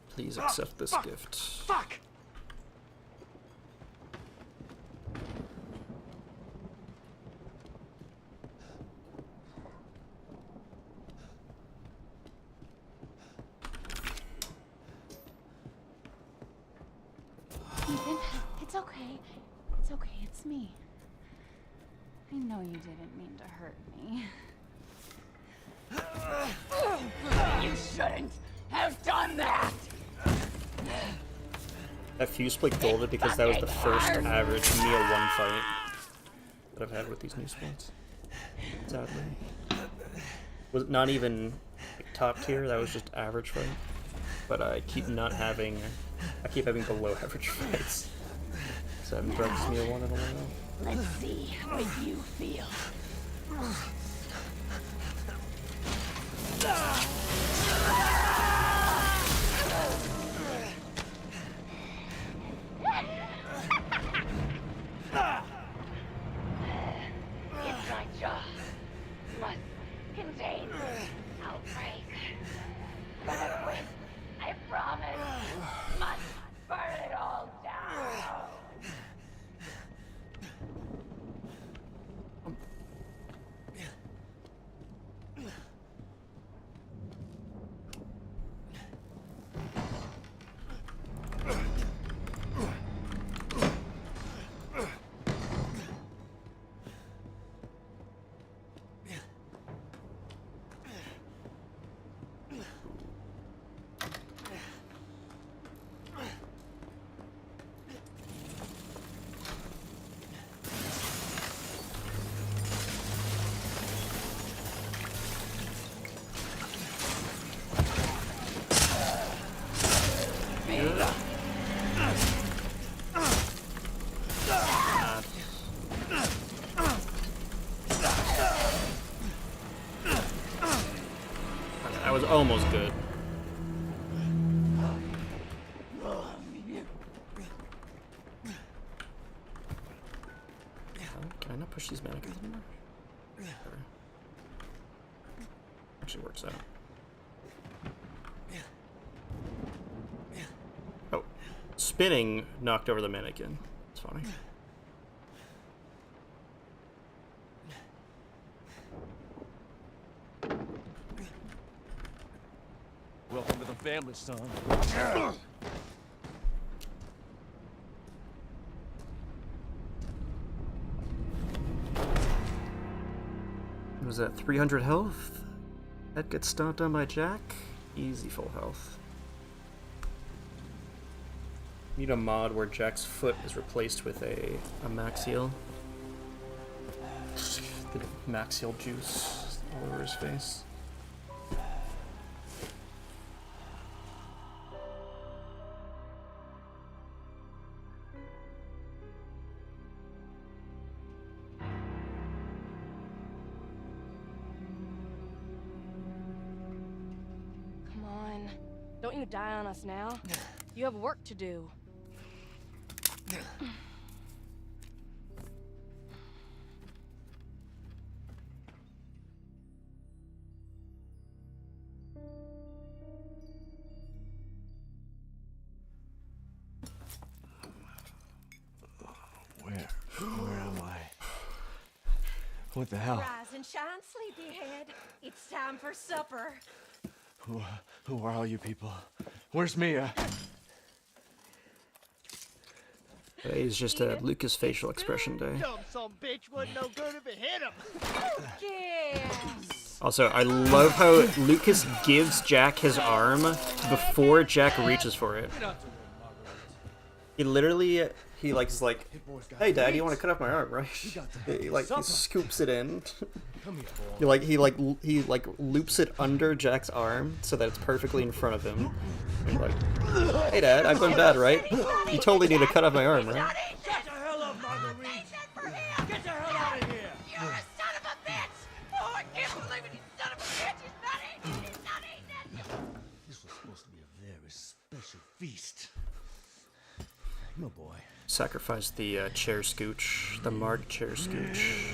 Please accept this gift. Fuck! Ethan, it's okay. It's okay, it's me. I know you didn't mean to hurt me. You shouldn't have done that! That fuse plate golded because that was the first average Mia 1 fight that I've had with these new spots. Sadly. Was not even like, top tier, that was just average fight. But I keep having below average fights. So I haven't tried this Mia 1 in a while. Let's see what you feel. Inside jaw must contain outbreak. But a quit, I promise, must burn it all down. That was almost good. Can I not push these mannequins anymore? Actually works out. Oh, spinning knocked over the mannequin. It's funny. Welcome to the family, son. Was that 300 health? That gets stomped on by Jack? Easy full health. Need a mod where Jack's foot is replaced with a Maxiel. The Maxiel juice all over his face. Come on. Don't you die on us now. You have work to do. Where am I? What the hell? Rise and shine, sleepyhead. It's time for supper. Who are all you people? Where's Mia? Today's just a Lucas facial expression day. Dumb some bitch wasn't no good if it hit him. Yes. Also, I love how Lucas gives Jack his arm before Jack reaches for it. Get out the way. He literally, he like is like, hey dad, you want to cut off my arm, right? He like he scoops it in. he loops it under Jack's arm so that it's perfectly in front of him. He's like, hey dad, I've done bad, right? You totally need to cut off my arm, right? Get the hell up, Marguerite! Get the hell out of here! You're a son of a bitch! Oh, I can't believe it, you son of a bitch! He's not eating! He's not eating it! This was supposed to be a very special feast. My boy. Sacrifice the chair scooch, the marked chair scooch.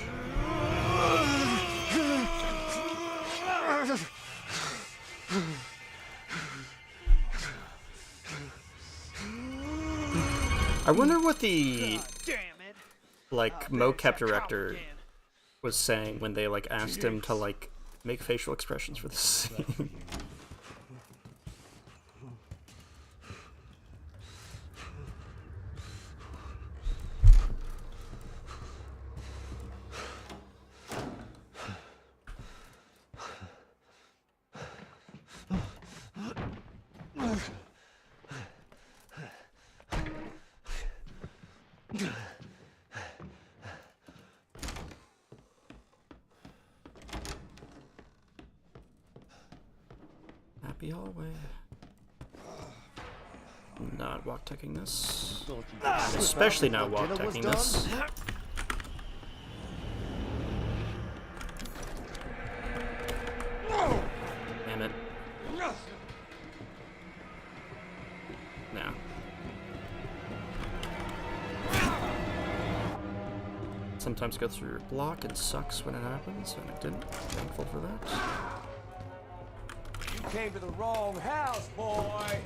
I wonder what the like mocap director was saying when they like asked him to like make facial expressions for this scene. Happy hallway. Not walk teching this. Especially not walk teching this. Damn it. Now. Sometimes go through your block, it sucks when it happens, and it didn't. Thankful for that. You came to the wrong house, boy!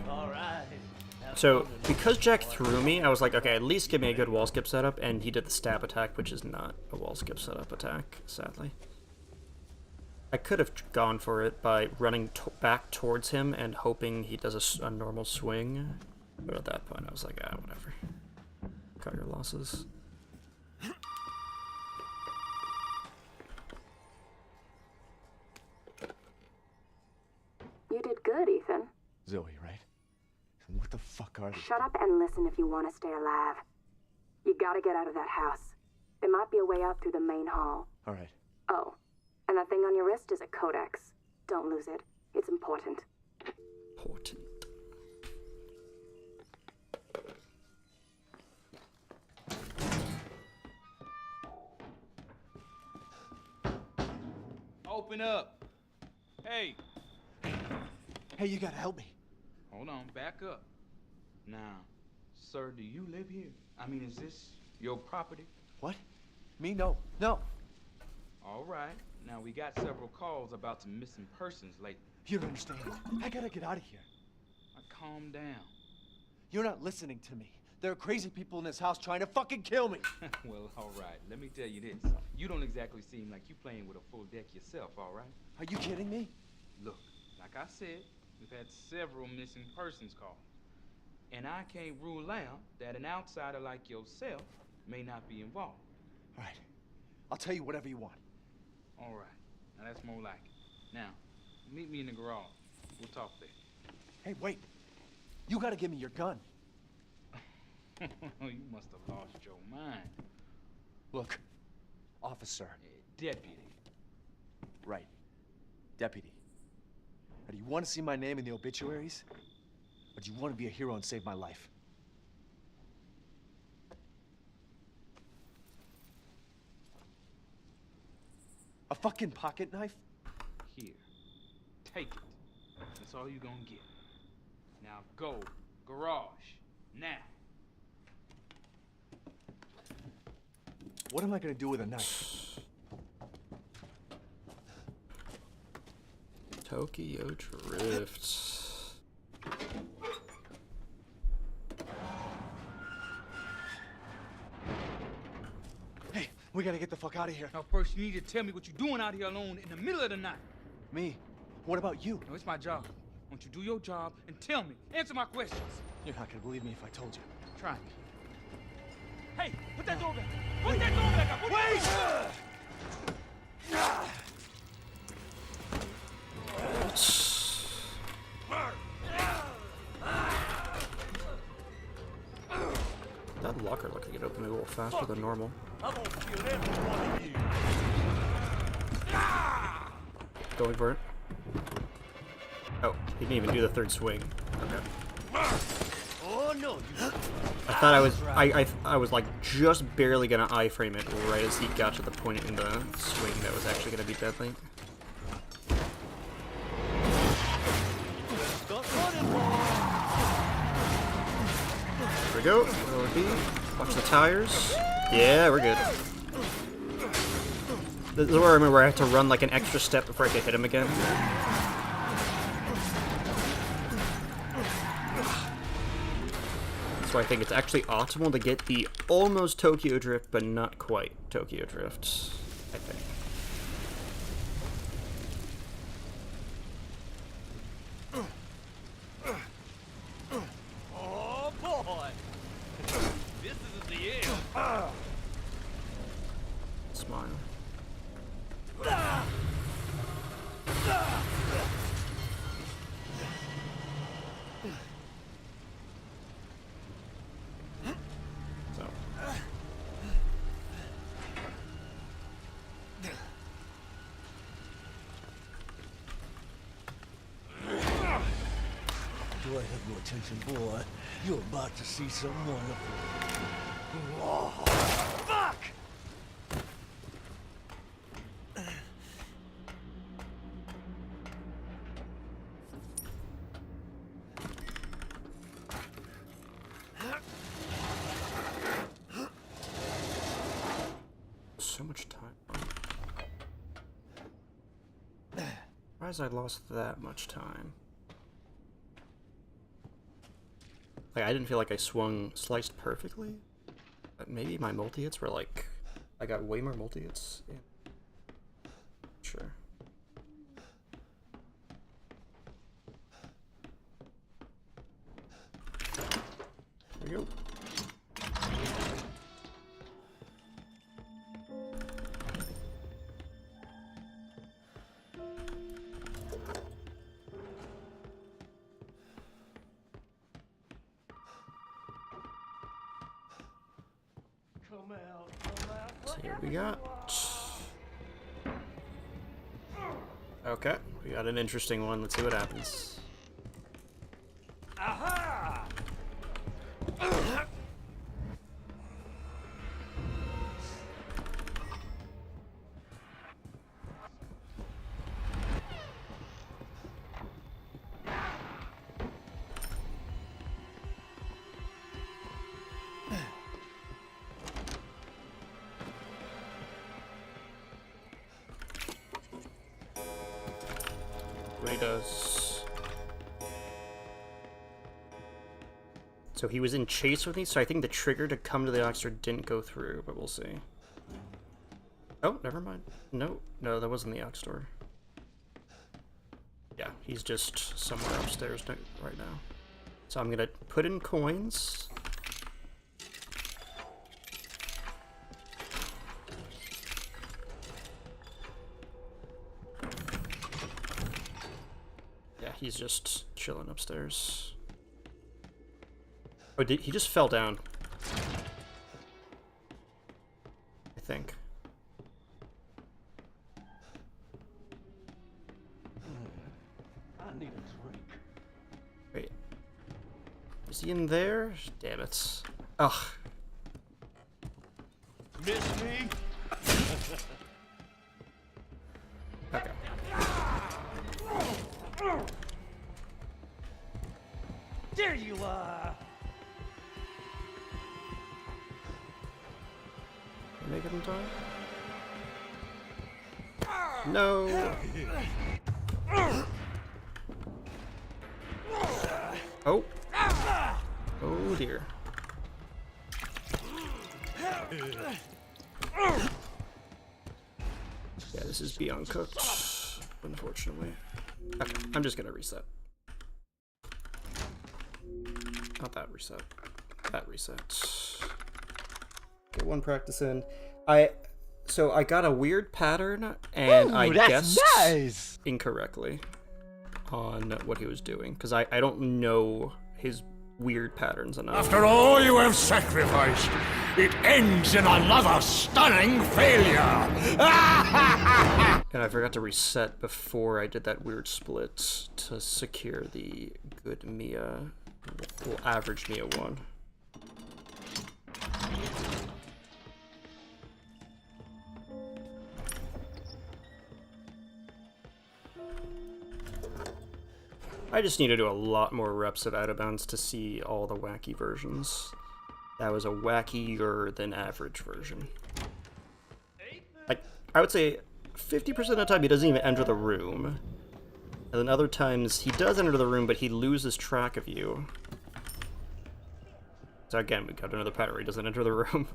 Alright. So, because Jack threw me, I was like, okay, at least give me a good wall skip setup, and he did the stab attack, which is not a wall skip setup attack, sadly. I could have gone for it by running back towards him and hoping he does a normal swing, but at that point I was like, ah, whatever. Cut your losses. You did good, Ethan. Zoe, right? And what the fuck are they? Shut up and listen if you want to stay alive. You gotta get out of that house. There might be a way out through the main hall. All right. Oh, and that thing on your wrist is a codex. Don't lose it. It's important. Important. Open up. Hey. Hey, you gotta help me. Hold on, back up. Now, sir, do you live here? I mean, is this your property? What? Me? No. No. All right. Now, we got several calls about some missing persons lately. You don't understand. I gotta get out of here. Calm down. You're not listening to me. There are crazy people in this house trying to fucking kill me. Well, all right. Let me tell you this. You don't exactly seem like you playing with a full deck yourself, all right? Are you kidding me? Look, like I said, we've had several missing persons calls. And I can't rule out that an outsider like yourself may not be involved. All right. I'll tell you whatever you want. All right. Now, that's more like it. Now, meet me in the garage. We'll talk there. Hey, wait. You gotta give me your gun. You must have lost your mind. Look, officer. Deputy. Right. Deputy. Now, do you want to see my name in the obituaries? Or do you want to be a hero and save my life? A fucking pocket knife? Here. Take it. That's all you're gonna get. Now go. Garage. Now. What am I gonna do with a knife? Tokyo Drift. Hey, we gotta get the fuck out of here. Now first you need to tell me what you're doing out here alone in the middle of the night. Me? What about you? No, it's my job. Why don't you do your job and tell me? Answer my questions. You're not gonna believe me if I told you. Try me. Hey, put that door back. Put that door back up. Wait! locker looks like it opened a little faster than normal. I'm gonna kill every one of you. Going for it. Oh, he didn't even do the third swing. Okay. Oh no! I thought I was like just barely gonna iframe it right as he got to the point in the swing that was actually gonna be deadly. There we go. OD. Watch the tires. Yeah, we're good. This is where I remember I had to run like an extra step before I could hit him again. So I think it's actually optimal to get the almost Tokyo Drift, but not quite Tokyo Drift, I think. Oh boy! This isn't the end. Smile. So. Do I have your attention, boy? You're about to see some wonderful. Oh, fuck! So much time. Why has I lost that much time? Like, I didn't feel like I sliced perfectly. But maybe my multi-hits were like... I got way more multi-hits. Yeah. Sure. There we go. So here we got... Okay, we got an interesting one. Let's see what happens. Aha! What he does. So he was in chase with me, so I think the trigger to come to the Oxter didn't go through, but we'll see. Oh, never mind. No, that wasn't the Ox door. Yeah, he's just somewhere upstairs right now. So I'm gonna put in coins. Yeah, he's just chilling upstairs. Oh, he just fell down. I think. I need a drink. Wait. Is he in there? Damn it. Ugh. Miss me? Okay. There you are. Make it in time? No. Oh. Oh dear. Yeah, this is beyond cooked, unfortunately. Okay, I'm just gonna reset. Not that reset. That reset. Get one practice in. So I got a weird pattern, and Ooh, I that's guessed nice. incorrectly on what he was doing, because I don't know his weird patterns enough. After all you have sacrificed, it ends in another stunning failure. And I forgot to reset before I did that weird split to secure the good Mia, well, average Mia one. I just need to do a lot more reps of Out of Bounds to see all the wacky versions. That was a wackier than average version. Like, I would say 50% of the time he doesn't even enter the room. And then other times he does enter the room, but he loses track of you. So again, we got another pattern where he doesn't enter the room.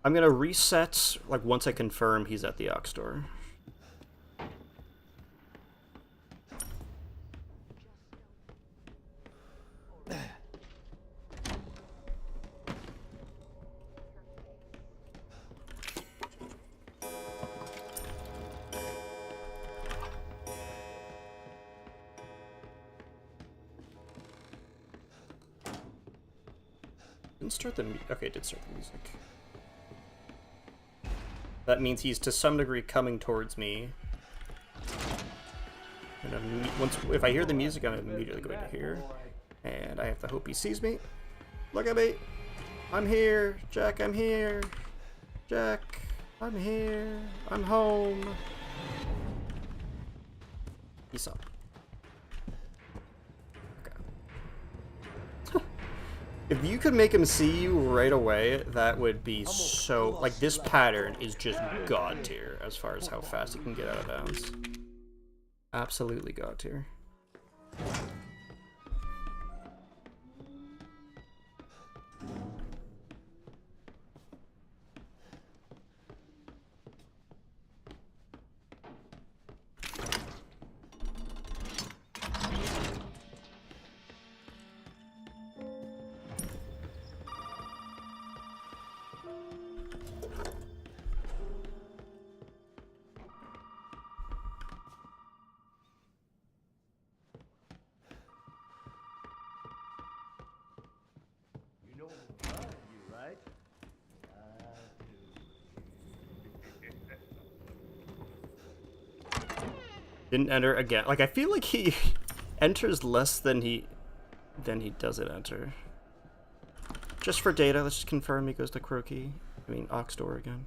I'm gonna reset, like, once I confirm he's at the aux door. Didn't start the okay, it did start the music. That means he's to some degree coming towards me. And if I hear the music, I'm immediately going to hear. And I have to hope he sees me. Look at me! I'm here! Jack, I'm here! Jack, I'm here! I'm home! He saw. If you could make him see you right away, that would be so... Like, this pattern is just god tier as far as how fast he can get out of bounds. Absolutely god tier. Didn't enter again. Like, I feel like he enters less than he doesn't enter. Just for data, let's just confirm he goes to Croaky. I mean, aux door again.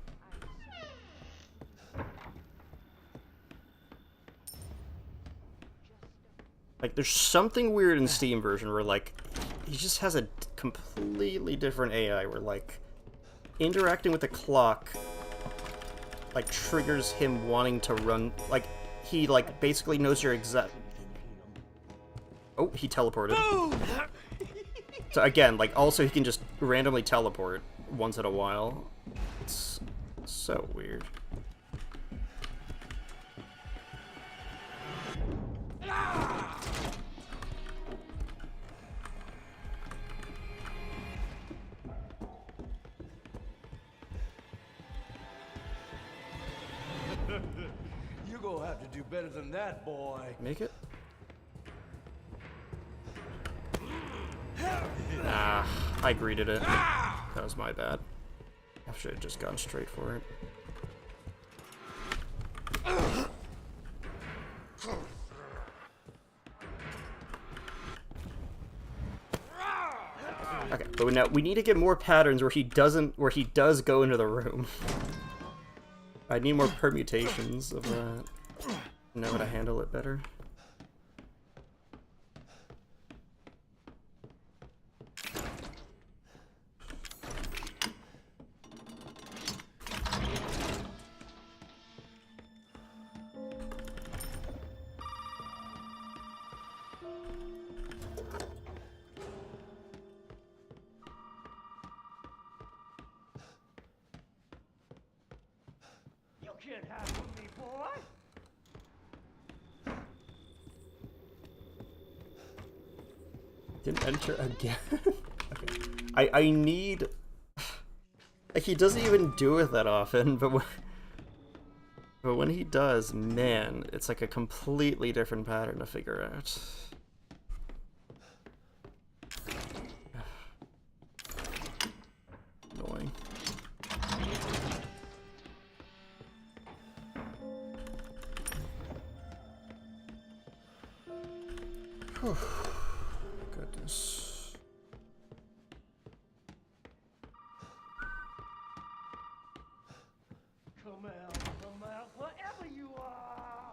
Like, there's something weird in Steam version where, like, he just has a completely different AI where, like, interacting with the clock, like, triggers him wanting to run, like, he, like, basically knows your exact... Oh, he teleported. So again, like, also he can just randomly teleport once in a while. It's so weird. You're gonna have to do better than that, boy. Make it? Nah, I greeted it. That was my bad. I should have just gone straight for it. Okay, but now we need to get more patterns where he does go into the room. I need more permutations of that. Know how to handle it better. You can't have with me, boy. Didn't enter again. Okay. I need... Like, he doesn't even do it that often, but when he does, man, it's like a completely different pattern to figure out. Goodness. Come out, wherever you are.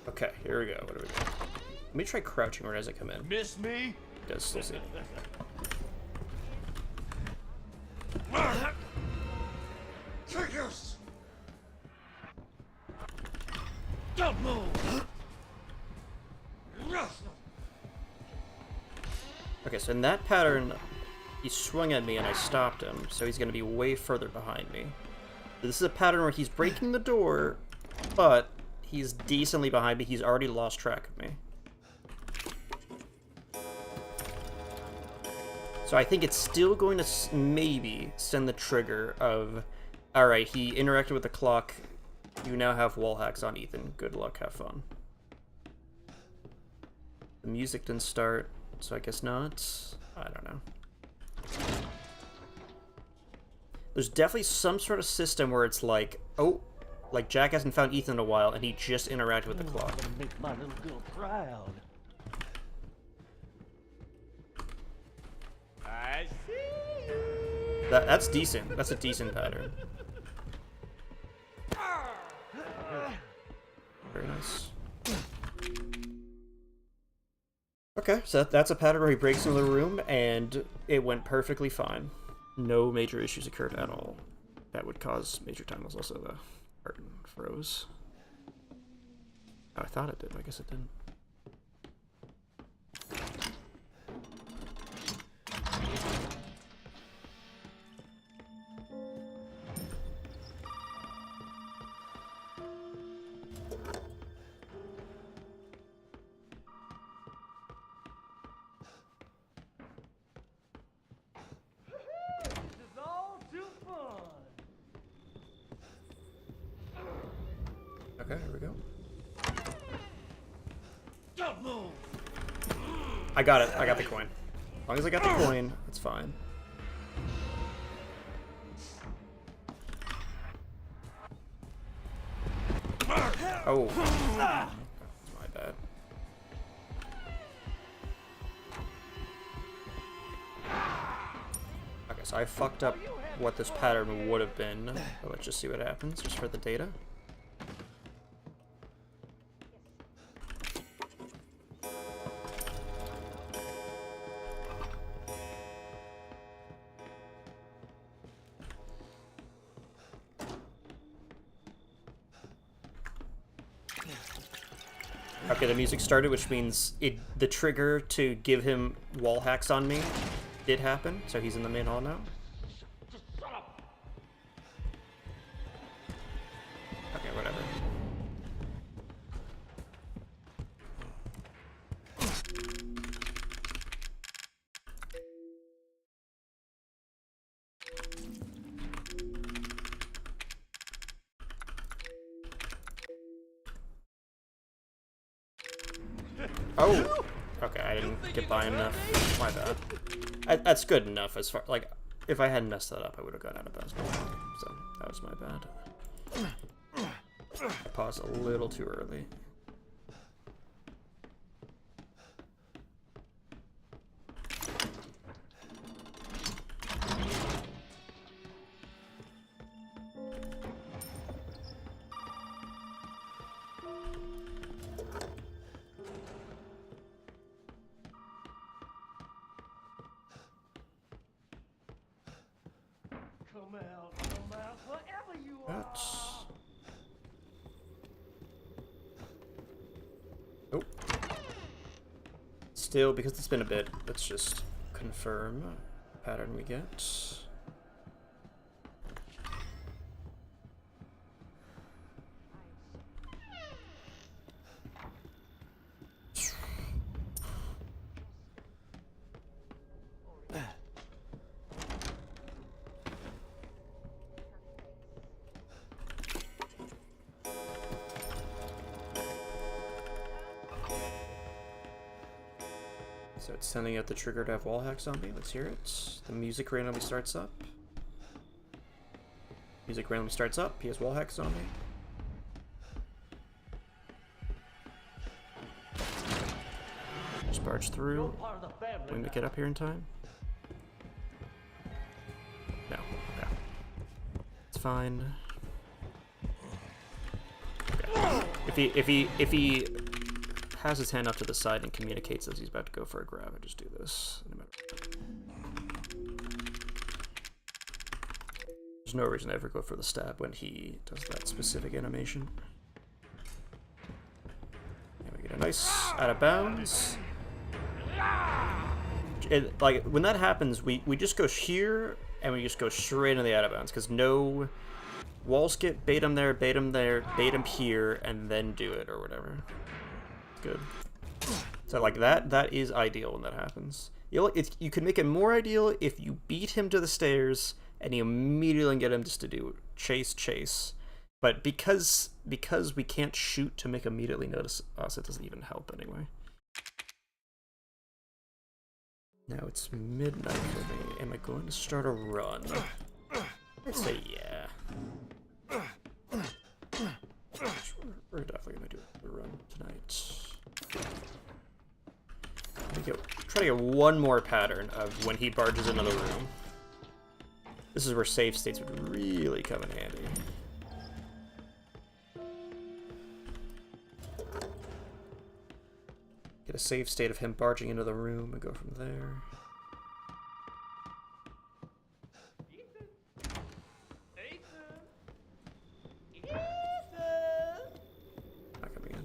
Okay, here we go. What do we got? Let me try crouching right as I come in. Miss me? It does still see me. Triggers! Don't move! Okay, so in that pattern, he swung at me and I stopped him, so he's going to be way further behind me. This is a pattern where he's breaking the door, but he's decently behind me. He's already lost track of me. So I think it's still going to maybe send the trigger of, alright, he interacted with the clock. You now have wall hacks on Ethan. Good luck, have fun. The music didn't start, so I guess not. I don't know. There's definitely some sort of system where it's like, oh, like Jack hasn't found Ethan in a while and he just interacted with the clock. I'm gonna make my little girl proud. I see you. That's decent. That's a decent pattern. Very nice. Okay, so that's a pattern where he breaks into the room, and it went perfectly fine. No major issues occurred at all. That would cause major time loss. Also, the curtain froze. Oh, I thought it did, but I guess it didn't. Okay, here we go. Don't move. I got it. I got the coin. As long as I got the coin, it's fine. Oh. That's my bad. Okay, so I fucked up what this pattern would have been. But let's just see what happens, just for the data. Okay, the music started, which means the trigger to give him wall hacks on me did happen, so he's in the main hall now. Okay, whatever. Oh! Okay, I didn't get by enough. My bad. That's good enough as far, like, if I hadn't messed that up, I would have gone out of basketball. So, that was my bad. Pause a little too early. Come out, wherever you are. Nope. Still, because it's been a bit, let's just confirm the pattern we get. So it's sending out the trigger to have wall hacks on me. Let's hear it. The music randomly starts up. Music randomly starts up. He has wall hacks on me. barge through. Can we make it up here in time? No. Okay. It's fine. Okay. If he has his hand up to the side and communicates as he's about to go for a grab, I just do this. There's no reason to ever go for the stab when he does that specific animation. And we get a nice out of bounds. Like, when that happens, we just go here, and we just go straight into the out of bounds, because no wall skip, bait him there, bait him there, bait him here, and then do it, or whatever. Good. So, like, that is ideal when that happens. You can make it more ideal if you beat him to the stairs, and you immediately get him just to do chase. But because we can't shoot to make immediately notice us, it doesn't even help anyway. Now it's midnight for me. Am I going to start a run? I'd say yeah. We're definitely gonna do a run tonight. Try to get one more pattern of when he barges into the room. This is where save states would really come in handy. Get a save state of him barging into the room and go from there. Not coming in.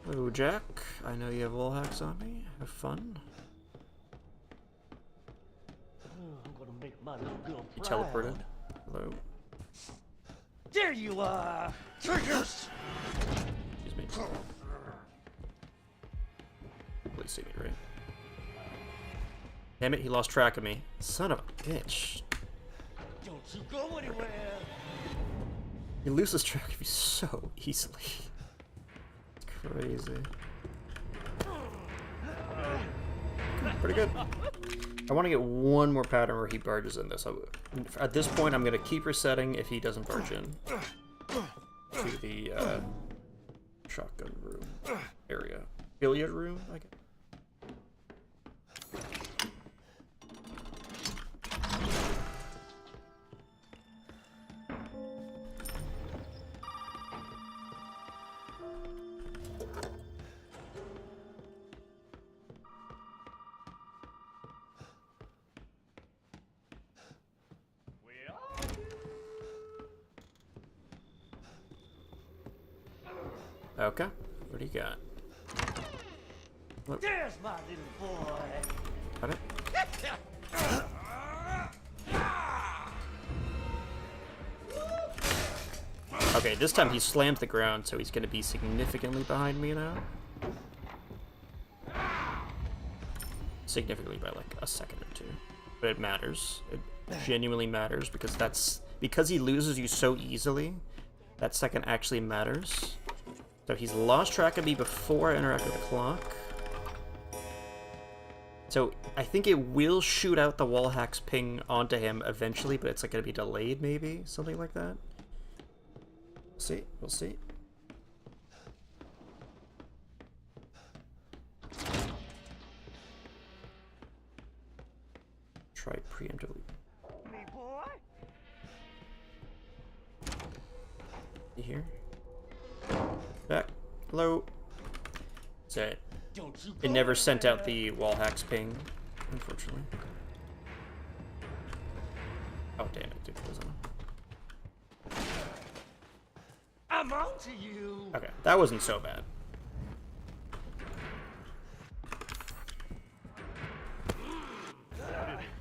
Hello, Jack. I know you have wall hacks on me. Have fun. I'm gonna make my little girl You proud. teleported. Hello. There you are! Triggers! Excuse me. Please see me, right? Damn it, he lost track of me. Son of a bitch. Don't you go anywhere! He loses track of you so easily. It's crazy. Pretty good. I want to get one more pattern where he barges in this. At this point, I'm going to keep resetting if he doesn't barge in to the shotgun room area. Billiard room, I guess. Okay, what do you got? Look. There's my little boy! Got it? Okay, this time he slammed the ground, so he's going to be significantly behind me now. Significantly by like a second or two. But it matters. It genuinely matters because he loses you so easily, that second actually matters. So he's lost track of me before I interact with the clock. So I think it will shoot out the wall hacks ping onto him eventually, but it's like going to be delayed maybe, something like that. We'll see. We'll see. Try preemptively. Me boy? You hear? Back. Hello. That's it. It never sent out the wall hacks ping, unfortunately. Oh damn it, dude, it was on. I'm on to you! Okay, that wasn't so bad.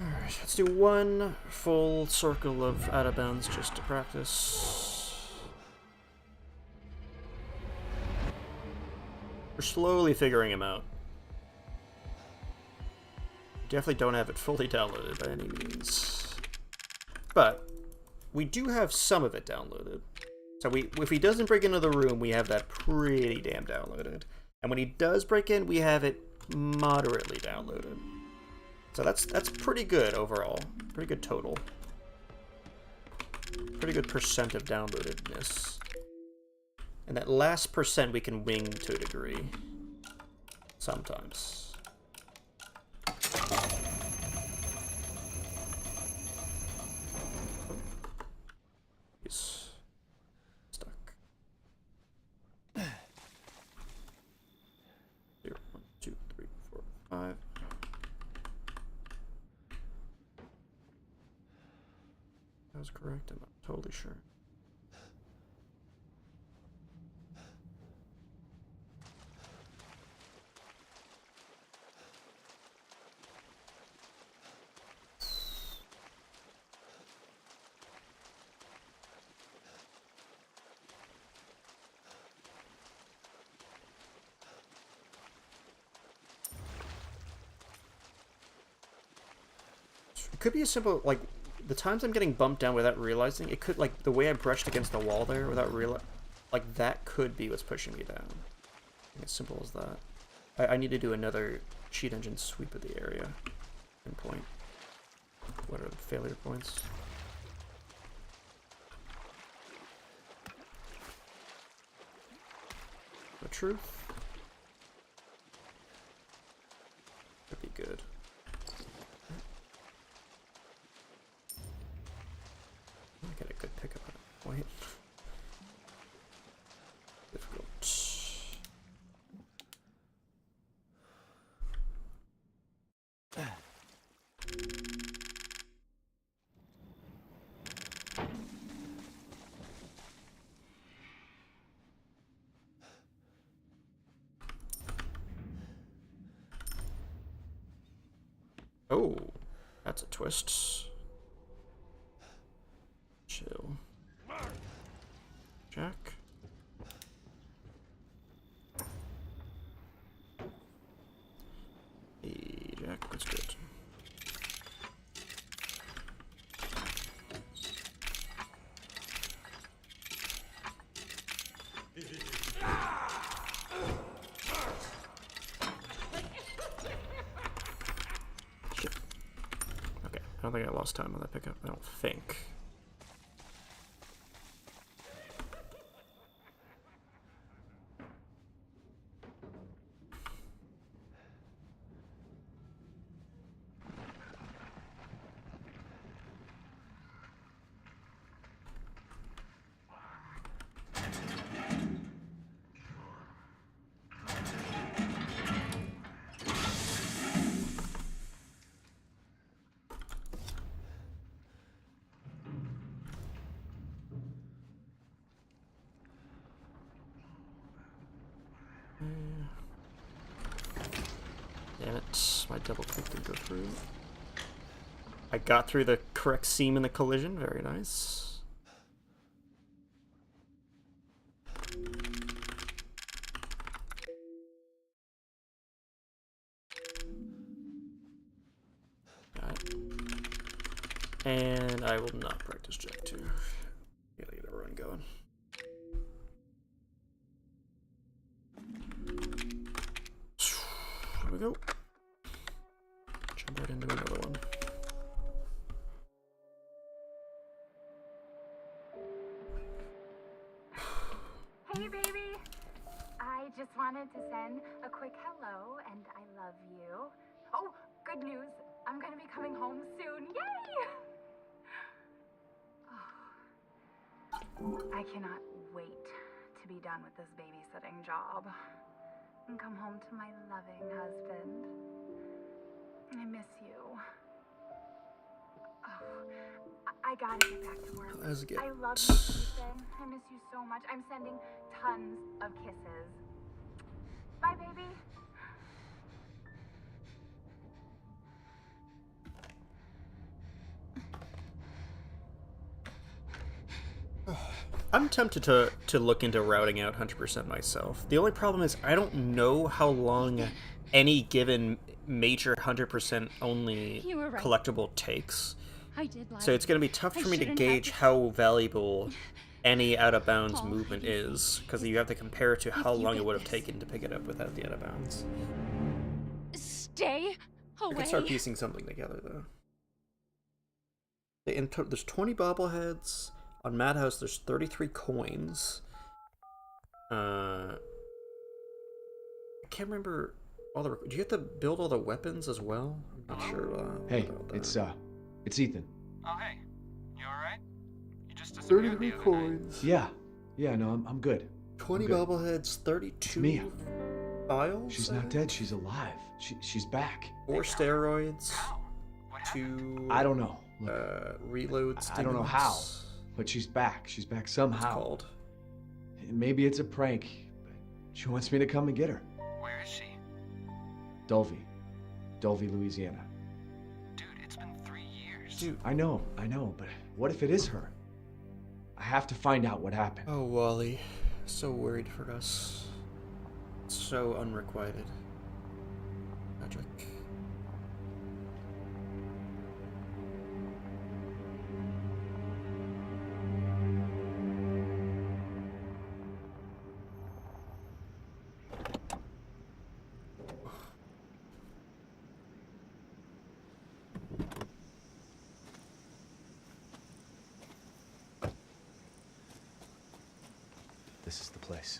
Alright, let's do one full circle of out of bounds just to practice. We're slowly figuring him out. Definitely don't have it fully downloaded by any means. But we do have some of it downloaded. So if he doesn't break into the room, we have that pretty damn downloaded. And when he does break in, we have it moderately downloaded. So that's pretty good overall. Pretty good total. Pretty good percent of downloadedness. And that last percent we can wing to a degree. Sometimes. He's stuck. Here, 1, 2, 3, 4, 5. That was correct, I'm not totally sure. It could be a simple, like, the times I'm getting bumped down without realizing, it could, like, the way I brushed against the wall there without like, that could be what's pushing me down. As simple as that. I need to do another cheat engine sweep of the area. Pinpoint. What are the failure points? The truth? Could be good. I get a good pickup at that point. Difficult. Oh, that's a twist. Chill. Jack. Hey, Jack, that's good. Shit. Okay, I don't think I lost time on that pickup. I don't think. Damn it, my double click didn't go through. I got through the correct seam in the collision, very nice. Got it. And I will not practice Jack 2. Gotta get a run going. Here we go. Jump right into another one. Hey, baby! I just wanted to send a quick hello and I love you. Oh, good news! I'm gonna be coming home soon. Yay! Oh, I cannot wait to be done with this babysitting job and come home to my loving husband. I miss you. Oh, I gotta get back to work. Let's get I love you, Ethan. I miss you so much. I'm sending tons of kisses. Bye, baby. I'm tempted to look into routing out 100% myself. The only problem is I don't know how long any given major 100% only You were right. collectible takes. I did lie. So it's going to be tough I for me to shouldn't have gauge how valuable any out of bounds movement is, because you have to compare it to how you long it get would have this. taken to pick it up without the out of bounds. Stay I away. can start piecing something together though. There's 20 bobbleheads. On Madhouse, there's 33 coins. I can't remember all the. Do you have to build all the weapons as well? I'm not sure. Hey, about that. it's Ethan. Oh, hey. You alright? You just disappeared 33 the other night. coins. Yeah, no, I'm good. 20 I'm good. bobbleheads, 32 Mia. files. She's not dead. She's alive. She's back. 4 steroids. 2. I don't know. Reload. I don't know how, but she's back. She's back somehow. It's called. Maybe it's a prank, but she wants me to come and get her. Where is she? Dulvey, Louisiana. Dude, it's been 3 years. Dude. I know, but what if it is her? I have to find out what happened. Oh, Wally. So worried for us. So unrequited. Magic. This is the place.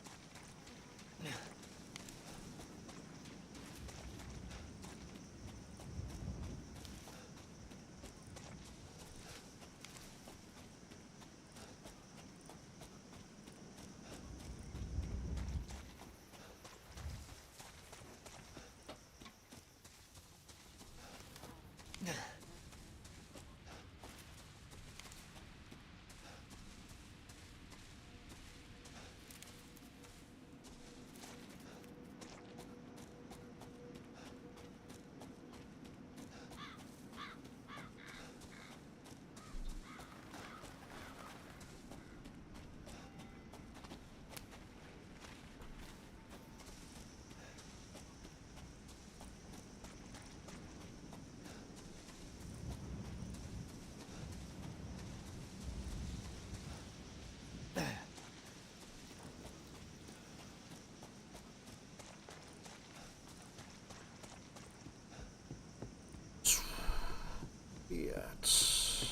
Yes.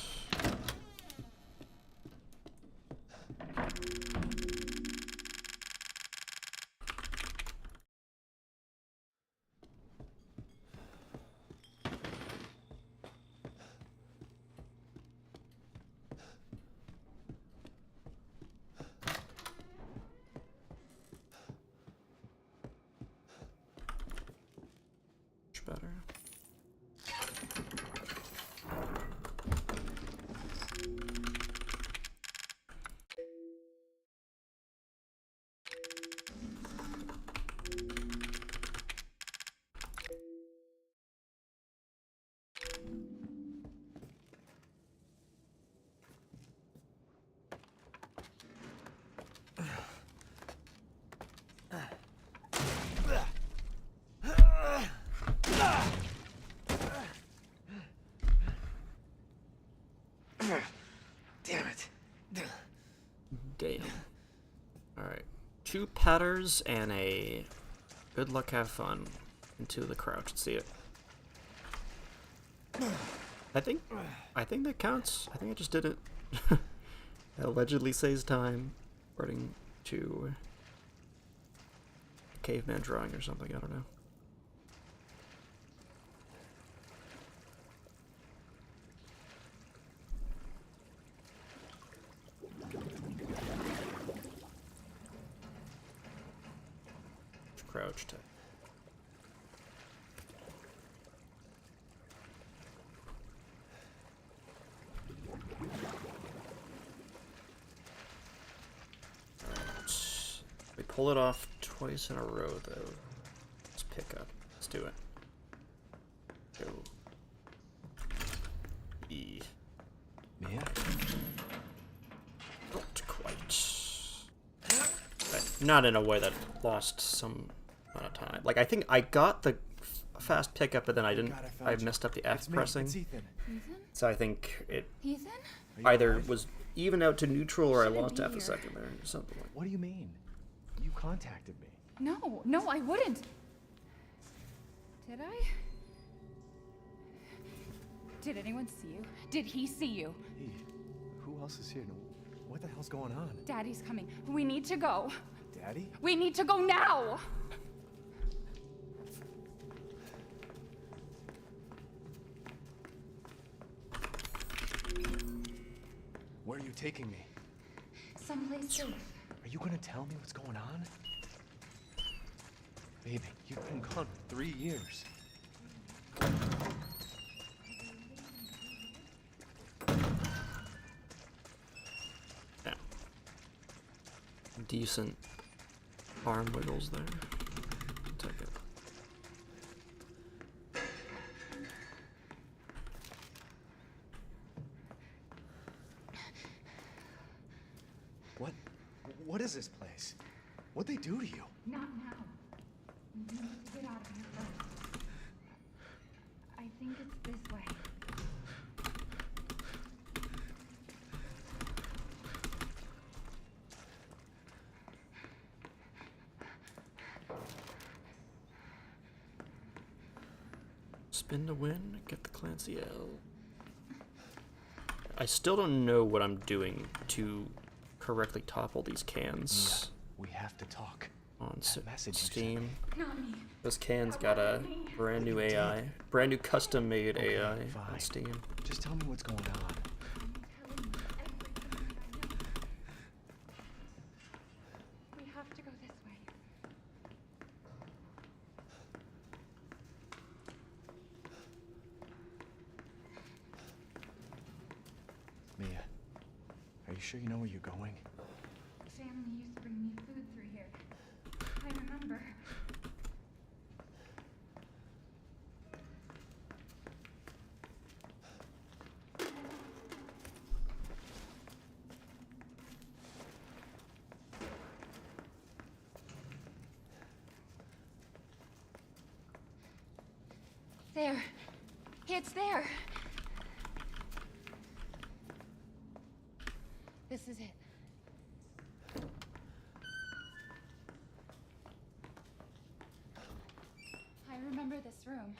Much better. Damn it. Damn. Alright. 2 patters and a good luck, have fun into the crouch. Let's see it. I think that counts. I think I just did it. That allegedly saves time. According to a caveman drawing or something, I don't know. Crouch to we pull it off twice in a row though. Let's pick up. Let's do it. Go. E. Mia? Not quite. Not in a way that lost some amount of time. Like, I think I got the fast pickup, but then I didn't. I messed up the F pressing. Ethan. So I think it Ethan? either was even out to neutral or I lost half a second there or something like that. What do you mean? You contacted me. No, I wouldn't. Did I? Did anyone see you? Did he see you? Hey, who else is here? What the hell's going on? Daddy's coming. We need to go. Daddy? We need to go now! Where are you taking me? Someplace safe. Are you gonna tell me what's going on? Baby, you've been gone for 3 years. Yeah. Decent arm wiggles there. Take it. What is this place? What'd they do to you? Not now. We need to get out of here first. I think it's this way. Spin to win, get the Clancy L. I still don't know what I'm doing to correctly topple these cans. We have to talk. On message Steam. Not me. This can's got a brand new AI, brand new custom made AI on Steam. Just tell me what's going on. We have to go this way. Mia, are you sure you know where you're going? Family used to bring me food through here. I remember. There. It's there. This is it. I remember this room.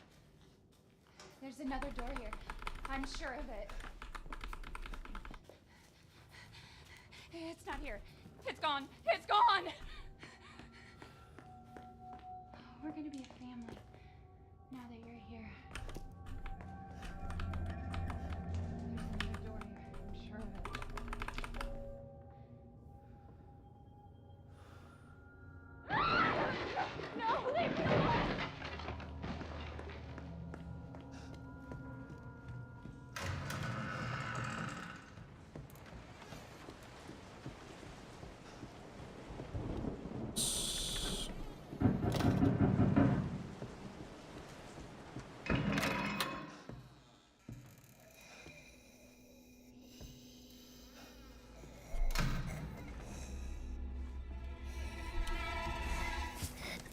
There's another door here. I'm sure of it. It's not here. It's gone. It's gone! We're gonna be a family now that you're here. There's another door here. I'm sure of it. No, leave me alone!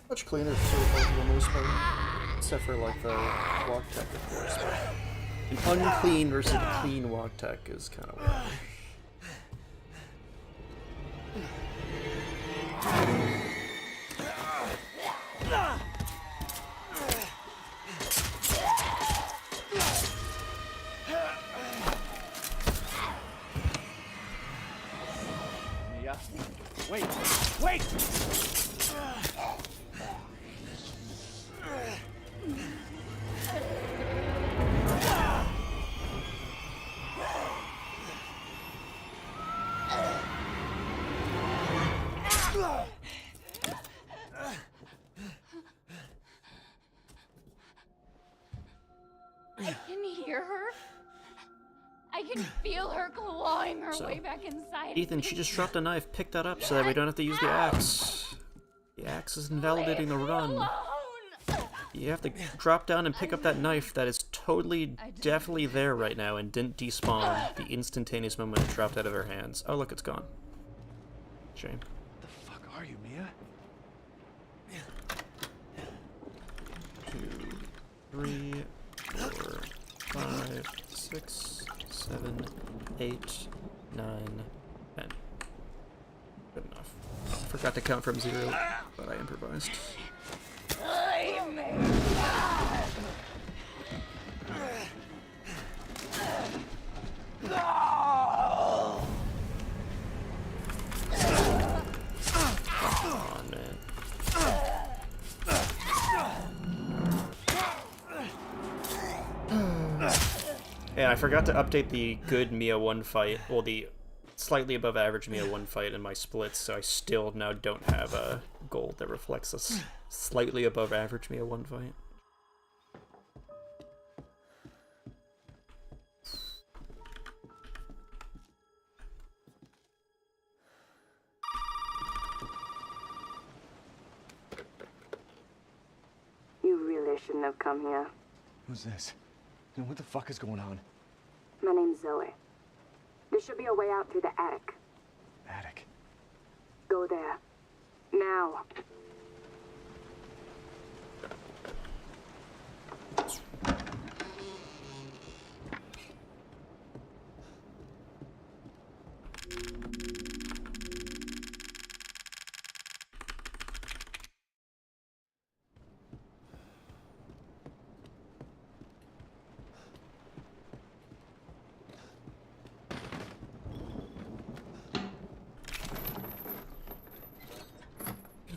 Much cleaner for the most part, except for like the walk tech, of course. An unclean versus clean walk tech is kind of weird. Mia, wait! Wait! I can hear her. I can feel her clawing her way back inside. Ethan, she just dropped a knife. Pick that up so that we don't have to use the axe. The axe is invalidating the run. You have to drop down and pick up that knife that is totally, definitely there right now and didn't despawn the instantaneous moment it dropped out of her hands. Oh, look, it's gone. Shame. What the fuck are you, Mia? 2, 3, 4, 5, 6, 7, 8, 9, 10. Good enough. Forgot to count from 0, but I improvised. Come on, man. And I forgot to update the good Mia 1 fight, well, the slightly above average Mia 1 fight in my splits, so I still now don't have a gold that reflects a slightly above average Mia 1 fight. You really shouldn't have come here. Who's this? And what the fuck is going on? My name's Zoe. There should be a way out through the attic. Attic. Go there. Now.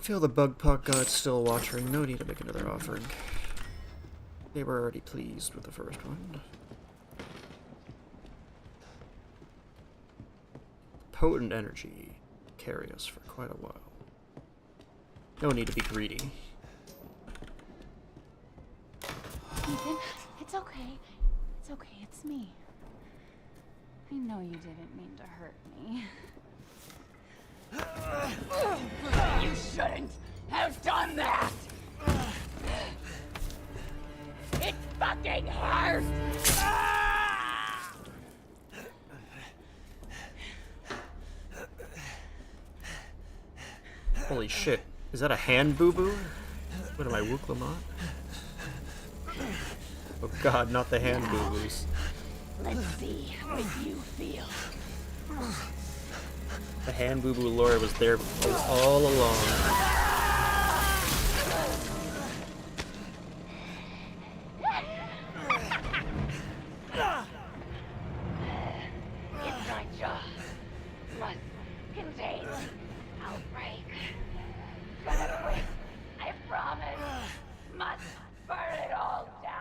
Feel the bug pot gods still watching. No need to make another offering. They were already pleased with the first one. Potent energy. Carry us for quite a while. No need to be greedy. Ethan, it's okay. It's okay, it's me. I know you didn't mean to hurt me. You shouldn't have done that! It fucking hurts! Holy shit. Is that a hand boo-boo? What am I, Wook Lamont? Oh god, not the hand boo-boos. Let's see what you feel. The hand boo-boo lore was there all along. Inside jaw must contain outbreak. Gonna quit, I promise. Must burn it all down.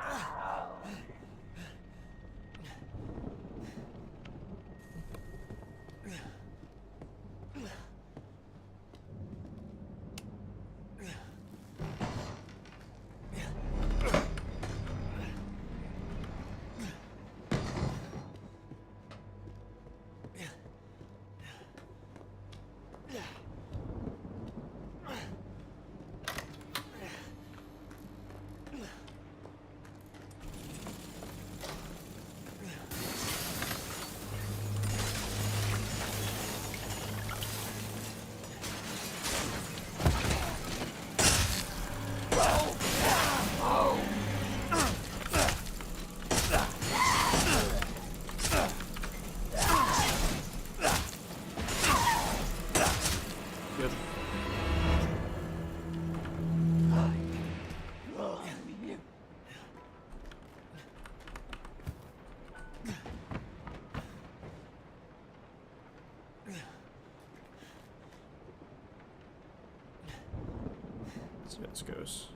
See how this goes.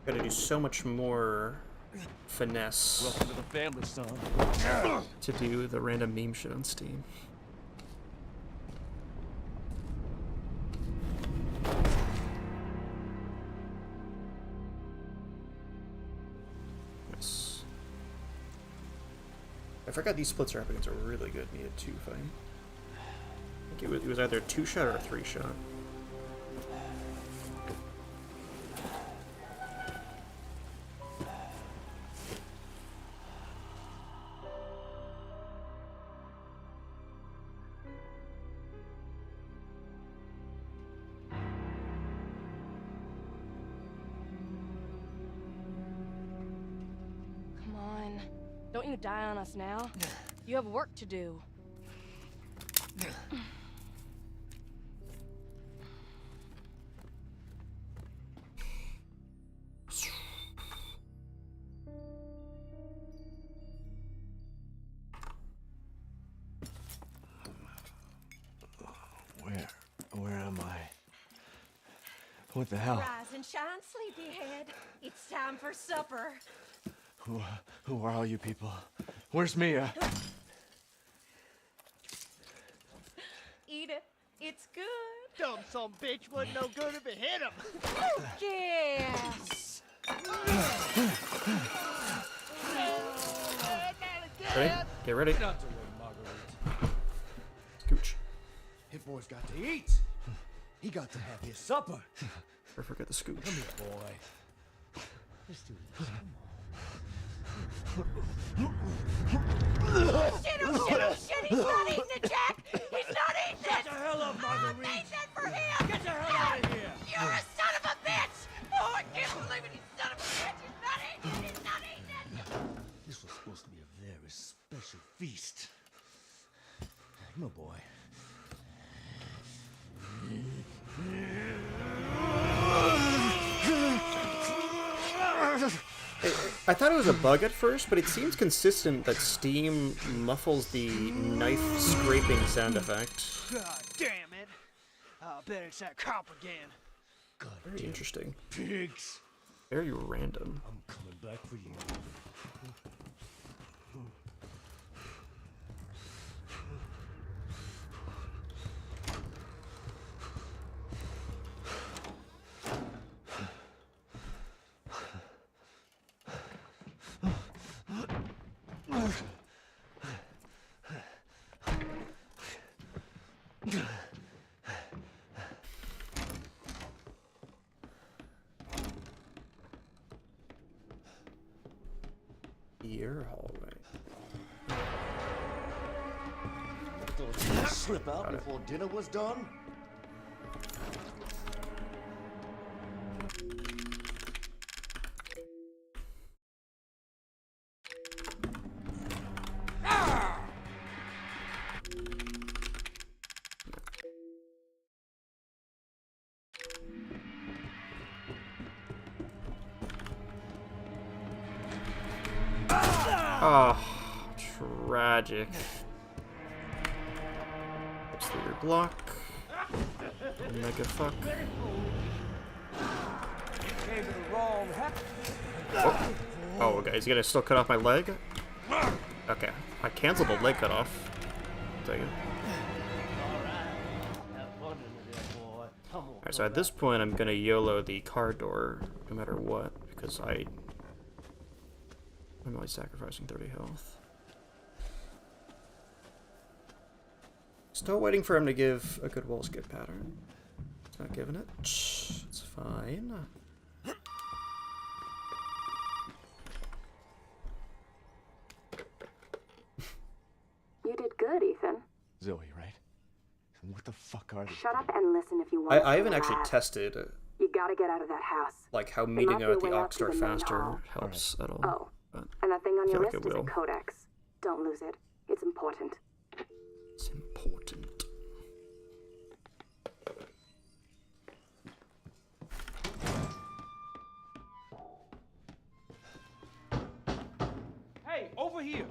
Gotta do so much more finesse. Welcome to the family, son. To do the random meme shit on Steam. Nice. I forgot these splits are up against a really good Mia 2 fight. I think it was either a 2-shot or a 3-shot. Don't you die on us now. You have work to do. Where am I? What the hell? Rise and shine, sleepyhead. It's time for supper. Who are all you people? Where's Mia? Eat it. It's good. Dumb son bitch wasn't no good if it hit him. Yes. Ready? Get ready. Not to worry, Marguerite. Scooch. His boy's got to eat. He got to have his supper. Don't forget the scooch. Come here, boy. Let's do this. Shit, oh shit, oh shit, he's not eating it, Jack! He's not eating it! Shut the hell up, Marguerite! I made that for him! Get the hell out of here! You're a son of a bitch! Oh, I can't believe it, you son of a bitch! He's not eating it! He's not eating it! This was supposed to be a very special feast. Come on, boy. I thought it was a bug at first, but it seems consistent that Steam muffles the knife scraping sound effect. God damn it! I bet it's that cop again. God Very interesting. pigs! Very random. I'm coming back for you. Your hallway. Thought you'd slip out before dinner was done? Oh, tragic. It's through your block. Mega fuck. Oh. Oh, okay. He's gonna still cut off my leg? Okay. I canceled the leg cut off. Take it. Alright, so at this point, I'm gonna YOLO the car door no matter what, because I'm only sacrificing 30 health. Still waiting for him to give a good wall skip pattern. He's not giving it. It's fine. You did good, Ethan. Zoe, right? What the fuck are these? Shut up and listen if you want. I haven't actually tested You gotta get out of that house. like how It meeting might be out a the way out to Oxstar the main faster hall. helps at all. Oh, But and that thing on I your feel like wrist it is a will. codex. Don't lose it. It's important. It's important. Hey, over here.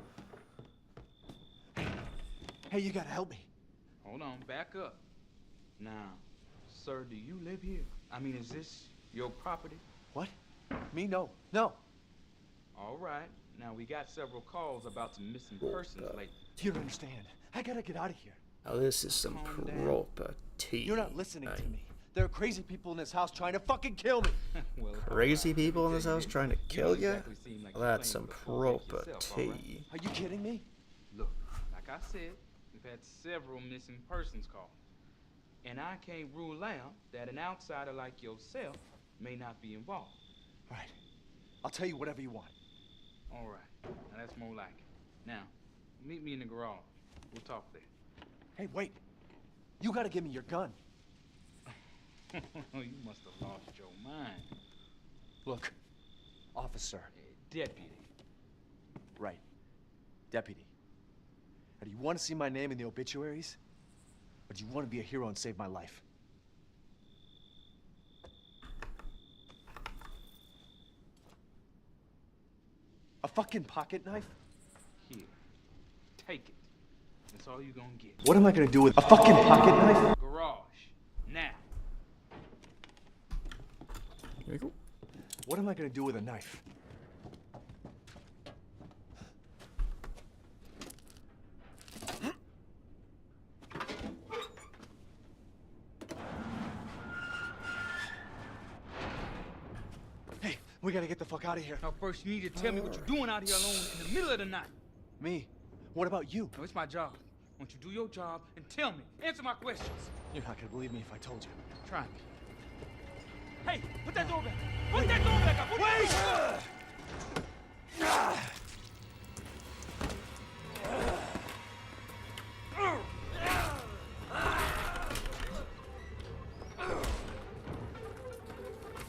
Hey, you gotta help me. Hold on, back up. Now, sir, do you live here? I mean, is this your property? What? Me? No. No. All right. Now, we got several calls about some missing persons lately. You don't understand. I gotta get out of here. Now this is some property. You're not listening to me. There are crazy people in this house trying to fucking kill me. Well, Crazy people in this house trying to kill you? exactly seem like Well, you're that's playing some with the full deck yourself, all right? property. Are you kidding me? Look, like I said, we've had several missing persons calls. And I can't rule out that an outsider like yourself may not be involved. All right. I'll tell you whatever you want. All right. Now that's more like it. Now, meet me in the garage. We'll talk there. Hey, wait. You gotta give me your gun. You must have lost your mind. Look, officer. Deputy. Right. Deputy, do you want to see my name in the obituaries? Or do you want to be a hero and save my life? A fucking pocket knife? Here, take it. That's all you gonna get. What am I gonna do with a fucking pocket knife? Garage, now. There you go. What am I gonna do with a knife? Hey, we gotta get the fuck out of here. Now first you need to tell me what you're doing out here alone in the middle of the night. Me? What about you? No, it's my job. Why don't you do your job and tell me? Answer my questions. You're not gonna believe me if I told you. Try me. Hey, put that door back. Put that door back up. Wait!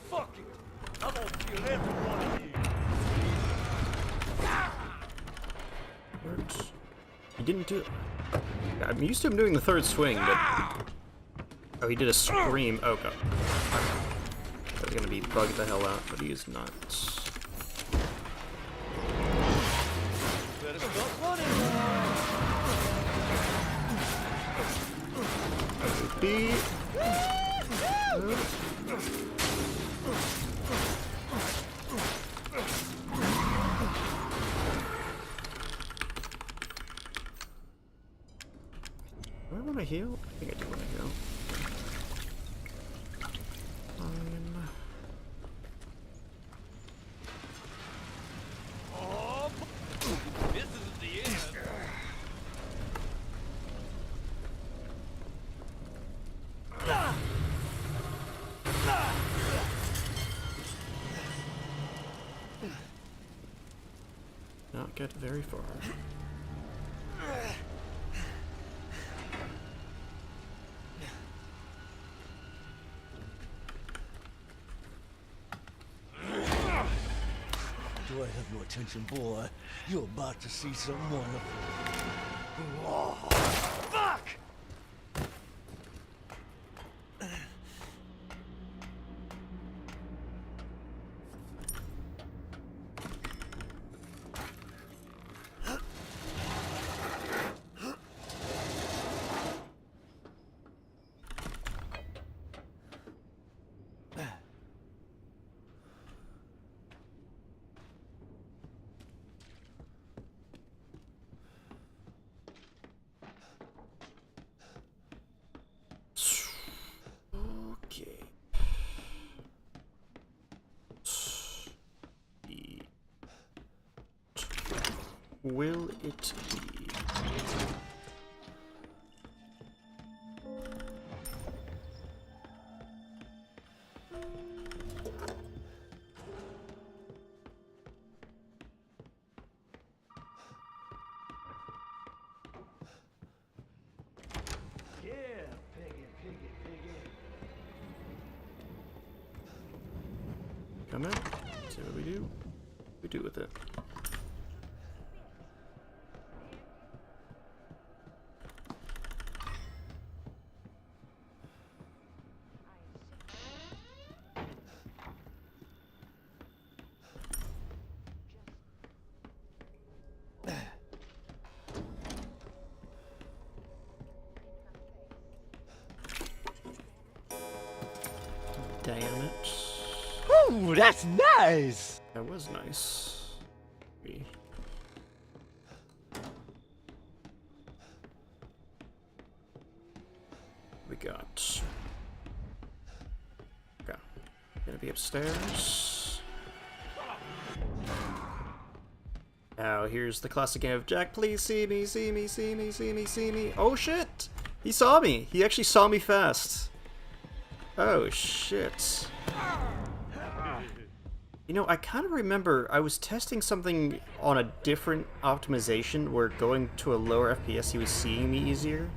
Fuck it. I'm gonna kill every one of you. Works. He didn't do it. I'm used to him doing the third swing, but... Oh, he did a scream. Oh, God. I was gonna be bugged the hell out, but he is not. Better stop running. Be... Do I want to heal? I think I do want to heal. Oh, this isn't the end. Not get very far. Do I have your attention, boy? You're about to see some wonderful. Oh, fuck! Okay. Will it be? Yeah, piggy, piggy, piggy. Come in. See what we do. What we do with it. Damn it. Ooh, that's nice! That was nice. We got... Okay. Gonna be upstairs. Now, here's the classic game of Jack, please see me, see me, see me, see me, see me. Oh shit! He saw me! He actually saw me fast. Oh shit. You know, I kind of remember I was testing something on a different optimization where going to a lower FPS he was seeing me easier.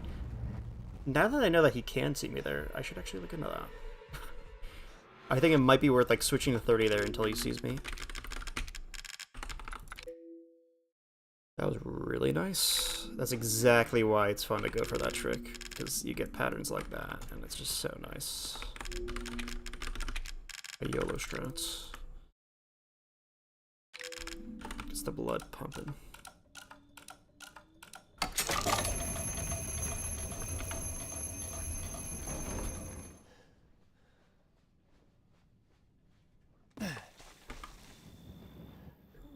Now that I know that he can see me there, I should actually look into that. I think it might be worth like switching to 30 there until he sees me. That was really nice. That's exactly why it's fun to go for that trick, because you get patterns like that, and it's just so nice. A YOLO strats. Gets the blood pumping.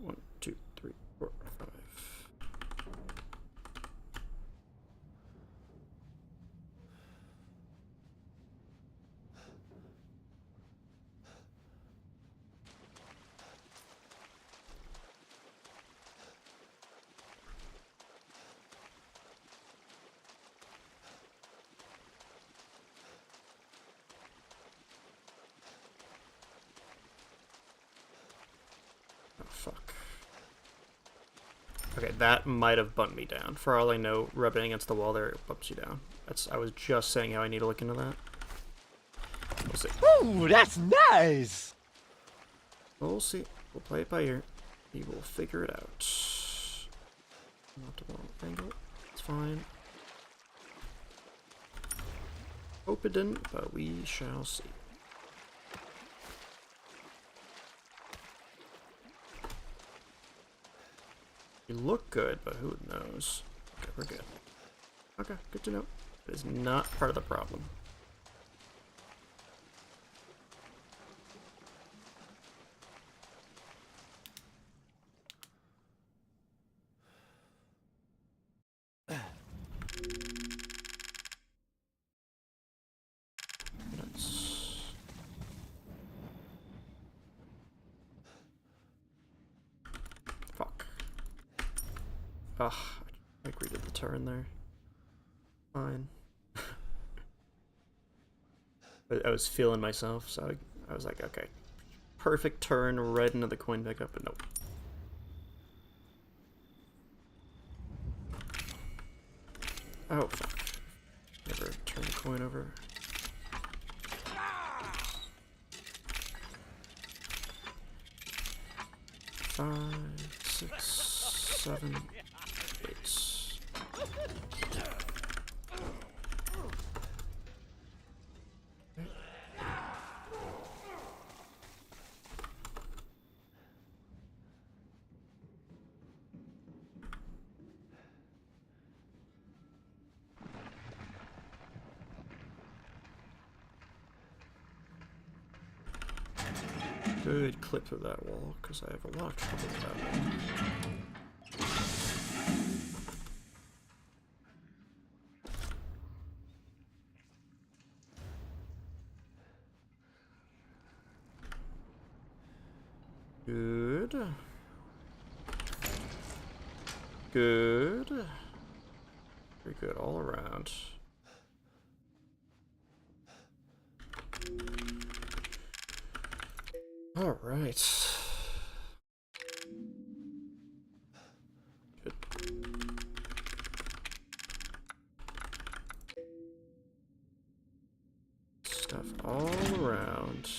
One, two, three, four, five. Fuck. Okay, that might have bumped me down. For all I know, rubbing against the wall there, it bumps you down. I was just saying how I need to look into that. We'll see. Ooh, that's nice! We'll see. We'll play it by ear. We will figure it out. Optimal angle. It's fine. Hope it didn't, but we shall see. You look good, but who knows? Okay, we're good. Okay, good to know. It is not part of the problem. Nice. Fuck. Ugh, I agreed with the turn there. Fine. I was feeling myself, so I was like, okay. Perfect turn right into the coin pickup, but nope. Oh, fuck. Never turn the coin over. Five, 6, 7, 8. Good clip of that wall, because I have a lot of trouble with that wall. Good. Good. Very good all around. All right. Good. Stuff all around.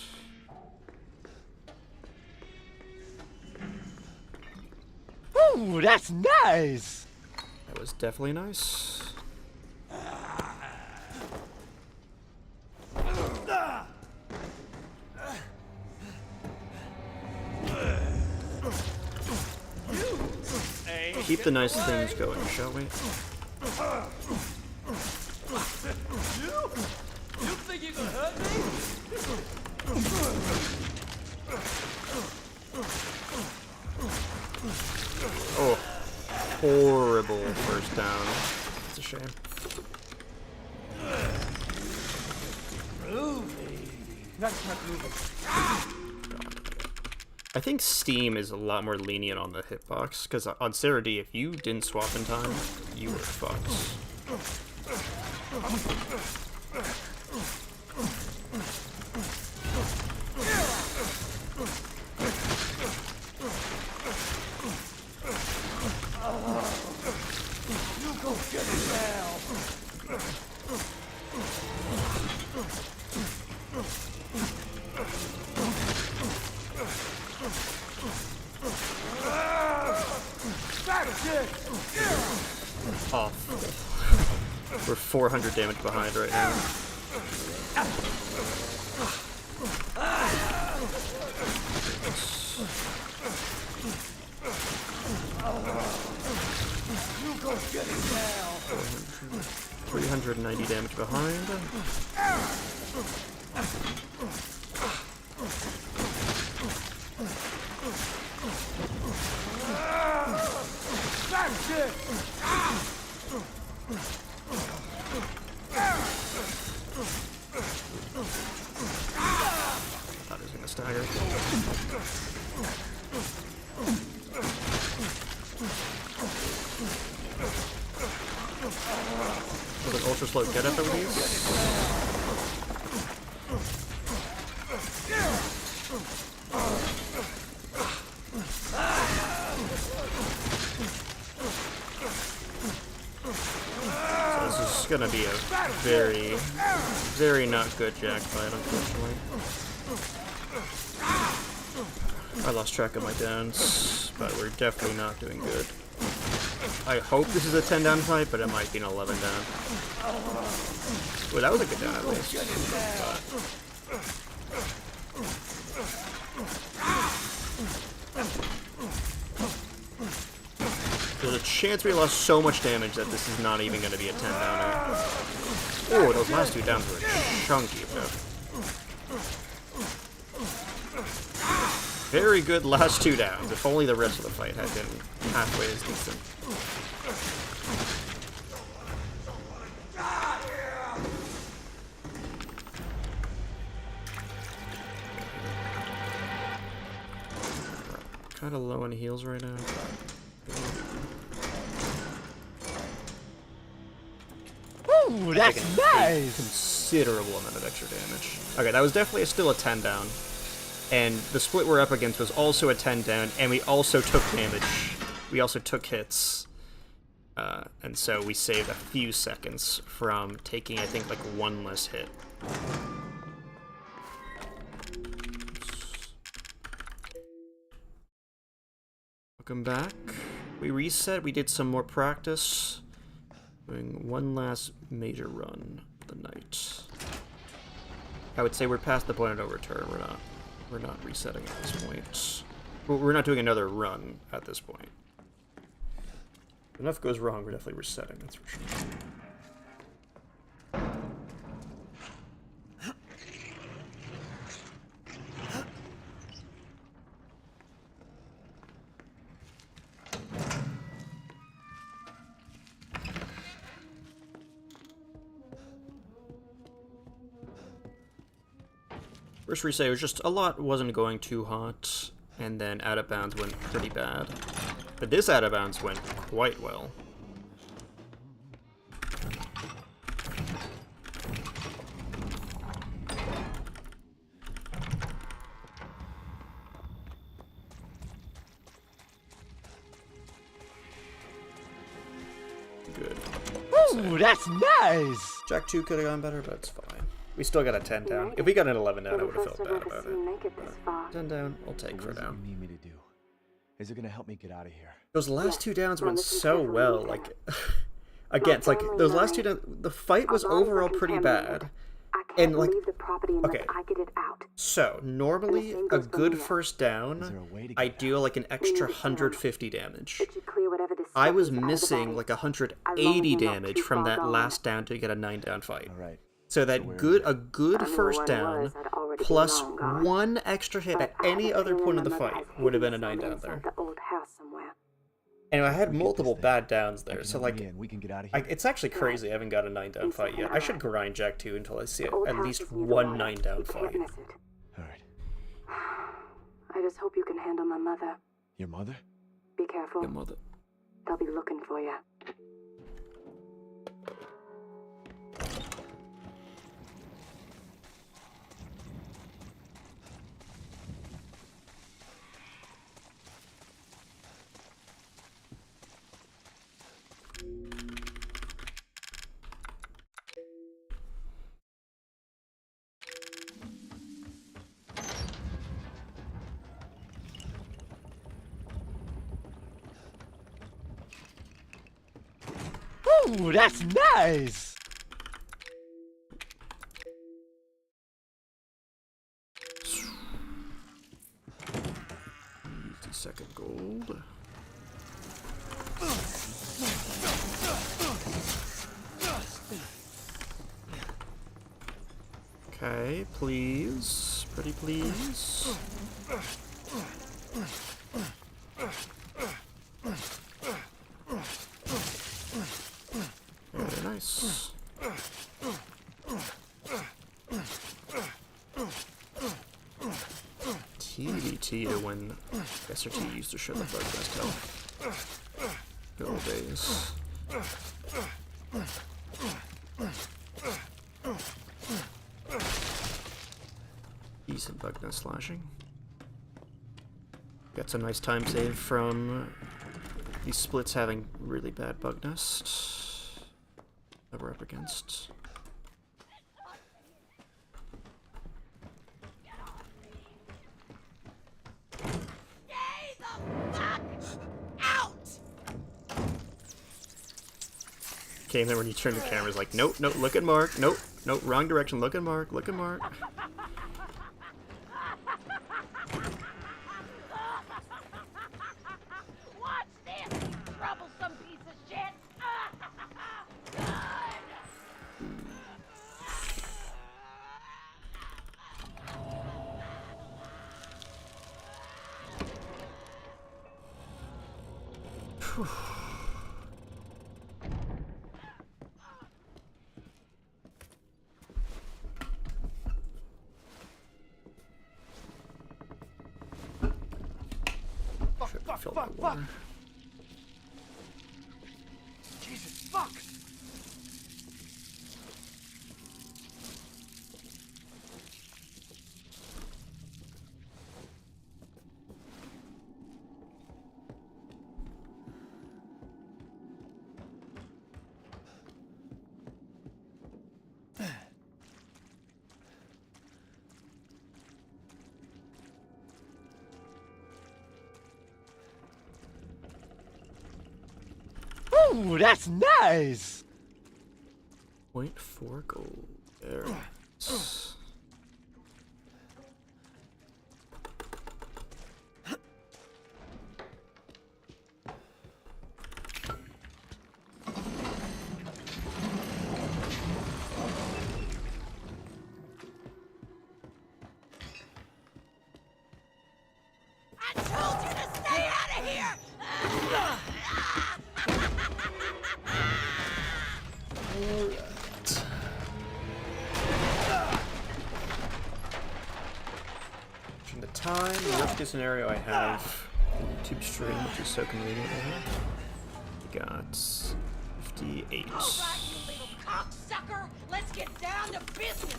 Ooh, that's nice! That was definitely nice. Keep the nice things going, shall we? You think you can hurt me? Oh, horrible first down. It's a shame. I think Steam is a lot more lenient on the hitbox, because on Sarah D, if you didn't swap in time, you were fucked. You go get it now! Back Off. We're 400 damage behind right now. You go get it now. 390 damage behind. That's it. That is gonna stagger. With an ultra slow get up over these. So this is gonna be a very, very not good Jack fight, unfortunately. I lost track of my downs, but we're definitely not doing good. I hope this is a 10 down fight, but it might be an 11 down. Well, that was a good down at least. There's a chance we lost so much damage that this is not even going to be a 10 downer. Oh, those last two downs were chunky, bro. Very good last two downs. If only the rest of the fight had been halfway as decent. Kind of low on heals right now. Ooh, that's nice. Considerable amount of extra damage. Okay, that was definitely still a 10 down. And the split we're up against was also a 10 down, and we also took damage. We also took hits. And so we saved a few seconds from taking, I think, like one less hit. Welcome back. We reset, we did some more practice. Doing one last major run of the night. I would say we're past the point of no return. We're not resetting at this point. We're not doing another run at this point. If enough goes wrong, we're definitely resetting, that's for sure. First reset was just a lot wasn't going too hot, and then out of bounds went pretty bad. But this out of bounds went quite well. Good. Ooh, that's nice. Jack 2 could have gone better, but it's fine. We still got a 10 down. If we got an 11 down, I would have felt bad about it. But 10 down, I'll take for now. What do you need me to do? Is it gonna help me get out of here? Those last two downs went so well. Like, again, it's like those last two downs. The fight was overall pretty bad, and like, okay. So normally a good first down, I do like an extra 150 damage. I was missing like 180 damage from that last down to get a 9 down fight. So that a good first down plus one extra hit at any other point of the fight would have been a 9 down there. And I had multiple bad downs there, so like, it's actually crazy I haven't got a 9 down fight yet. I should grind Jack 2 until I see at least one 9 down fight. Alright. I just hope you can handle my mother. Your mother? Be careful. Your mother. They'll be looking for you. Ooh, that's nice! 50-second gold. Okay, please. Pretty please. Very nice. TBT to when SRT used to show the bug best health. Good old days. Decent bug nest slashing. Got some nice time save from these splits having really bad bug nest that we're up against. Came there when you turned the cameras like, nope, nope, look at Mark, nope, nope, wrong direction, look at Mark, look at Mark. Watch this, you troublesome piece of shit! Phew. Fuck! Jesus, fuck! Ooh, that's nice! 0.4 gold. There it is. I told you to stay out of here! From the time, worst case scenario, I have YouTube stream, which is so convenient. We got 58. All right, you little cocksucker, let's get down to business.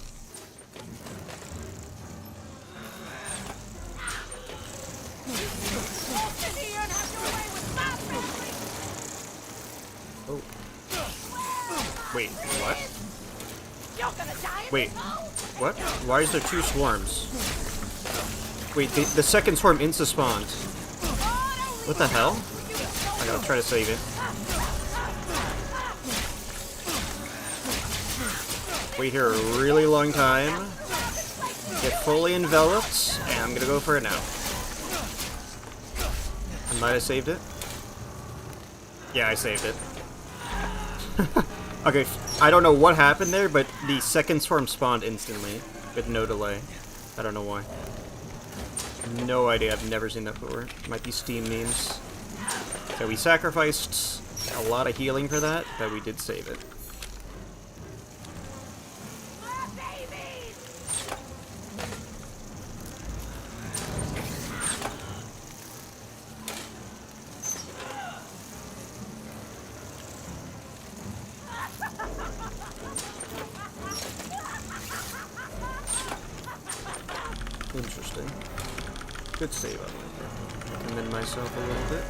Won't sit here and have your way with my family. Oh. Wait, what? You're gonna die in Wait, this hole. what? Why is there two swarms? Wait, the second swarm insta-spawned. What the hell? I gotta try to save it. Wait here a really long time. Get fully enveloped, and I'm gonna go for it now. I might have saved it. Yeah, I saved it. Okay, I don't know what happened there, but the second swarm spawned instantly, with no delay. I don't know why. No idea, I've never seen that before. Might be Steam memes. So we sacrificed a lot of healing for that, but we did save it. Interesting. Good save up. Commend myself a little bit.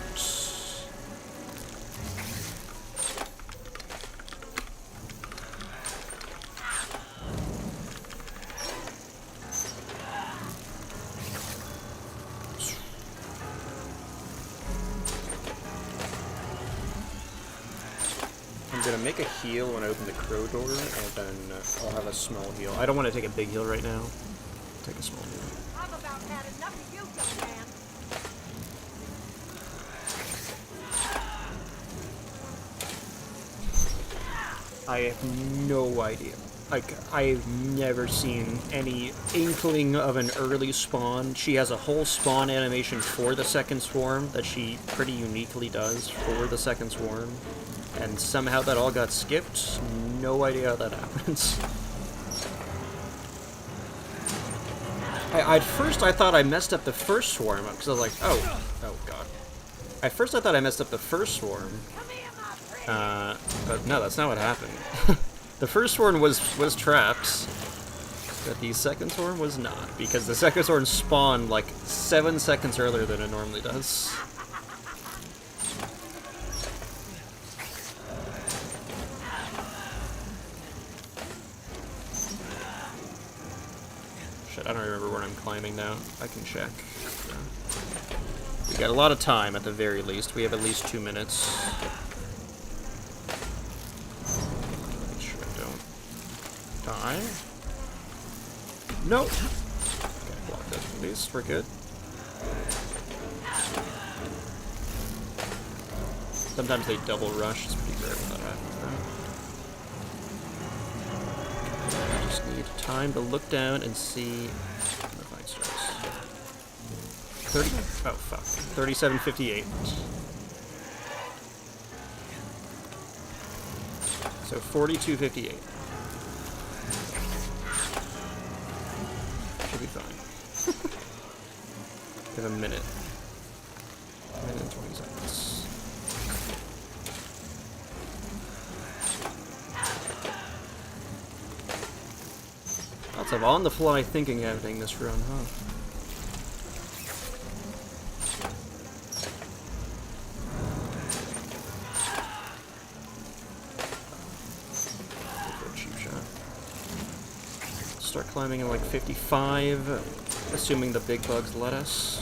gonna make a heal when I open the crow door, and then I'll have a small heal. I don't want to take a big heal right now. Take a small heal. I've about had enough of you, young man. I have no idea. Like, I've never seen any inkling of an early spawn. She has a whole spawn animation for the second swarm that she pretty uniquely does for the second swarm. And somehow that all got skipped. No idea how that happens. At first I thought I messed up the first swarm, because I was like, oh god. At first I thought I messed up the first swarm. But no, that's not what happened. The first swarm was trapped, but the second swarm was not, because the second swarm spawned like 7 seconds earlier than it normally does. Shit, I don't remember where I'm climbing now. I can check. We got a lot of time at the very least. We have at least 2 minutes. Die. Nope. Okay, block that at least. We're good. Sometimes they double rush. It's pretty rare when that happens. I just need time to look down and see when the fight starts. 30. Oh fuck. 37:58. So 42:58. Should be fine. We have a minute. A minute and 20 seconds. Lots of on-the-fly thinking happening this run, huh? Start climbing in like 55, assuming the big bugs let us.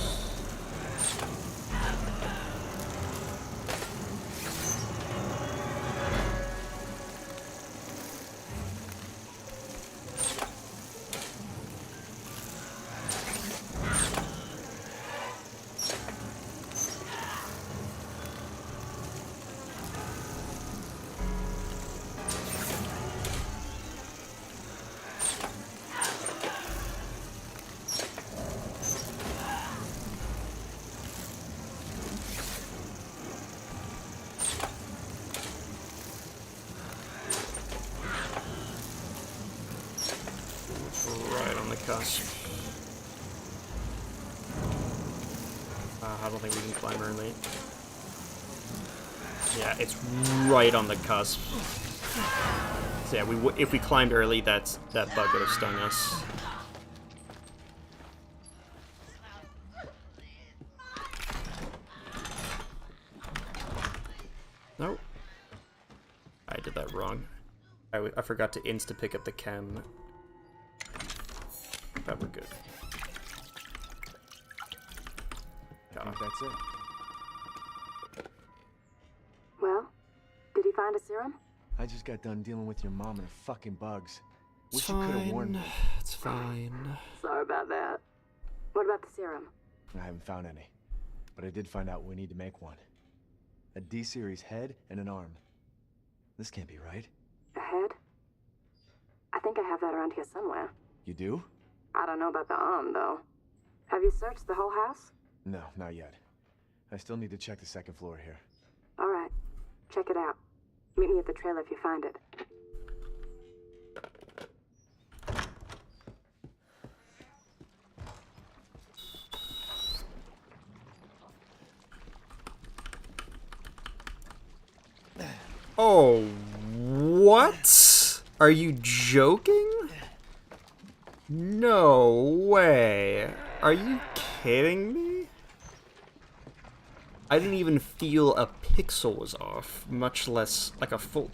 Cusp. I don't think we can climb early. Yeah, it's right on the cusp. So yeah, if we climbed early, that bug would have stung us. Nope. I did that wrong. I forgot to insta-pick up the chem. But we're good. I think that's it. Well, did he find a serum? I just got done dealing with your mom and her fucking bugs. It's Wish you could have warned fine. me. It's fine. Sorry about that. What about the serum? I haven't found any, but I did find out we need to make one. A D-series head and an arm. This can't be right. A head? I think I have that around here somewhere. You do? I don't know about the arm, though. Have you searched the whole house? No, not yet. I still need to check the second floor here. All right. Check it out. Meet me at the trailer if you find it. Oh, what? Are you joking? No way. Are you kidding me? I didn't even feel a pixel was off, much less like a full...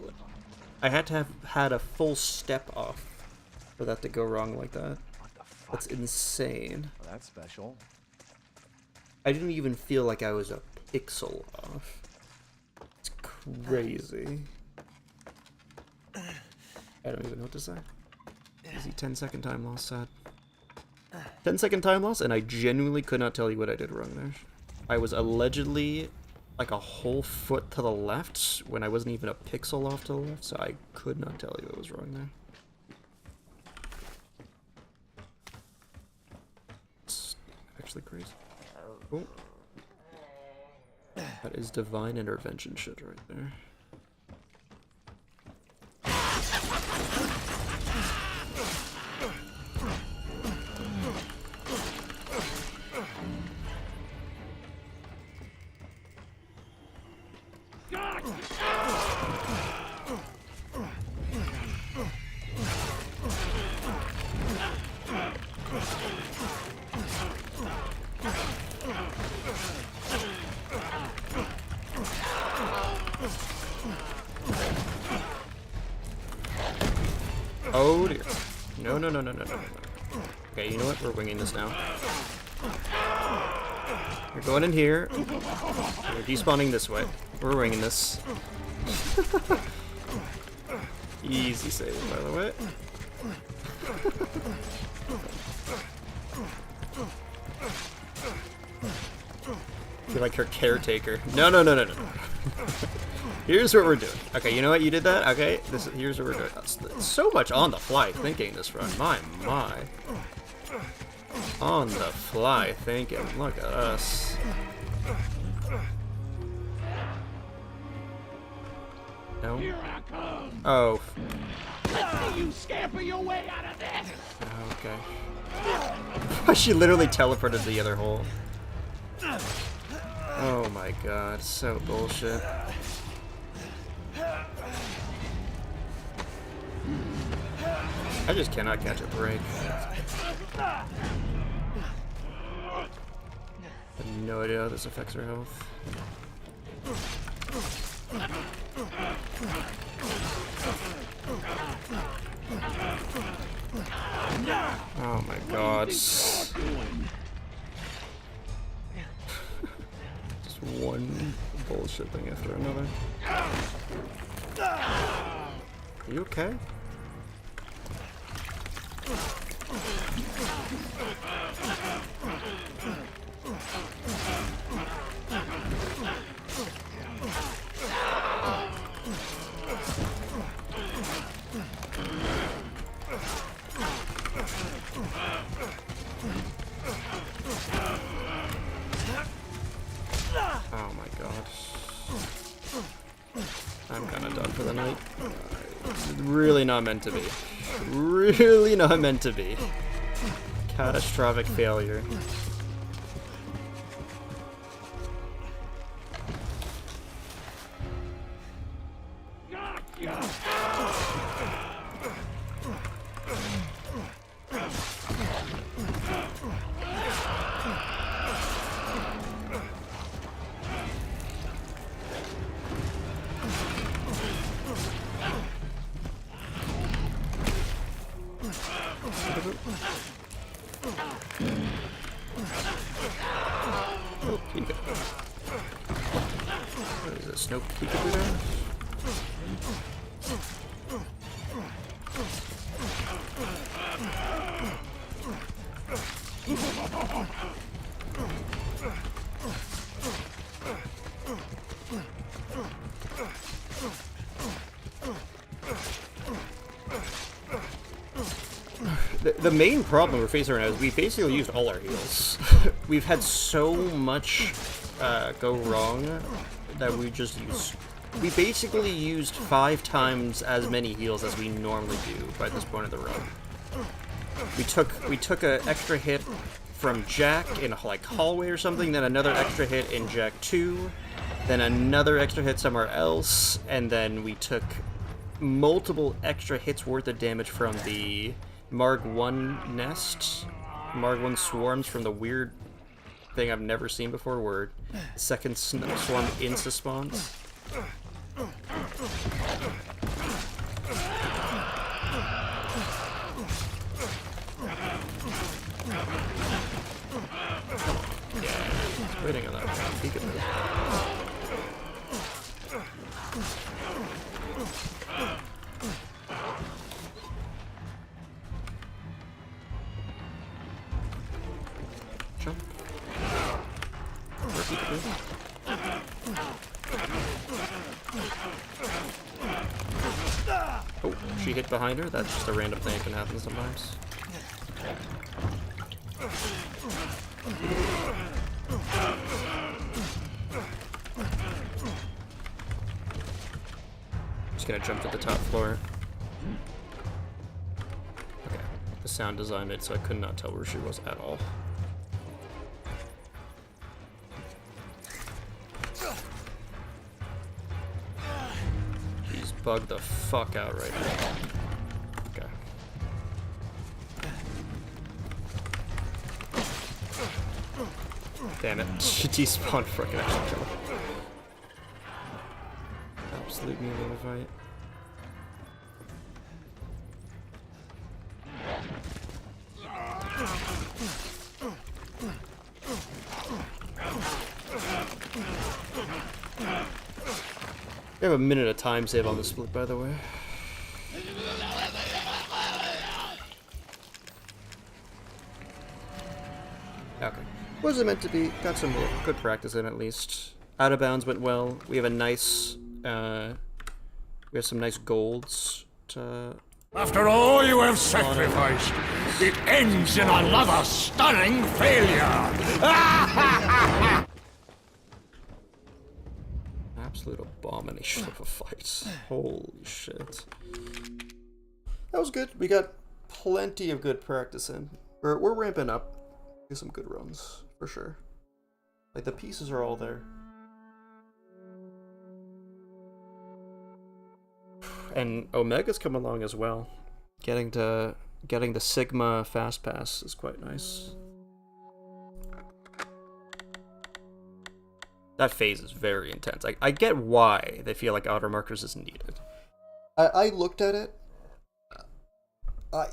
I had to have had a full step off for that to go wrong like that. What the fuck? That's insane. Well, that's special. I didn't even feel like I was a pixel off. It's crazy. I don't even know what to say. Easy 10-second time loss, sad. 10-second time loss, and I genuinely could not tell you what I did wrong there. I was allegedly like a whole foot to the left when I wasn't even a pixel off to the left, so I could not tell you what was wrong there. It's actually crazy. Oh. That is divine intervention shit right there. Oh dear. No, no, no, no, no, no, no. Okay, you know what? We're winging this now. You're going in here. We're despawning this way. We're winging this. Easy save, by the way. You're like her caretaker. No, no, no, no, no. Here's what we're doing. Okay, you know what? You did that? Okay, here's what we're doing. So much on the fly thinking this run. My. On the fly thinking. Look at us. No? Here I come. Oh. You scamper your way out of this. Okay. She literally teleported to the other hole. Oh my god, so bullshit. I just cannot catch a break. I have no idea how this affects her health. Oh my god. Just one bullshit thing after another. Are you okay? Oh my gosh. I'm kinda done for the night. Really not meant to be. Really not meant to be. Catastrophic failure. Oh, Pika. What is it, Snow Peekaboo now? The main problem we're facing right now is we basically used all our heals. We've had so much go wrong that we just used. We basically used 5 times as many heals as we normally do by this point of the run. We took an extra hit from Jack in like hallway or something, then another extra hit in Jack 2, then another extra hit somewhere else, and then we took multiple extra hits worth of damage from the Marg 1 nest, Marg 1 swarms from the weird thing I've never seen before, where second swarm insta-spawns. Yeah, waiting on that Peekaboo. keep it moving. Oh, she hit behind her? That's just a random thing that can happen sometimes. Just gonna jump to the top floor. Okay, the sound design made so I could not tell where she was at all. She's bugged the fuck out right now. Okay. Damn it, she despawned frickin' extra kill. Absolute me a little fight. We have a minute of time save on the split, by the way. Okay. Was it meant to be? Got some good practice in at least. Out of bounds went well. We have a nice, we have some nice golds to... After all you have sacrificed, it ends in another stunning failure! Absolute abomination of a fight. Holy shit. That was good. We got plenty of good practice in. We're ramping up. Do some good runs, for sure. Like, the pieces are all there. And Omega's come along as well. Getting the Sigma Fast Pass is quite nice. That phase is very intense. I get why they feel like auto markers isn't needed. I looked at it.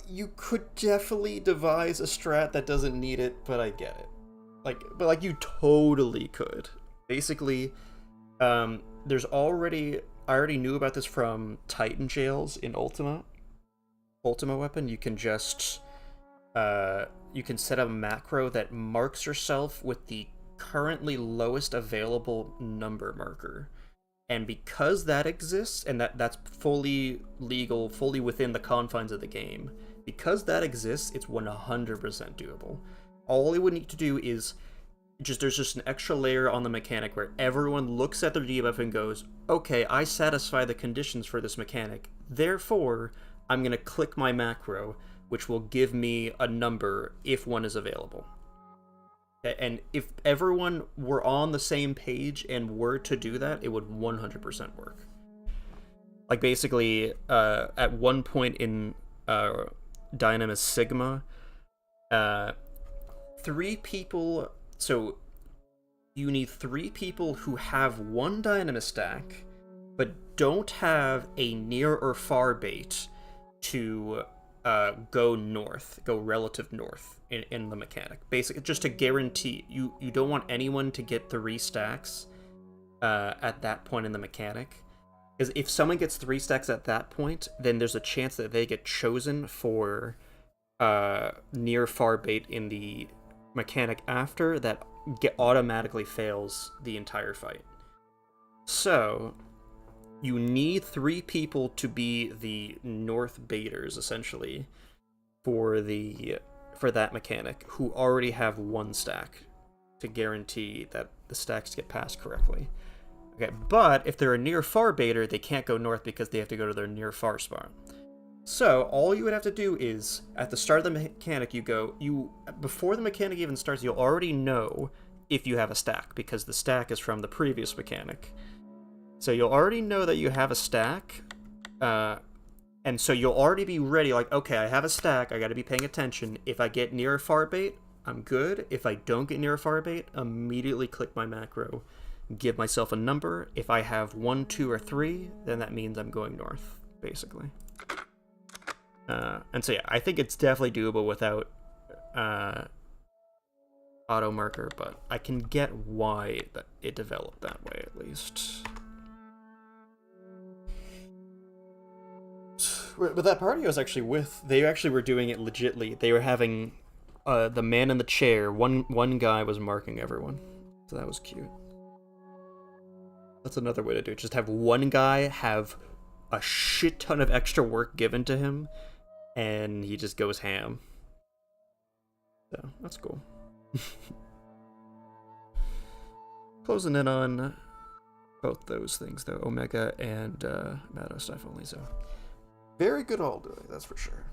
You could definitely devise a strat that doesn't need it, but I get it. But you totally could. Basically, there's already... I already knew about this from Titan Jails in Ultima. Ultima weapon, you can just... you can set a macro that marks yourself with the currently lowest available number marker. And because that exists, and that's fully legal, fully within the confines of the game, because that exists, it's 100% doable. All you would need to do is there's just an extra layer on the mechanic where everyone looks at their debuff and goes, okay, I satisfy the conditions for this mechanic, therefore I'm going to click my macro, which will give me a number if one is available. And if everyone were on the same page and were to do that, it would 100% work. Like, basically, at one point in Dynamis Sigma, 3 people... So, you need 3 people who have 1 Dynamis stack, but don't have a near or far bait to go north, go relative north in the mechanic. Basically, just to guarantee, you don't want anyone to get 3 stacks at that point in the mechanic. Because if someone gets 3 stacks at that point, then there's a chance that they get chosen for near far bait in the mechanic after that automatically fails the entire fight. So you need 3 people to be the north baiters essentially for that mechanic who already have 1 stack to guarantee that the stacks get passed correctly. Okay, but if they're a near far baiter, they can't go north because they have to go to their near far spawn. So all you would have to do is at the start of the mechanic, before the mechanic even starts, you'll already know if you have a stack because the stack is from the previous mechanic. So you'll already know that you have a stack, and so you'll already be ready, like, okay, I have a stack, I gotta be paying attention. If I get near a far bait, I'm good. If I don't get near a far bait, immediately click my macro, give myself a number. If I have 1, 2, or 3, then that means I'm going north, basically. And so yeah, I think it's definitely doable without auto marker, but I can get why it developed that way at least. But that party I was actually with, they actually were doing it legitly. They were having the man in the chair. One guy was marking everyone. So that was cute. That's another way to do it. Just have one guy have a shit ton of extra work given to him, and he just goes ham. So that's cool. Closing in on both those things though, Omega and Mados Life Only. So very good all day, that's for sure.